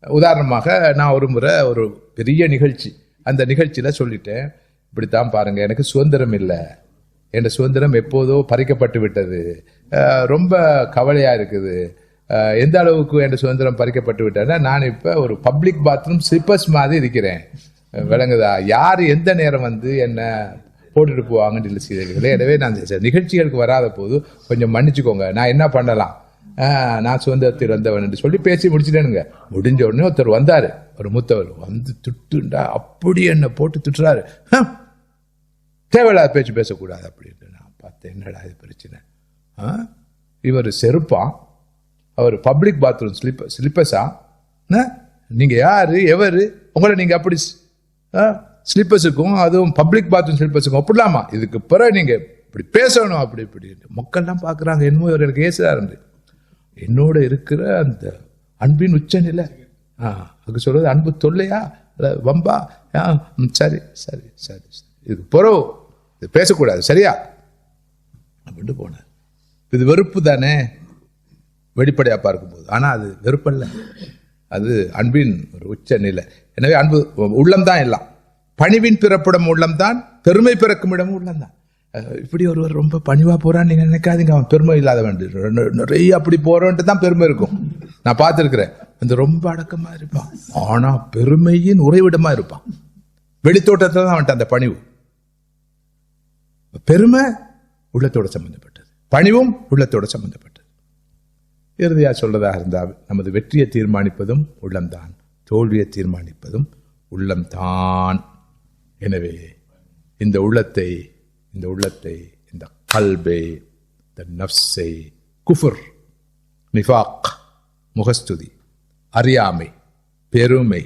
உதாரணமாக நான் ஒரு முறை ஒரு பெரிய நிகழ்ச்சி, அந்த நிகழ்ச்சியில சொல்லிட்டேன், இப்படித்தான் பாருங்க, எனக்கு சுதந்திரம் இல்லை, என் சுதந்திரம் எப்போதோ பறிக்கப்பட்டு விட்டது, ரொம்ப கவலையா இருக்குது. எந்த அளவுக்கு என் சுதந்திரம் பறிக்கப்பட்டு விட்டதுன்னா, நான் இப்ப ஒரு பப்ளிக் பாத்ரூம் ஸ்லிப்பர்ஸ் மாதிரி இருக்கிறேன், விளங்குதா? யார் எந்த நேரம் வந்து என்ன போட்டுட்டு போவாங்கன்னு இல்லை செய்தீர்களே. எனவே நான் நிகழ்ச்சிகளுக்கு வராத போது கொஞ்சம் மன்னிச்சுக்கோங்க, நான் என்ன பண்ணலாம், நான் சுதந்திரத்தில் வந்தவன் என்று சொல்லி பேசி முடிச்சுட்டேனுங்க. முடிஞ்ச உடனே ஒருத்தர் வந்தாரு, ஒரு மூத்தவர் வந்து திட்டுண்டா அப்படி என்ன போட்டு திட்டுறாரு. தேவையில்லாத பேச்சு பேசக்கூடாது அப்படின்ட்டு நான் பார்த்தேன், என்னடா இது பிரச்சனை. இவர் செருப்பான், அவர் பப்ளிக் பாத்ரூம் ஸ்லிப்பர்ஸா, நீங்க யாரு எவரு, உங்களை நீங்க அப்படி ஸ்லிப்பர்ஸுக்கும் அதுவும் பப்ளிக் பாத்ரூம் ஸ்லிப்பர்ஸுக்கும் ஒப்பிடலாமா? இதுக்கு பிறகு நீங்க இப்படி பேசணும் அப்படி இப்படி மக்கள்லாம் பாக்குறாங்க, என்னமோ இவர் எனக்கு ஏசுறாரு. என்னோட இருக்கிற அந்த அன்பின் உச்சநிலை, அதுக்கு சொல்றது அன்பு தொல்லையா வம்பா? சரி சரி சரி, இதுக்கு பிறகு இது பேசக்கூடாது சரியா அப்படின்ட்டு போனார். இது வெறுப்பு தானே வெளிப்படையா பார்க்கும்போது, ஆனா அது வெறுப்பல்ல, அது அன்பின் ஒரு உச்ச நிலை. எனவே அன்பு உள்ளம்தான் எல்லாம், பணிவின் பிறப்பிடம் உள்ளம்தான், பெருமை பிறக்கும் இடமும் உள்ளம்தான். இப்படி ஒருவர் ரொம்ப பணிவா போறான்னு நீங்க நினைக்காதீங்க, அவன் பெருமை இல்லாதவன். நிறைய அப்படி போறவன்ட்டு தான் பெருமை இருக்கும், நான் பார்த்திருக்கிறேன். அந்த ரொம்ப அடக்கமா இருப்பான், ஆனா பெருமையின் உறைவிடமா இருப்பான். வெளித்தோட்டத்துல தான் அவன்ட்டு அந்த பணிவு. பெருமை உள்ளத்தோட சம்பந்தப்பட்டது, பணிவும் உள்ளத்தோட சம்பந்தப்பட்டது. இறுதியா சொல்றதாக இருந்தால், நமது வெற்றியை தீர்மானிப்பதும் உள்ளம்தான், தோல்வியை தீர்மானிப்பதும் உள்ளம்தான். எனவே இந்த உள்ளத்தை இந்த கல்பை, இந்த நஃப்ஸை, குஃபர், நிஃபாக், முகஸ்துதி, அறியாமை, பெருமை,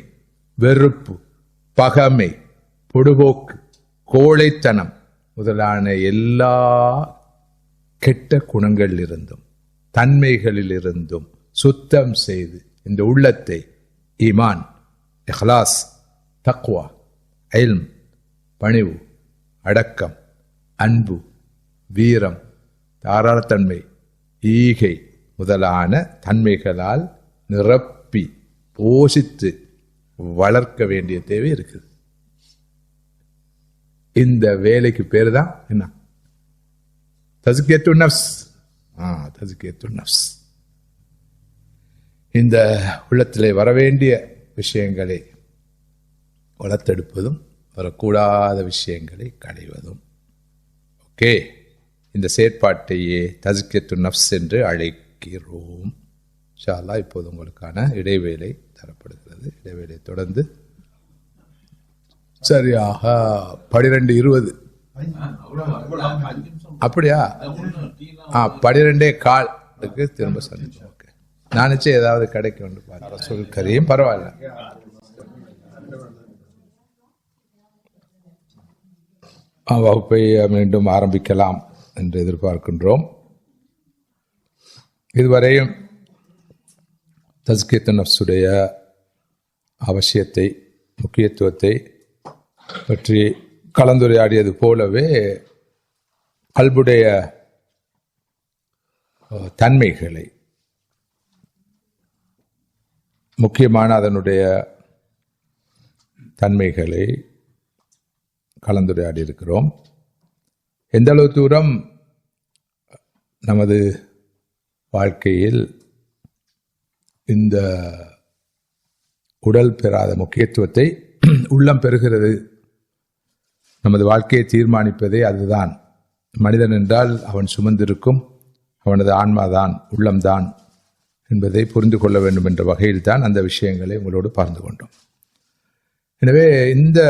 வெறுப்பு, பகமை, பொடுபோக்கு, கோழைத்தனம் முதலான எல்லா கெட்ட குணங்களிலிருந்தும் தன்மைகளிலிருந்தும் சுத்தம் செய்து இந்த உள்ளத்தை ஈமான், இஹ்லாஸ், தக்வா, இல்ம், பணிவு, அடக்கம், அன்பு, வீரம், தாராளத்தன்மை, ஈகை முதலான தன்மைகளால் நிரப்பி போஷித்து வளர்க்க வேண்டிய தேவை இருக்குது. இந்த வேலைக்கு பேரு தான் என்ன? தஸ்கியத்துன் நஃப்ஸ். தஸ்கியத்துன் நஃப்ஸ். இந்த உள்ளத்திலே வரவேண்டிய விஷயங்களை வளர்த்தெடுப்பதும் வரக்கூடாத விஷயங்களை களைவதும். ஓகே, இந்த செயற்பாட்டையே தஸ்கியத்துன் நஃப்ஸ் என்று அழைக்கிறோம். இன்ஷா அல்லாஹ் இப்போது உங்களுக்கான இடைவேளை தரப்படுகிறது. இடைவேளை தொடர்ந்து சரியாக 12:20 அப்படியா? 12:15 திரும்ப சந்திப்போம். ஓகே, நான் நிச்சயம் ஏதாவது கிடைக்கும் என்று பார்த்து சொல் கரியும் பரவாயில்ல. வகுப்பை மீண்டும் ஆரம்பிக்கலாம் என்று எதிர்பார்க்கின்றோம். இதுவரையும் தஸ்கியத்துன் நஃப்ஸுடைய அவசியத்தை, முக்கியத்துவத்தை பற்றி கலந்துரையாடியது போலவே கல்புடைய தன்மைகளை, முக்கியமான அதனுடைய தன்மைகளை கலந்துரையாடி இருக்கிறோம். எந்த அளவு தூரம் நமது வாழ்க்கையில் இந்த உடல் பெறாத முக்கியத்துவத்தை உள்ளம் பெறுகிறது. நமது வாழ்க்கையை தீர்மானிப்பதே அதுதான். மனிதன் என்றால் அவன் சுமந்திருக்கும் அவனது ஆன்மாதான், உள்ளம்தான். என்பதை புரிந்து கொள்ள வேண்டும் என்ற வகையில் தான் அந்த விஷயங்களை உங்களோடு பகிர்ந்து கொண்டோம். எனவே இந்த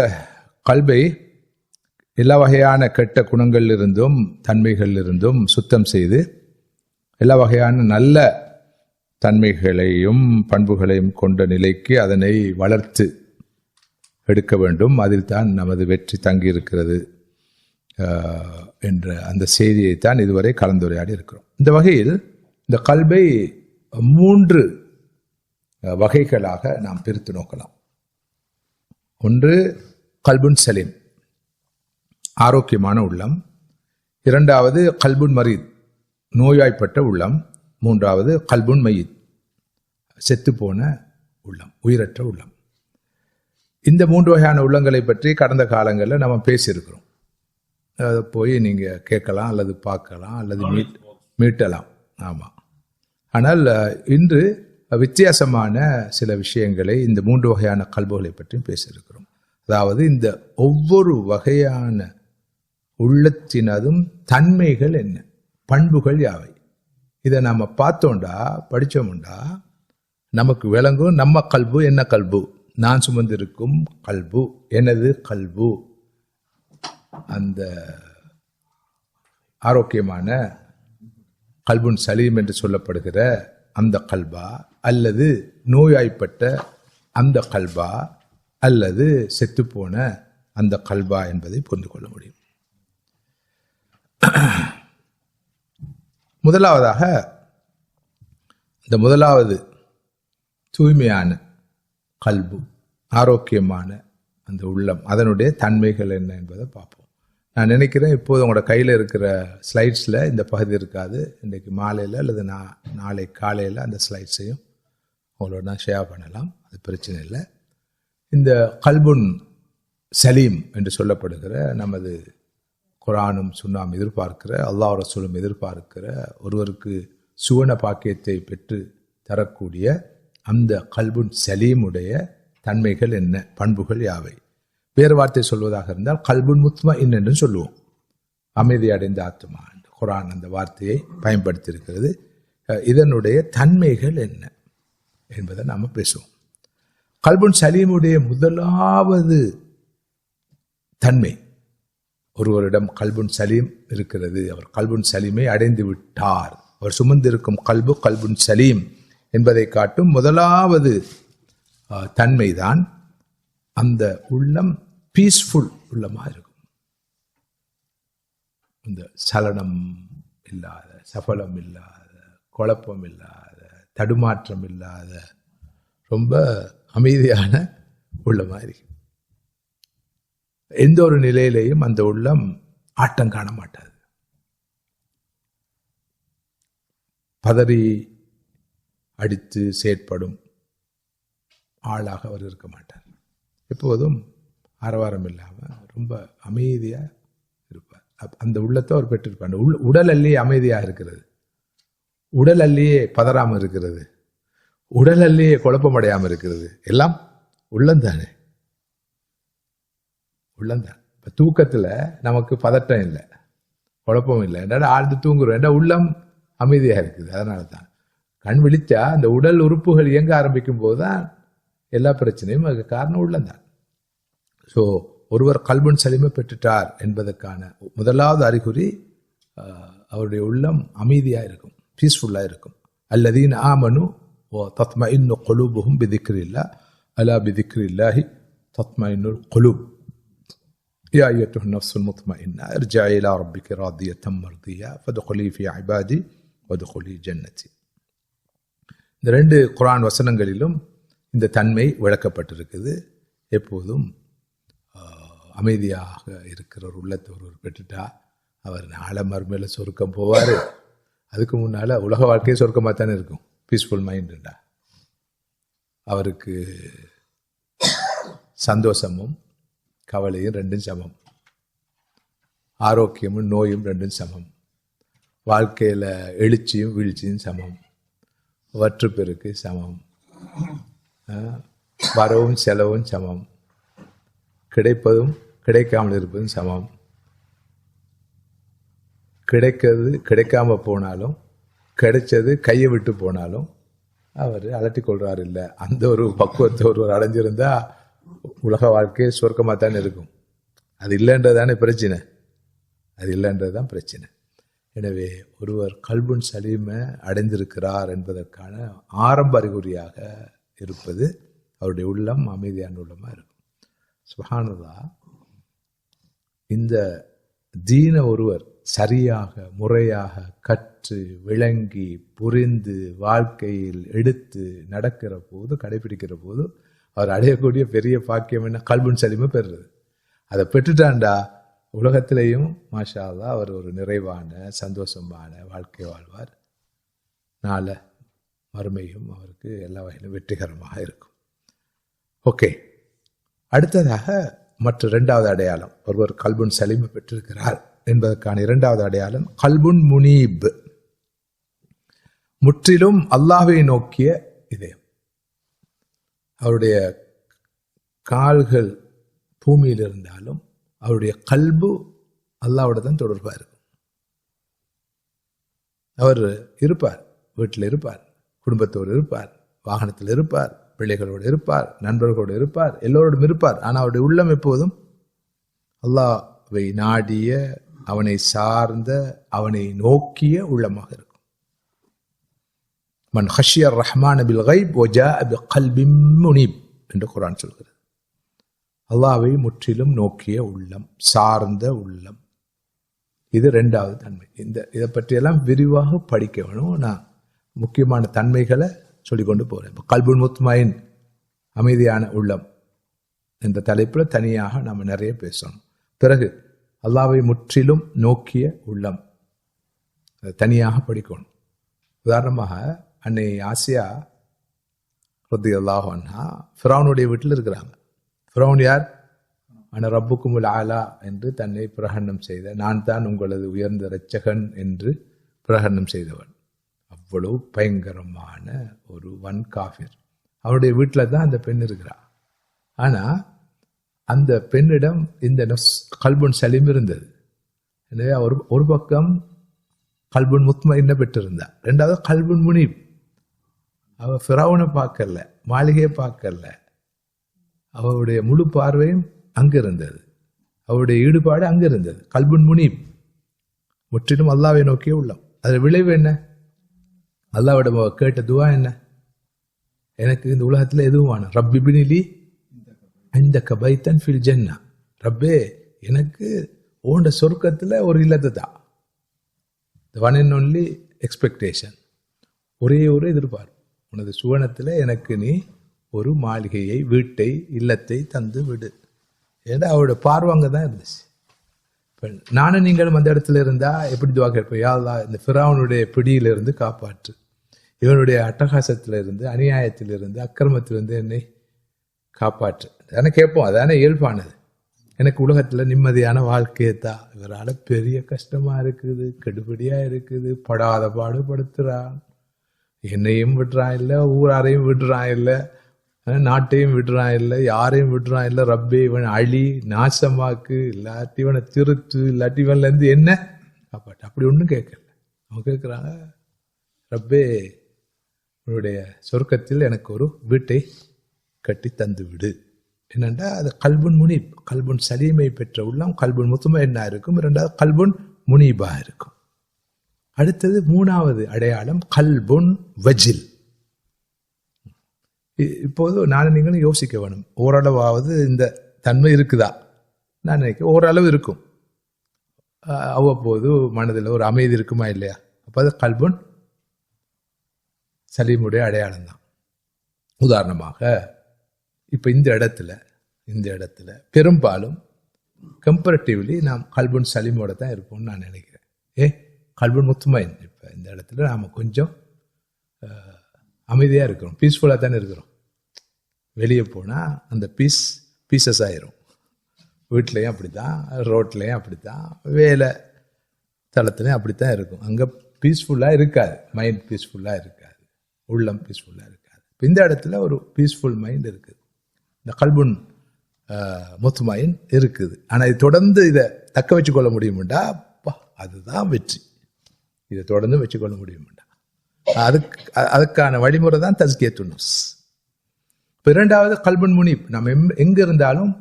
கல்வை எல்லா வகையான கெட்ட குணங்களிலிருந்தும் தன்மைகளிலிருந்தும் சுத்தம் செய்து எல்லா வகையான நல்ல தன்மைகளையும் பண்புகளையும் கொண்ட நிலைக்கு அதனை வளர்த்து எடுக்க வேண்டும். அதில் தான் நமது வெற்றி தங்கியிருக்கிறது என்ற அந்த செய்தியைத்தான் இதுவரை கலந்துரையாடி இருக்கிறோம். இந்த வகையில் இந்த கல்வை 3 வகைகளாக நாம் பிரித்து நோக்கலாம். ஒன்று கல்புன் சலீம், ஆரோக்கியமான உள்ளம். 2வது கல்புன் மரீத், நோயாய்ப்பட்ட உள்ளம். 3வது கல்புன் மயீத், செத்துப்போன உள்ளம், உயிரற்ற உள்ளம். இந்த 3 வகையான உள்ளங்களை பற்றி கடந்த காலங்களில் நம்ம பேசியிருக்கிறோம். அதை போய் நீங்கள் கேட்கலாம், அல்லது பார்க்கலாம், அல்லது மீட்டலாம். ஆமாம். ஆனால் இன்று வித்தியாசமான சில விஷயங்களை இந்த 3 வகையான கல்புகளை பற்றியும் பேசியிருக்கிறோம். அதாவது இந்த ஒவ்வொரு வகையான உள்ளத்தினதும் தன்மைகள் என்ன, பண்புகள் யாவை, இதை நாம் பார்த்தோண்டா படித்தோம்டா நமக்கு விளங்கும். நம்ம கல்பு என்ன கல்பு, நான் சுமந்திருக்கும் கல்பு எனது கல்பு, அந்த ஆரோக்கியமான கல்புன் சலீம் என்று சொல்லப்படுகிற அந்த கல்பா, அல்லது நோயாய்ப்பட்ட அந்த கல்பா, அல்லது செத்துப்போன அந்த கல்பா என்பதை புரிந்து கொள்ள முடியும். முதலாவதாக இந்த முதலாவது தூய்மையான கல்பு, ஆரோக்கியமான அந்த உள்ளம், அதனுடைய தன்மைகள் என்ன என்பதை பார்ப்போம். நான் நினைக்கிறேன் இப்போது உங்களோட கையில் இருக்கிற ஸ்லைட்ஸில் இந்த பகுதி இருக்காது. இன்றைக்கு மாலையில் அல்லது நாளை காலையில் அந்த ஸ்லைட்ஸையும் உங்களோட நான் ஷேர் பண்ணலாம், அது பிரச்சனை இல்லை. இந்த கல்புன் சலீம் என்று சொல்லப்படுகிற, நமது குர்ஆனும் சுன்னாம் எதிர்பார்க்கிற, அல்லாஹ் ரசூலும் எதிர்பார்க்கிற, ஒருவருக்கு சுவன பாக்கியத்தை பெற்று தரக்கூடிய அந்த கல்புன் சலீமுடைய தன்மைகள் என்ன, பண்புகள் யாவை? வேறு வார்த்தை சொல்வதாக இருந்தால் கல்புன் முத்மஇன் என்று சொல்லுவோம், அமைதி அடைந்த ஆத்மா. குர்ஆன் அந்த வார்த்தையை பயன்படுத்தியிருக்கிறது. இதனுடைய தன்மைகள் என்ன என்பதை நாம் பேசுவோம். கல்புன் சலீமுடைய முதலாவது தன்மை, ஒருவரிடம் கல்புன் சலீம் இருக்கிறது, அவர் கல்புன் சலீமை அடைந்து விட்டார், அவர் சுமந்திருக்கும் கல்பு கல்புன் சலீம் என்பதை காட்டும் முதலாவது தன்மைதான் அந்த உள்ளம் பீஸ்ஃபுல் உள்ளமாக இருக்கும். இந்த சலனம் இல்லாத, சபலம் இல்லாத, குழப்பம் இல்லாத, தடுமாற்றம் இல்லாத, ரொம்ப அமைதியான உள்ளமாக இருக்கும். எந்த ஒரு நிலையிலேயும் அந்த உள்ளம் ஆட்டம் காண மாட்டாது, பதறி அடித்து செயற்படும் ஆளாக அவர் இருக்க மாட்டார். எப்போதும் ஆரவாரம் இல்லாமல் ரொம்ப அமைதியாக இருப்பார். அந்த உள்ளத்தை அவர் பெற்றிருப்பார். உடல் அல்லையே அமைதியாக இருக்கிறது, உடல் அல்லையே பதறாமல் இருக்கிறது, உடல் அல்லையே குழப்பமடையாமல் இருக்கிறது, எல்லாம் உள்ளந்தானே, உள்ளந்தான். இப்போ தூக்கத்தில் நமக்கு பதட்டம் இல்லை, குழப்பம் இல்லை, என்னடா ஆழ்ந்து தூங்குறோம், ஏன்னா உள்ளம் அமைதியாக இருக்குது. அதனால தான் கண் விழிச்சா அந்த உடல் உறுப்புகள் இயங்க ஆரம்பிக்கும் போது தான் எல்லா பிரச்சனையும் அதுக்கு காரணம் உள்ளந்தான். ஸோ ஒருவர் கல்புன் சலீமை பெற்றுட்டார் என்பதற்கான முதலாவது அறிகுறி அவருடைய உள்ளம் அமைதியாக இருக்கும், பீஸ்ஃபுல்லாக இருக்கும். அல்லதீன ஆமனு தத்மஇன்னு குலூபுஹும் பிதிக்ரில்லாஹ் அலா பிதிக்ரில்லாஹி தத்மஇன்னுல் குலூப் யா அய்யுஹன் நஃப்ஸுல் முத்மஇன்னா இர்ஜஇ இலா ரப்பிகி ராதியத்தம் மர்தியா ஃபதுகுலி ஃபீ இபாதி வதுகுலி ஜன்னதி. இந்த 2 குர்ஆன் வசனங்களிலும் இந்த தன்மை விளக்கப்பட்டிருக்குது. எப்போதும் அமைதியாக இருக்கிற ஒரு உள்ளத்தை ஒருவர் பெற்றுட்டா அவர் நாளை மறுமையில் சொர்க்கம் போவார். அதுக்கு முன்னால் உலக வாழ்க்கையே சொர்க்கமாக தானே இருக்கும். பீஸ்ஃபுல் மைண்டுண்டா அவருக்கு சந்தோஷமும் கவலையும் 2 சமம், ஆரோக்கியமும் நோயும் 2 சமம், வாழ்க்கையில் எழுச்சியும் வீழ்ச்சியும் சமம், வற்றுப்பெருக்கு சமம், வரவும் செலவும் சமம், கிடைப்பதும் கிடைக்காமல் இருப்பதும் சமம். கிடைக்கிறது கிடைக்காம போனாலும், கிடைச்சது கையை விட்டு போனாலும் அவர் அலட்டி கொள்றாரு இல்லை. அந்த ஒரு பக்குவத்தை ஒருவர் அடைஞ்சிருந்தா உலக வாழ்க்கையே சொர்க்கமாக தானே இருக்கும். அது இல்லைன்றதானே பிரச்சனை, அது இல்லைன்றதுதான் பிரச்சனை. எனவே ஒருவர் கல்புன் சலீமை அடைந்திருக்கிறார் என்பதற்கான ஆரம்ப அறிகுறியாக இருப்பது அவருடைய உள்ளம் அமைதியான உள்ளமாக இருக்கும். சுப்ஹானல்லாஹ், இந்த தீன ஒருவர் சரியாக முறையாக கற்று விளங்கி புரிந்து வாழ்க்கையில் எடுத்து நடக்கிற போது, கடைபிடிக்கிற போது அவர் அடையக்கூடிய பெரிய பாக்கியம் என்ன? கல்புன் சலீமை பெறுறது. அதை பெற்றுட்டாண்டா உலகத்திலேயும் மாஷா அல்லாஹ் அவர் ஒரு நிறைவான சந்தோஷமான வாழ்க்கை வாழ்வார். நாள மறுமையும் அவருக்கு எல்லா வகையிலும் வெற்றிகரமாக இருக்கும். ஓகே, அடுத்ததாக மற்ற இரண்டாவது அடையாளம், ஒருவர் கல்புன் சலீமை பெற்றிருக்கிறார் என்பதற்கான இரண்டாவது அடையாளம் கல்புன் முனீப், முற்றிலும் அல்லாஹ்வை நோக்கிய இதயம். அவருடைய கால்கள் பூமியில் இருந்தாலும் அவருடைய கல்பு அல்லாஹ்வோட தான் தொடர்பாக இருக்கும். அவர் இருப்பார், வீட்டில் இருப்பார், குடும்பத்தோடு இருப்பார், வாகனத்தில் இருப்பார், பிள்ளைகளோடு இருப்பார், நண்பர்களோடு இருப்பார், எல்லோரோடும் இருப்பார். ஆனால் அவருடைய உள்ளம் எப்போதும் அல்லாஹ்வை நாடிய, அவனை சார்ந்த, அவனை நோக்கிய உள்ளமாக இருக்கும். மன் ஹஷியர் ரஹ்மான் பில் கைப் வஜாஅ பிகல்பின் முனீப் என்று குர்ஆன் சொல்கிறது. அல்லாஹ்வை முற்றிலும் நோக்கிய உள்ளம், சார்ந்த உள்ளம், இது இரண்டாவது தன்மை. இதை பற்றியெல்லாம் விரிவாக படிக்க வேணும். நான் முக்கியமான தன்மைகளை சொல்லிக்கொண்டு போறேன். கல்புன் முத்மைன், அமைதியான உள்ளம் என்ற தலைப்பில் தனியாக நாம் நிறைய பேசணும். பிறகு அல்லாஹ்வை முற்றிலும் நோக்கிய உள்ளம், அதை தனியாக படிக்கணும். உதாரணமாக அன்னை ஆசியா ரலியல்லாஹு அன்ஹா ஃபிரௌனுடைய வீட்டில் இருக்கிறாங்க. ஃபிரௌன் யார்? அன ரப்புக்குமுல் ஆலா என்று தன்னை பிரகடனம் செய்த, நான் தான் உங்களது உயர்ந்த இரட்சகன் என்று பிரகடனம் செய்தவன். அவ்வளவு பயங்கரமான ஒரு வன் காஃபிர். அவருடைய வீட்டில் தான் அந்த பெண் இருக்கிறார். ஆனால் அந்த பெண்ணிடம் இந்த கல்புன் சலீம் இருந்தது. எனவே அவர் ஒரு பக்கம் கல்புன் முத்மைன்ன பெற்றிருந்தார், ரெண்டாவது கல்புன் முனீப். அவள் ஃபிரௌனை பார்க்கல, மாளிகையை பார்க்கல, அவருடைய முழு பார்வையும் அங்கு இருந்தது, அவருடைய ஈடுபாடு அங்கு இருந்தது. கல்புன் முனீப், முற்றிலும் அல்லாஹ்வை நோக்கிய உள்ளம். அதில் விளைவு என்ன? அல்லாஹ்விடம் கேட்ட துவா என்ன? எனக்கு இந்த உலகத்தில் எதுவும் வேணும், ரப்பி பினிலி இந்தக பைத்தன் ஃபில் ஜன்னா, ரப்பே எனக்கு ஓண்ட சொர்க்கத்தில் ஒரு இல்லத்தை தான். ஒன் அண்ட் ஒன்லி எக்ஸ்பெக்டேஷன், ஒரே ஒரு எதிர்பார்ப்பு, உனது சுவனத்தில் எனக்கு நீ ஒரு மாளிகையை, வீட்டை, இல்லத்தை தந்து விடு. ஏன்னா அவரோட பார்வாங்க தான் இருந்துச்சு. இப்போ நானும் நீங்களும் அந்த இடத்துல இருந்தா எப்படி துவா கேட்போம்? யா அல்லாஹ், இந்த ஃபிரௌனுடைய பிடியிலிருந்து காப்பாற்று, இவனுடைய அட்டகாசத்திலிருந்து, அநியாயத்திலிருந்து, அக்கிரமத்திலிருந்து என்னை காப்பாற்று தானே கேட்போம். அதானே இயல்பானது. எனக்கு உலகத்தில் நிம்மதியான வாழ்க்கையை தான், இவரால் பெரிய கஷ்டமா இருக்குது, கெடுபடியா இருக்குது, படாத பாடுபடுத்துறான், என்னையும் விடுறான் இல்லை, ஊராரையும் விடுறான் இல்லை, நாட்டையும் விடுறான் இல்லை, யாரையும் விடுறான் இல்லை. ரப்பே இவன் அழி, நாசமாக்கு, இல்லாட்டி இவனை திருத்து, இல்லாட்டி இவன்ல இருந்து என்ன காப்பாட்டு. அப்படி ஒன்றும் கேட்கல. அவங்க கேட்குறாங்க, ரப்பே உன்னுடைய சொர்க்கத்தில் எனக்கு ஒரு வீட்டை கட்டி தந்து விடு. என்னண்டா அது கல்புன் முனீப், கல்புன் சலீமை பெற்ற உள்ளம் கல்புன் முத்துமைன்னா இருக்கும். இரண்டாவது கல்புன் முனீபா இருக்கும். அடுத்தது மூணாவது அடையாளம் கல்புன் வஜில். இப்போது நான் நீங்களும் யோசிக்க வேணும், ஓரளவாவது இந்த தன்மை இருக்குதா? நான் நினைக்கிறேன் ஓரளவு இருக்கும். அவ்வப்போது மனதில் ஒரு அமைதி இருக்குமா இல்லையா? அப்போ அது கல்புன் சலீமுடைய அடையாளம் தான். உதாரணமாக இப்போ இந்த இடத்துல பெரும்பாலும் கம்பேரிட்டிவ்லி நாம் கல்புன் சலீமோட தான் இருப்போம்னு நான் நினைக்கிறேன். கல்புன் முத்துமைன், இப்போ இந்த இடத்துல நாம் கொஞ்சம் அமைதியாக இருக்கிறோம், பீஸ்ஃபுல்லாக தானே இருக்கிறோம். வெளியே போனால் அந்த பீசஸ் ஆயிரும். வீட்லேயும் அப்படி தான், ரோட்லேயும் அப்படி தான், வேலை தளத்துலையும் அப்படி தான் இருக்கும். அங்கே பீஸ்ஃபுல்லாக இருக்காது, மைண்ட் பீஸ்ஃபுல்லாக இருக்காது, உள்ளம் பீஸ்ஃபுல்லாக இருக்காது. இப்போ இந்த இடத்துல ஒரு பீஸ்ஃபுல் மைண்ட் இருக்குது, இந்த கல்புன் முத்துமைன் இருக்குது. ஆனால் இது தொடர்ந்து இதை தக்க வச்சுக்கொள்ள முடியுமுண்டா, அதுதான் வெற்றி. இதை தொடர்ந்து வச்சுக்கொள்ள முடியுமுண்டா. அதுக்கான வழிமுறை தான் தஸ்கியத்துன் நஃப்ஸ். இரண்டாவது கல்புன் முனீப், நம்ம எங்க இருந்தாலும்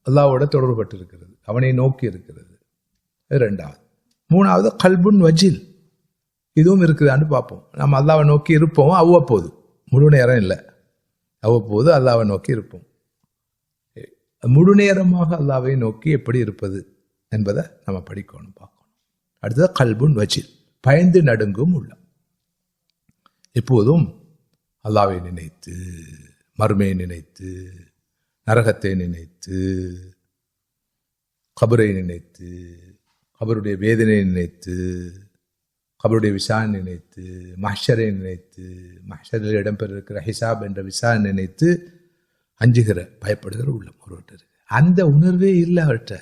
அல்லாஹ்வோட தொடர்பட்டு இருக்கிறது, அவனை நோக்கி இருக்கிறது. இரண்டாவது. மூணாவது கல்புன் வஜில், இதுவும் இருக்குதான்னு பார்ப்போம். நம்ம அல்லாஹ்வை நோக்கி இருப்போம் அவ்வப்போது, முழு நேரம் இல்லை, அவ்வப்போது அல்லாஹ்வை நோக்கி இருப்போம். முழு நேரமாக அல்லாஹ்வை நோக்கி எப்படி இருப்பது என்பதை நம்ம படிக்கணும், பார்க்கணும். அடுத்தது கல்புன் வஜில், பயந்து நடுங்கும் உள்ளம். எப்போதும் அல்லாஹ்வை நினைத்து, மறுமையை நினைத்து, நரகத்தை நினைத்து, கபரை நினைத்து, கபருடைய வேதனையை நினைத்து, கபருடைய விசாரணை நினைத்து, மஹ்ஷரை நினைத்து, மஹ்ஷரில் இடம்பெற இருக்கிற ஹிசாப் என்ற விசாரணை நினைத்து அஞ்சுகிற, பயப்படுகிற உள்ளம் ஒருவர்கிட்ட இருக்கு. அந்த உணர்வே இல்லை அவர்கிட்ட.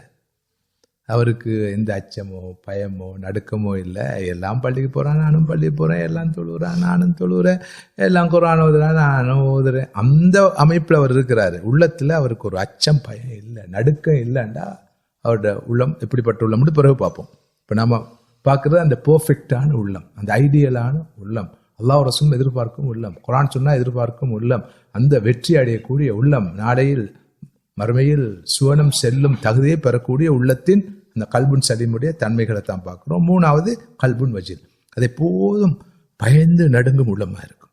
அவருக்கு எந்த அச்சமோ பயமோ நடுக்கமோ இல்லை. எல்லாம் பள்ளிக்கு போகிறான், நானும் பள்ளிக்கு போகிறேன், எல்லாம் தொழுகிறேன், நானும் தொழுகிறேன், எல்லாம் குர்ஆன் ஓதுறேன், நானும் ஓதுறேன். அந்த அமைப்பில் அவர் இருக்கிறாரு. உள்ளத்தில் அவருக்கு ஒரு அச்சம் பயம் இல்லை, நடுக்கம் இல்லைண்டா அவருடைய உள்ளம் எப்படிப்பட்ட உள்ளம்னு பிறகு பார்ப்போம். இப்போ நம்ம பார்க்குறது அந்த பெர்ஃபெக்டான உள்ளம், அந்த ஐடியலான உள்ளம், அல்லாஹ் ரசூல் எதிர்பார்க்கும் உள்ளம், குர்ஆன் சொன்னா எதிர்பார்க்கும் உள்ளம், அந்த வெற்றி அடையக்கூடிய உள்ளம், நாளையில் மறுமையில் சுவனம் செல்லும் தகுதியை பெறக்கூடிய உள்ளத்தின் அந்த கல்புன் சலீமுடைய தன்மைகளை தான் பார்க்குறோம். மூணாவது கல்புன் வஜில், அதை போதும் பயந்து நடுங்கும் உள்ளமா இருக்கும்.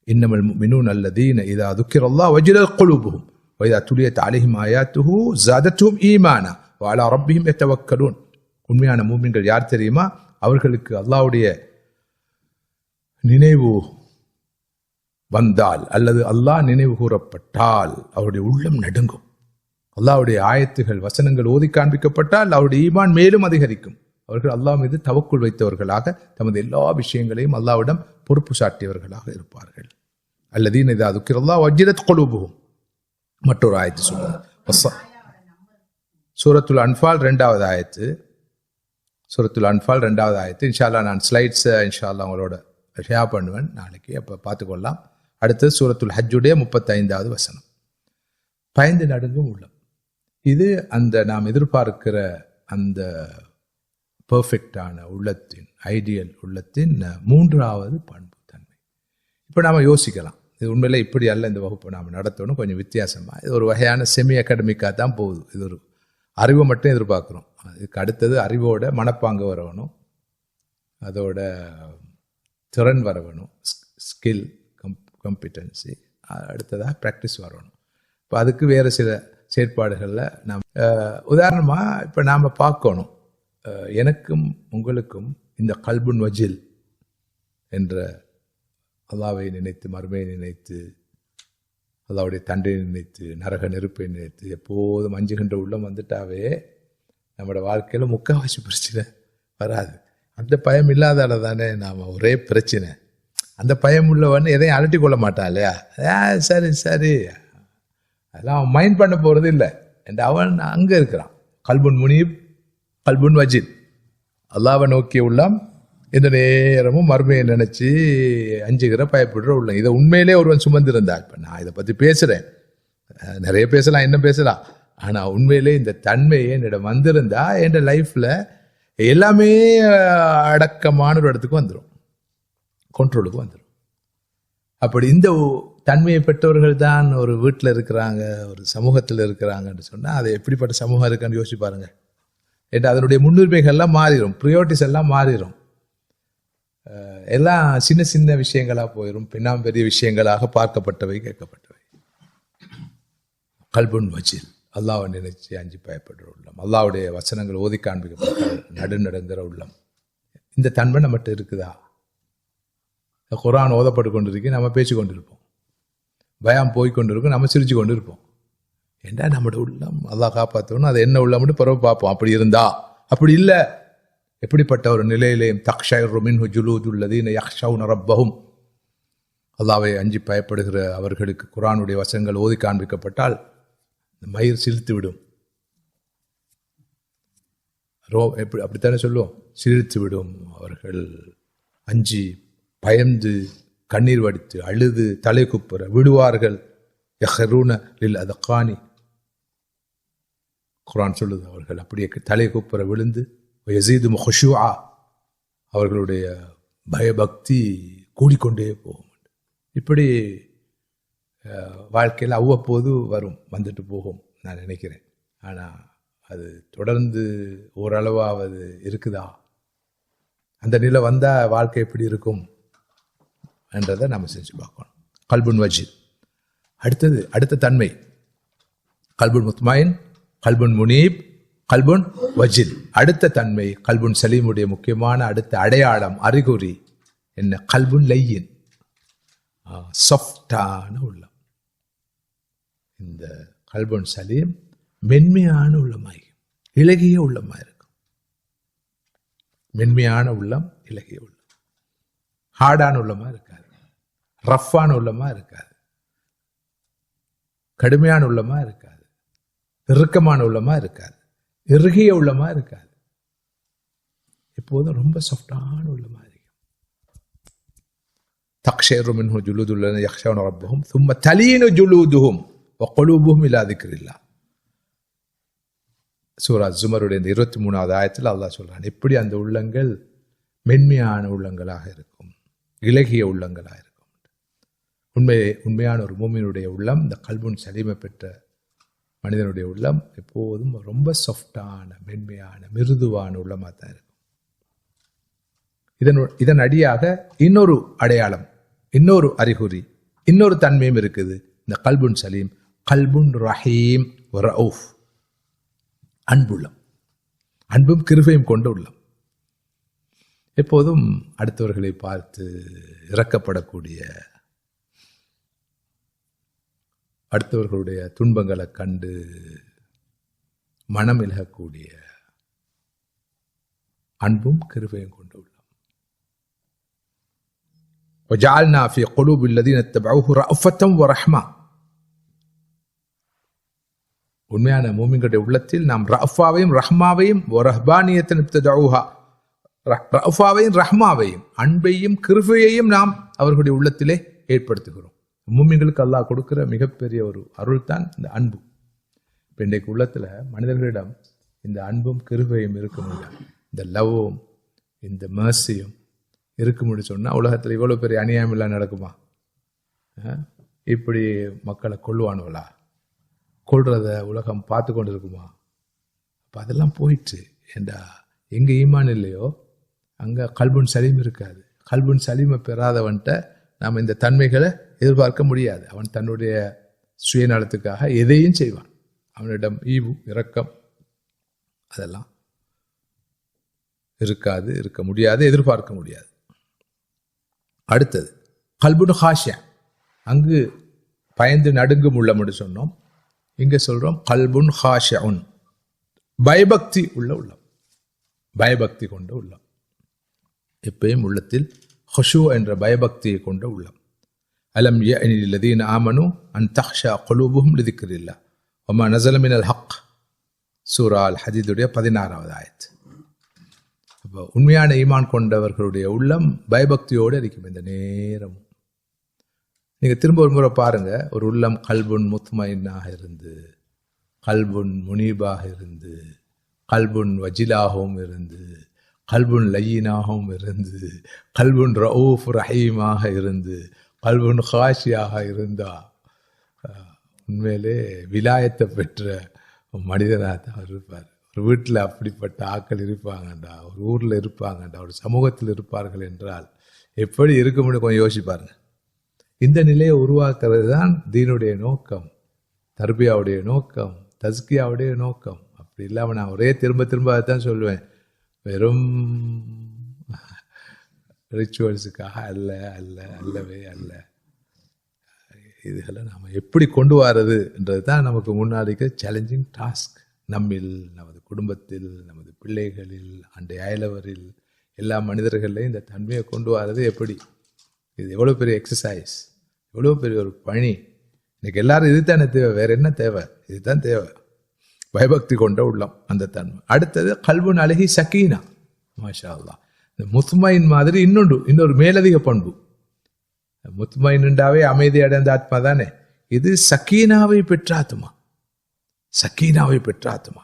இன்னமல் முஃமினூன அல்லதீன இதா துக்கிரல்லாஹு வஜிலத் குலூபுஹும் வ இதா துலியத் அலைஹிம் ஆயாத்துஹு ஸாதத்துஹும் ஈமானா வ அலா ரப்பிஹிம் யதவக்கலூன். உண்மையான மூமின்கள் யார் தெரியுமா? அவர்களுக்கு அல்லாஹ்வுடைய நினைவு வந்தால் அல்லது அல்லாஹ் நினைவு கூறப்பட்டால் அவருடைய உள்ளம் நடுங்கும். அல்லாஹ்வுடைய ஆயத்துகள் வசனங்கள் ஓதி காண்பிக்கப்பட்டால் அவருடைய ஈமான் மேலும் அதிகரிக்கும். அவர்கள் அல்லாஹ் மீது தவக்குள் வைத்தவர்களாக தமது எல்லா விஷயங்களையும் அல்லாஹ்விடம் பொறுப்பு சாட்டியவர்களாக இருப்பார்கள். அல்லதீன இதா துக்கிரல்லாஹு வஜிலத் குலூபுஹும். மற்றொரு ஆயத்து சொல்லுங்க, சூரத்துல் அன்ஃபால் 2வது ஆயத்து. சூரத்துல் அன்ஃபால் 2வது ஆயத்து. இன்ஷா அல்லாஹ் நான் ஸ்லைட்ஸை இன்ஷா அல்லாஹ் உங்களோட ஷேர் பண்ணுவேன் நாளைக்கு, அப்போ பார்த்துக்கொள்ளலாம். அடுத்தது சூரத்துல் ஹஜ்ஜுடைய 35வது வசனம், பயந்து நடுங்கும் உள்ளம். இது அந்த நாம் எதிர்பார்க்கிற அந்த பெர்ஃபெக்டான உள்ளத்தின், ஐடியல் உள்ளத்தின் 3வது பண்பு தன்மை. இப்போ நாம் யோசிக்கலாம், இது உண்மையிலே இப்படி அல்ல, இந்த வகுப்பை நாம் நடத்தணும் கொஞ்சம் வித்தியாசமாக. இது ஒரு வகையான செமி அகாடமிக்காக தான் போகுது. இது ஒரு அறிவை மட்டும் எதிர்பார்க்குறோம். இதுக்கு அடுத்தது அறிவோட மனப்பாங்கு வரணும், அதோட திறன் வரணும், ஸ்கில் கம்பிட்டன்சி, அடுத்ததாக ப்ராக்டிஸ் வரணும். இப்போ அதுக்கு வேறு சில செயற்பாடுகளில் நாம் உதாரணமாக இப்போ நாம் பார்க்கணும், எனக்கும் உங்களுக்கும் இந்த கல்புன் வஜில் என்ற அல்லாஹ்வை நினைத்து, மறுமையை நினைத்து, அல்லாஹ்வுடைய தண்டனை நினைத்து, நரக நெருப்பை நினைத்து எப்போதும் அஞ்சுகின்ற உள்ளம் வந்துட்டாவே நம்மளோட வாழ்க்கையில் முக்கால்வாசி பிரச்சனை வராது. அந்த பயம் இல்லாதால தானே நாம் ஒரே பிரச்சனை. அந்த பயம் உள்ளவன் எதையும் அலட்டி கொள்ள மாட்டான் இல்லையா? சரி சரி, அதெல்லாம் அவன் மைண்ட் பண்ண போகிறது இல்லை என்று அவன் அங்கே இருக்கிறான். கல்புன் முனீப், கல்புன் வஜில், அல்லாஹ்வை நோக்கிய உள்ளம், எந்த நேரமும் மறுமையை நினைச்சு அஞ்சுகிற பயப்படுற உள்ளம். இதை உண்மையிலே ஒருவன் சுமந்திருந்தாள். இப்போ நான் இதை பற்றி பேசுகிறேன், நிறைய பேசலாம், என்ன பேசலாம், ஆனால் உண்மையிலே இந்த தன்மையை என்னிடம் வந்திருந்தா என் லைஃப்பில் எல்லாமே அடக்கமான ஒரு இடத்துக்கு வந்துடும், கண்ட்ரோலுக்கு வந்துடும். அப்படி இந்த தன்மையை பெற்றவர்கள் தான் ஒரு வீட்டில் இருக்கிறாங்க, ஒரு சமூகத்தில் இருக்கிறாங்கன்னு சொன்னால் அது எப்படிப்பட்ட சமூகம் இருக்குன்னு யோசிச்சு பாருங்க. ஏன்னா அதனுடைய முன்னுரிமைகள்லாம் மாறிடும், ப்ரியாரிட்டிஸ் எல்லாம் மாறிடும், எல்லாம் சின்ன சின்ன விஷயங்களாக போயிடும், பின்னாம் பெரிய விஷயங்களாக பார்க்கப்பட்டவை, கேட்கப்பட்டவை. கல்புன் வஜில், அல்லாஹ்வை நினைச்சு அஞ்சு பயப்படுற உள்ளம், அல்லாஹ்வுடைய வசனங்கள் ஓதி காண்பிக்கப்பட்ட நடுநடுங்கிற உள்ளம். இந்த தன்மை நம்மகிட்ட இருக்குதா? குர்ஆன் ஓதப்பட்டு கொண்டிருக்கு, நம்ம பேசி கொண்டிருப்போம், பயம் போய் கொண்டிருக்கும், நம்ம சிரிச்சு கொண்டு இருப்போம். ஏண்டா நம்மளோட உள்ளம் அல்லாஹ் காப்பாற்றணும், அது என்ன உள்ளம்னு பிறகு பார்ப்போம். அப்படி இருந்தா, அப்படி இல்லை, எப்படிப்பட்ட ஒரு நிலையிலேயும் தக்ஷைரு மின்ஹு ஜுலூதுல்லதீன யக்ஷௌன ரப்பஹும், அல்லாஹ்வை அஞ்சி பயப்படுகிற அவர்களுக்கு குர்ஆனுடைய வசனங்கள் ஓதி காண்பிக்கப்பட்டால் மயிர் சிலிர்த்து விடும். எப்படி அப்படித்தானே சொல்லுவோம், சிலிர்த்து விடும். அவர்கள் அஞ்சி பயந்து கண்ணீர் வடித்து அழுது தலை குப்புற விடுவார்கள். யஹ்ரூன லில் அதகானி, குர்ஆன் சொல்லுது, அவர்கள் அப்படியே தலை குப்புற விழுந்து யஸீதுஹும் குஷூஆ, அவர்களுடைய பயபக்தி கூடிக்கொண்டே போகும். இப்படி வாழ்க்கையில் அவ்வப்போது வரும், வந்துட்டு போகும் நான் நினைக்கிறேன். ஆனால் அது தொடர்ந்து ஓரளவாவது இருக்குதா? அந்த நிலை வந்தால் வாழ்க்கை எப்படி இருக்கும் என்றதை நம்ம செஞ்சு பார்க்கணும். கல்புன் வஜில். அடுத்த தன்மை கல்புன் முத்மைன், கல்புன் முனீப், கல்புன் வஜில். அடுத்த தன்மை கல்புன் சலீமுடைய முக்கியமான அடுத்த அடையாளம், அறிகுறி என்ன? கல்புன் லையின், சாஃப்டான உள்ளம். இந்த கல்புன் சலீம் மென்மையான உள்ளமாய், இலகிய உள்ளமாய் இருக்கும். மென்மையான உள்ளம், இலகிய உள்ளம். ஹார்டான உள்ளமா இருக்காது, ரஃப்பான உள்ளமா இருக்காது, கடுமையான உள்ளமா இருக்காது, இறுக்கமான உள்ளமா இருக்காது, இறுகிய உள்ளமா இருக்காது. எப்போதும் ரொம்ப சாஃப்டான உள்ளமா இருக்கும். தக்ஷேரு மின்ஹு ஜுலூதுல்லதீன யக்ஷௌன ரப்பஹும் ثم தலீனு ஜுலூதுஹும் வகுலூபுஹும் இலா திக்ரில்லாஹ். சூரா ஜுமருடைய 23வது ஆயத்தில் அல்லாஹ் சொல்றான், எப்படி அந்த உள்ளங்கள் மென்மையான உள்ளங்களாக இருக்கும், இலகிய உள்ளங்களாக இருக்கும். உண்மையான ஒரு மூமினுடைய உள்ளம், இந்த கல்புன் சலீமை பெற்ற மனிதனுடைய உள்ளம் எப்போதும் ரொம்ப சாஃப்டான, மென்மையான, மிருதுவான உள்ளமாக தான் இருக்கும். இதன் அடியாக இன்னொரு அடையாளம், இன்னொரு அறிகுறி, இன்னொரு தன்மையும் இருக்குது. இந்த கல்புன் சலீம் கல்புன் ரஹீம் ரவுஃப், அன்புள்ளம், அன்பும் கிருபையும் கொண்ட உள்ளம். எப்போதும் அடுத்தவர்களை பார்த்து இரக்கப்படக்கூடிய, அடுத்தவர்களுடைய துன்பங்களை கண்டு மனம் இலகக்கூடிய அன்பும் கிருபையும் கொண்ட உள்ளம். وجعلنا في قلوب الذين اتبعوه رأفة ورحمة. உண்மையான மூமின்களுடைய உள்ளத்தில் நாம் ரஃபாவையும் ரஹ்மாவையும் ரஹ்பானியத்தன் இப்ததஊஹா, ரஃபாவையும் ரஹ்மாவையும் அன்பையும் கிருபையையும் நாம் அவர்களுடைய உள்ளத்திலே ஏற்படுத்துகிறோம். மூமின்களுக்கு அல்லாஹ் கொடுக்கிற மிகப்பெரிய ஒரு அருள் தான் இந்த அன்பு. இப்போ இன்றைக்கு உள்ளத்துல மனிதர்களிடம் இந்த அன்பும் கிருபையும் இருக்க முடியாது, இந்த லவ்வும் இந்த மர்சியும் இருக்க முடியும் சொன்னா உலகத்தில் இவ்வளவு பெரிய அநியாயம் எல்லாம் நடக்குமா? இப்படி மக்களை கொள்ளுவானுவலா? கொள்றத உலகம் பார்த்து கொண்டு இருக்குமா? அப்போ அதெல்லாம் போயிடுச்சு. ஏண்டா எங்க ஈமான் இல்லையோ அங்க கல்புன் சலீம் இருக்காது. கல்புன் சலீமை பெறாதவன்ட்ட நாம் இந்த தன்மைகளை எதிர்பார்க்க முடியாது. அவன் தன்னுடைய சுயநலத்துக்காக எதையும் செய்வான். அவனிடம் ஈவு, இரக்கம் அதெல்லாம் இருக்காது, இருக்க முடியாது, எதிர்பார்க்க முடியாது. அடுத்தது கல்புன் ஹாஷியா, அங்கு பயந்து நடுங்கும் உள்ளம் என்று சொன்னோம். இங்க சொல்றோம் கல்புன் ஹாஷிஉன், பயபக்தி உள்ள உள்ளம், பயபக்தி கொண்ட உள்ளம். எப்பயும் உள்ளத்தில் ஹுஷூ என்ற பயபக்தியை கொண்ட உள்ளம். அலம் யஅனி லில்லதீன ஆமனு அன் தக்ஷா குலூபுஹும் லிதிக்ரில்லாஹ் வமா நஸல மினல் ஹக். சூரா அல் ஹதீதுடைய 16வது ஆயத். அப்போ உண்மையான ஈமான் கொண்டவர்களுடைய உள்ளம் பயபக்தியோடு இருக்கும் இந்த நேரமும். நீங்க திரும்ப ஒரு முறை பாருங்க, ஒரு உள்ளம் கல்புன் முத்மைனாக இருந்து, கல்புன் முனீபாக இருந்து, கல்புன் வஜிலாகவும் இருந்து, கல்புன் லயீனாகவும் இருந்து, கல்புன் ரவுஃப் ரஹீமாக இருந்து, கல்புன் ஹாஷியாக இருந்தா உண்மையிலே விலாயத்தை பெற்ற மனிதனாக தான் இருப்பார். ஒரு வீட்டில் அப்படிப்பட்ட ஆட்கள் இருப்பாங்கண்டா, ஒரு ஊரில் இருப்பாங்கண்டா, ஒரு சமூகத்தில் இருப்பார்கள் என்றால் எப்படி இருக்க முடியும்? கொஞ்சம் யோசிப்பாருங்க. இந்த நிலையை உருவாக்குறது தான் தீனுடைய நோக்கம், தர்பியாவுடைய நோக்கம், தஸ்கியாவுடைய நோக்கம். அப்படி இல்லாமல் நான் ஒரே திரும்ப தான் சொல்லுவேன், வெறும் ரிச்சுவல்ஸுக்காக அல்லவே அல்ல. இதுகளை நாம் எப்படி கொண்டு வர்றதுன்றது தான் நமக்கு முன்னாடிக்கு சேலஞ்சிங் டாஸ்க். நம்மில், நமது குடும்பத்தில், நமது பிள்ளைகளில், அன்றைய அயலவரில், எல்லா மனிதர்களையும் இந்த தன்மையை கொண்டு வர்றது எப்படி? இது எவ்வளோ பெரிய எக்ஸசைஸ், எவ்வளோ பெரிய ஒரு பணி. இன்னைக்கு எல்லாரும் இதுதானே தேவை, வேற என்ன தேவை? இதுதான் தேவை, பயபக்தி கொண்ட உள்ளம், அந்த தன்மை. அடுத்தது கல்புன் அழகி சக்கீனா, மாஷா அல்லாஹ். இந்த முத்மைன் மாதிரி இன்னொரு மேலதிக பண்பு. முத்மைனுண்டாவே அமைதி அடைந்த ஆத்மா தானே, இது சக்கீனாவை பெற்ற ஆத்மா. சக்கீனாவை பெற்ற ஆத்மா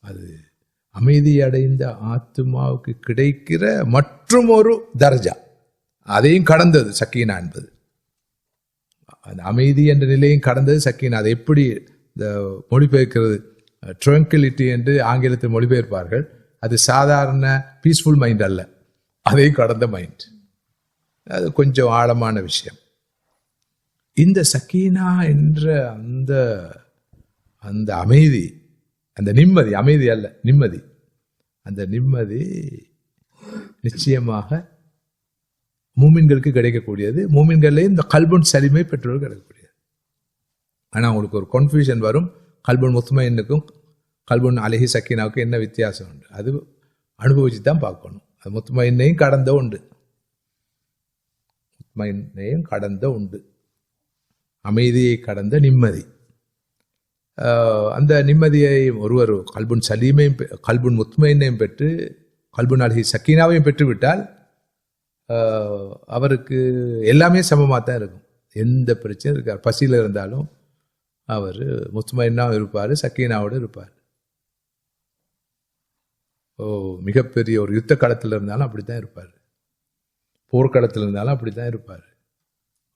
அது அமைதி அடைந்த ஆத்மாவுக்கு கிடைக்கிற மற்றும் ஒரு தர்ஜா. அதையும் கடந்தது சக்கீனா என்பது. அந்த அமைதி என்ற நிலையும் கடந்தது சக்கீனா. அதை எப்படி இந்த மொழிபெயர்க்கிறது, ட்ரங்கிலிட்டி என்று ஆங்கிலத்தில் மொழிபெயர்ப்பார்கள். அது சாதாரண பீஸ்ஃபுல் மைண்ட் அல்ல, அதையும் கடந்த மைண்ட். அது கொஞ்சம் ஆழமான விஷயம். இந்த சக்கீனா என்ற அந்த அந்த அமைதி, அந்த நிம்மதி, அமைதி அல்ல நிம்மதி, அந்த நிம்மதி நிச்சயமாக மூமின்களுக்கு கிடைக்கக்கூடியது. மூமின்களே இந்த கல்புன் சலிமை பெற்றோர்கள் கிடைக்கக்கூடியது. ஆனால் உங்களுக்கு ஒரு கன்ஃபியூஷன் வரும், கல்புன் முத்மைனுக்கும் கல்புன் அலைஹி சக்கீனாவுக்கும் என்ன வித்தியாசம் உண்டு? அது அனுபவிச்சு தான் பார்க்கணும். அது முத்மைனையும் கடந்த உண்டு, முத்மைனையும் கடந்த உண்டு, அமைதியை கடந்த நிம்மதி. அந்த நிம்மதியை ஒருவர் கல்புன் சலீமையும் கல்புன் முத்மைனையும் பெற்று கல்புன் அலைஹி சக்கீனாவையும் பெற்றுவிட்டால் அவருக்கு எல்லாமே சமமாக தான் இருக்கும். எந்த பிரச்சனையும் இருக்கார். பசியில் இருந்தாலும் அவர் முத்மைனாவும் இருப்பார், சக்கீனாவோடு இருப்பார். மிகப்பெரிய ஒரு யுத்த களத்தில் இருந்தாலும் அப்படித்தான் இருப்பார், போர்க்களத்தில் இருந்தாலும் அப்படித்தான் இருப்பார்,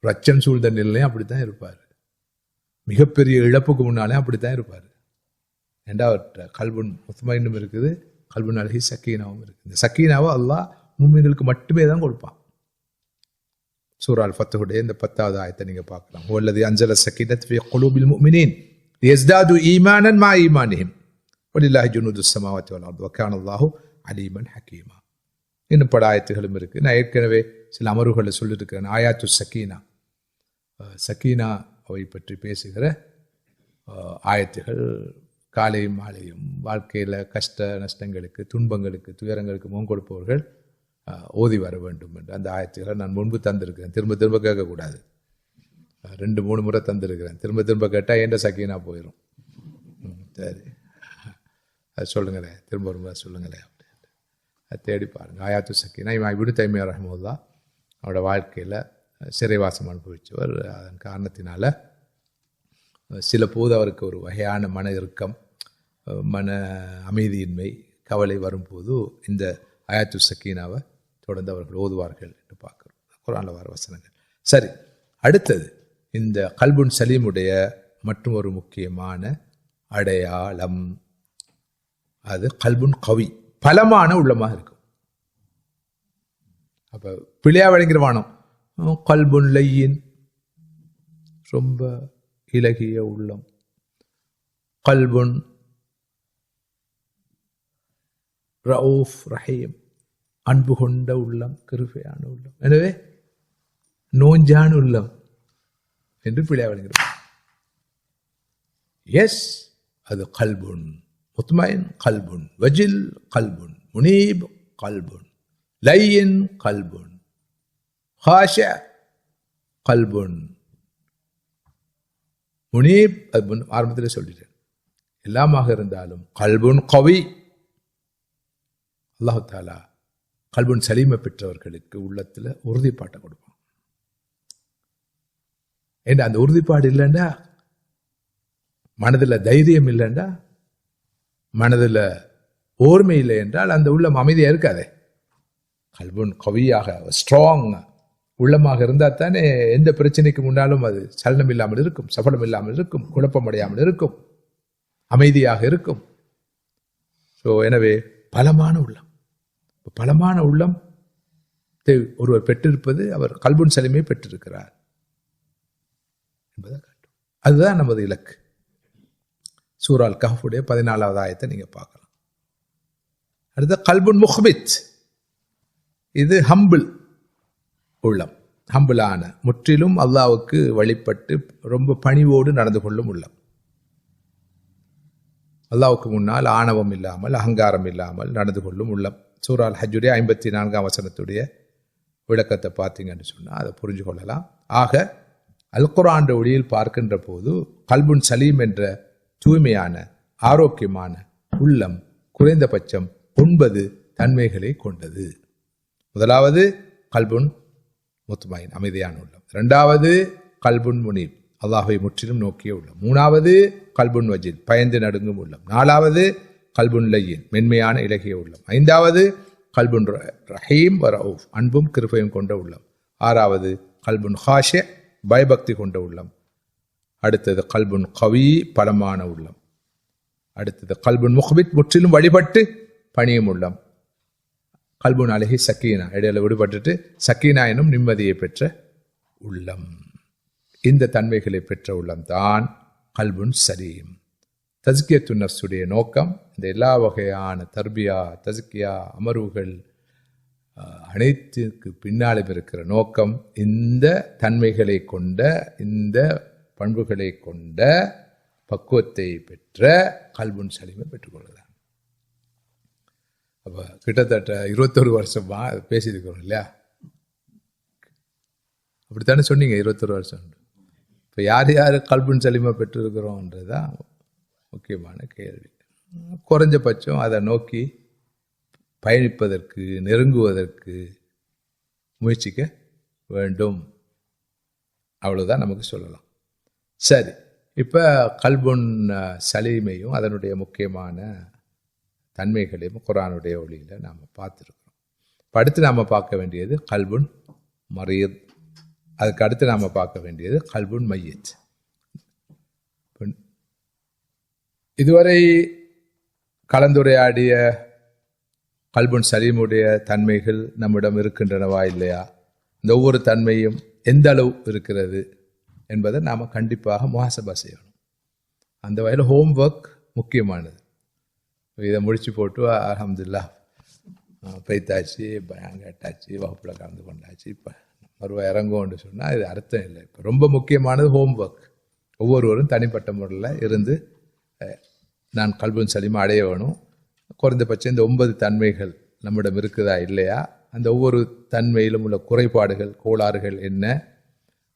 ரச்சம் சூழ்ந்த நிலையும் அப்படித்தான் இருப்பார், மிகப்பெரிய இழப்புக்கு முன்னாலே அப்படித்தான் இருப்பார். ரெண்டாவது கல்புன் முத்மைனும் இருக்குது, கல்புன் அலைஹி சக்கீனாவும் இருக்குது. இந்த சக்கீனாவை அல்லாஹ் முஃமின்களுக்கு மட்டுமே தான் கொடுப்பான். சூரா அல் ஃபத்ஹுடைய இந்த 10வது ஆயத்தை நீங்க பார்க்கலாம். வல்லதி அன்ஸல ஸக்கீனத ஃபீ குலூபில் முஃமினீன் லியஸ்தாது ஈமானன் மா ஈமானிஹிம் வலில்லாஹி ஜுனூதுஸ் ஸமாவாத்தி வல் அர்த் வகான அல்லாஹு அலீமன் ஹகீமா. இன்னும் பல ஆயத்துகளும் இருக்கு. நான் ஏற்கனவே சில அமர்வுகளை சொல்லியிருக்கிறேன். ஆயாத்து சக்கீனா, சக்கீனாவை பற்றி பேசுகிற ஆயத்துகள் காலையும் மாலையும் வாழ்க்கையில் கஷ்ட நஷ்டங்களுக்கு, துன்பங்களுக்கு, துயரங்களுக்கு முகம் கொடுப்பவர்கள் ஓதி வர வேண்டும் என்று அந்த ஆயத்துகளை நான் முன்பு தந்திருக்கிறேன். திரும்ப திரும்ப கேட்கக்கூடாது. 2-3 முறை தந்திருக்கிறேன். திரும்ப திரும்ப கேட்டால் ஏண்ட சக்கீனா போயிடும். சரி, அது சொல்லுங்களேன், திரும்ப ஒரு முறை சொல்லுங்களேன் அப்படின்ட்டு அது தேடி பாருங்கள். ஆயாத்து சக்கீனா இமாம் இப்னு தைமியா ரஹ்மத்துல்லாஹ் அவரோட வாழ்க்கையில் சிறைவாசம் அனுபவித்தவர். அதன் காரணத்தினால சில போது அவருக்கு ஒரு வகையான மன இறுக்கம், மன அமைதியின்மை, கவலை வரும்போது இந்த ஆயாத்து சக்கீனாவை தொடர்ந்து அவர்கள் ஓதுவார்கள் என்று பார்க்கிறோம் குர்ஆன்ல வர வசனங்கள். சரி, அடுத்தது இந்த கல்புன் சலீமுடைய மற்றும் ஒரு முக்கியமான அடையாளம், அது கல்புன் கவி, பலமான உள்ளமாக இருக்கும். அப்ப பிழையா வழங்கிடுவானோ கல்புன் லையின், ரொம்ப இலகிய உள்ளம், கல்புன் ரவுஃப் ரஹீம், அன்பு கொண்ட உள்ளம், கிருபையான உள்ளம், எனவே நோஞ்சான உள்ளம் என்று பிழையா வழங்குகிறோம். எஸ், அது கல்புன் முத்மைன், கல்புன் வஜில், கல்புன் முனீப், கல்புன் லையின், கல்புன் ஹாஷா, கல்புன் முனீப். அது ஆரம்பத்தில் சொல்லிட்டேன். எல்லாமாக இருந்தாலும் கல்புன் கவி, அல்லாஹ் தஆலா கல்புன் சலீமை பெற்றவர்களுக்கு உள்ளத்தில் உறுதிப்பாட்டை கொடுப்பான். ஏன்னா அந்த உறுதிப்பாடு இல்லைண்டா, மனதில் தைரியம் இல்லைண்டா, மனதில் ஓர்மை இல்லை என்றால் அந்த உள்ளம் அமைதியாக இருக்காதே. கல்புன் கவியாக ஸ்ட்ராங் உள்ளமாக இருந்தால் தானே எந்த பிரச்சனைக்கு முன்னாலும் அது சலனம் இல்லாமல் இருக்கும், சபலம் இல்லாமல் இருக்கும், குழப்பமடையாமல் இருக்கும், அமைதியாக இருக்கும். ஸோ எனவே பலமான உள்ளம், பலமான உள்ளம் ஒருவர் பெற்றிருப்பது அவர் கல்புன் சலீமை பெற்றிருக்கிறார் என்பதை காட்டும். அதுதான் நமது இலக்கு. சூரா அல் கஹ்ஃபுடைய 14வது ஆயத்தை நீங்க பார்க்கலாம். அடுத்த கல்புன் முஹ்பித், இது ஹம்பிள் உள்ளம், ஹம்பிளான, முற்றிலும் அல்லாஹ்வுக்கு வழிபட்டு ரொம்ப பணிவோடு நடந்து கொள்ளும் உள்ளம். அல்லாஹ்வுக்கு முன்னால் ஆணவம் இல்லாமல், அகங்காரம் இல்லாமல் நடந்து கொள்ளும் உள்ளம். சூரா அல் ஹஜ்ஜுடைய 54ஆம் வசனத்துடைய விளக்கத்தை பார்த்தீங்கன்னு சொன்னால் அதை புரிஞ்சு கொள்ளலாம். ஆக அல் குர்ஆன் ஒளியில் பார்க்கின்ற போது கல்புன் சலீம் என்ற தூய்மையான ஆரோக்கியமான உள்ளம் குறைந்தபட்சம் 9 தன்மைகளை கொண்டது. முதலாவது கல்புன் முத்மைன், அமைதியான உள்ளம். 2வது கல்புன் முனீப், அல்லாஹ்வை முற்றிலும் நோக்கிய உள்ளம். 3வது கல்புன் வஜில், பயந்து நடுங்கும் உள்ளம். 4வது கல்புன் லையின், மென்மையான இலகிய உள்ளம். 5வது கல்புன் ரஹீம் வ ரவுஃப், அன்பும் கிருபையும் கொண்ட உள்ளம். ஆறாவது கல்புன் ஹாஷே, பயபக்தி கொண்ட உள்ளம். அடுத்தது கல்புன் கவி, பலமான உள்ளம். அடுத்தது கல்புன் முஹ்பித், முற்றிலும் வழிபட்டு பணியும் உள்ளம். கல்புன் அலஹி சக்கீனா, இடையில விடுபட்டுட்டு சக்கீனா எனும் நிம்மதியை பெற்ற உள்ளம். இந்த தன்மைகளை பெற்ற உள்ளம் தான் கல்புன் சலீம். தஸ்கியத்து நஃப்ஸுடைய நோக்கம் இந்த எல்லா வகையான தர்பியா, தஸ்கியா, அமர்வுகள் அனைத்திற்கு பின்னாலும் இருக்கிற நோக்கம் இந்த தன்மைகளை கொண்ட, இந்த பண்புகளை கொண்ட பக்குவத்தை பெற்ற கல்புன் சலீமை பெற்றுக்கொள்கிறார். அப்போ கிட்டத்தட்ட 21 வருஷமா பேசியிருக்கிறோம் இல்லையா? அப்படித்தானே சொன்னீங்க, 21 வருஷம். இப்போ யார் யார் கல்புன் சலீமை பெற்றிருக்கிறோன்றதுதான் முக்கியமான கேள்வி. குறைஞ்சபட்சம் அதை நோக்கி பயணிப்பதற்கு, நெருங்குவதற்கு முயற்சிக்க வேண்டும். அவ்வளோதான் நமக்கு சொல்லலாம். சரி, இப்போ கல்புன் சலீமையும் அதனுடைய முக்கியமான தன்மைகளையும் குர்ஆனுடைய ஒளியில் நாம் பார்த்துருக்கிறோம். இப்போ அடுத்து நாம் பார்க்க வேண்டியது கல்புன் மரீத். அதுக்கு அடுத்து நாம் பார்க்க வேண்டியது கல்புன் மையத். இதுவரை கலந்துரையாடிய கல்புன் சலீமுடைய தன்மைகள் நம்மிடம் இருக்கின்றனவா இல்லையா, இந்த ஒவ்வொரு தன்மையும் எந்த அளவு இருக்கிறது என்பதை நாம் கண்டிப்பாக முஹாசபா செய்யணும். அந்த வகையில் ஹோம் ஒர்க் முக்கியமானது. இதை முடிச்சு போட்டு அல்ஹம்துலில்லாஹ் பைத்தாச்சு, பயான் கேட்டாச்சு, வகுப்பில் கலந்து கொண்டாச்சு, இப்போ மறுவா இறங்கும்னு சொன்னால் இது அர்த்தம் இல்லை. இப்போ ரொம்ப முக்கியமானது ஹோம் ஒர்க். ஒவ்வொருவரும் தனிப்பட்ட முறையில் இருந்து நான் கல்புன் சலீமை அடைய வேணும். குறைந்தபட்சம் இந்த 9 தன்மைகள் நம்மிடம் இருக்குதா இல்லையா, அந்த ஒவ்வொரு தன்மையிலும் உள்ள குறைபாடுகள், கோளாறுகள் என்ன,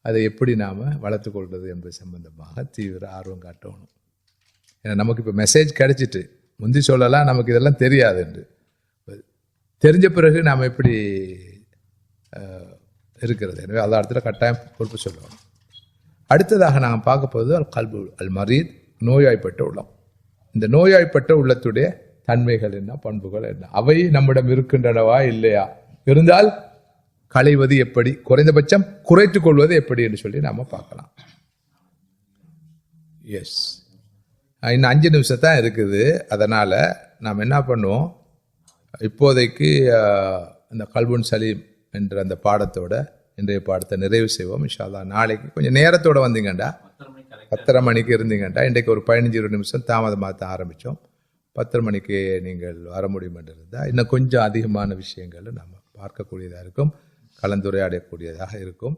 அதை எப்படி நாம் வளர்த்து கொள்வது என்பது சம்பந்தமாக தீவிர ஆர்வம் காட்டணும். ஏன்னா நமக்கு இப்போ மெசேஜ் கிடைச்சிட்டு, முந்தி சொல்லலாம் நமக்கு இதெல்லாம் தெரியாது என்று, தெரிஞ்ச பிறகு நாம் எப்படி இருக்கிறது. எனவே அந்த இடத்துல கட்டாயம் பொறுப்பு சொல்லணும். அடுத்ததாக நாம் பார்க்க போவது அல் கல்பு அல் மரீத், நோயாய்ப்பட்ட உள்ளம். இந்த நோயாய்ப்பட்ட உள்ளத்துடைய தன்மைகள் என்ன, பண்புகள் என்ன, அவை நம்மிடம் இருக்கின்றனவா இல்லையா, இருந்தால் களைவது எப்படி, குறைந்தபட்சம் குறைத்துக் கொள்வது எப்படி என்று சொல்லி நாம பார்க்கலாம். எஸ், இன்னும் 5 நிமிஷம் தான் இருக்குது. அதனால நாம் என்ன பண்ணுவோம், இப்போதைக்கு இந்த கல்புன் சலீம் என்ற அந்த பாடத்தோட இன்றைய பாடத்தை நிறைவு செய்வோம். இன்ஷா அல்லாஹ் நாளைக்கு கொஞ்சம் நேரத்தோட வந்தீங்கண்டா, 10:30 மணிக்கு இருந்தீங்கண்டா, இன்றைக்கு ஒரு 15-20 நிமிஷம் தாமதமாக தான் ஆரம்பித்தோம். 10:30 மணிக்கு நீங்கள் வர முடியும் என்று இருந்தால் இன்னும் கொஞ்சம் அதிகமான விஷயங்கள் நம்ம பார்க்கக்கூடியதாக இருக்கும், கலந்துரையாடக்கூடியதாக இருக்கும்.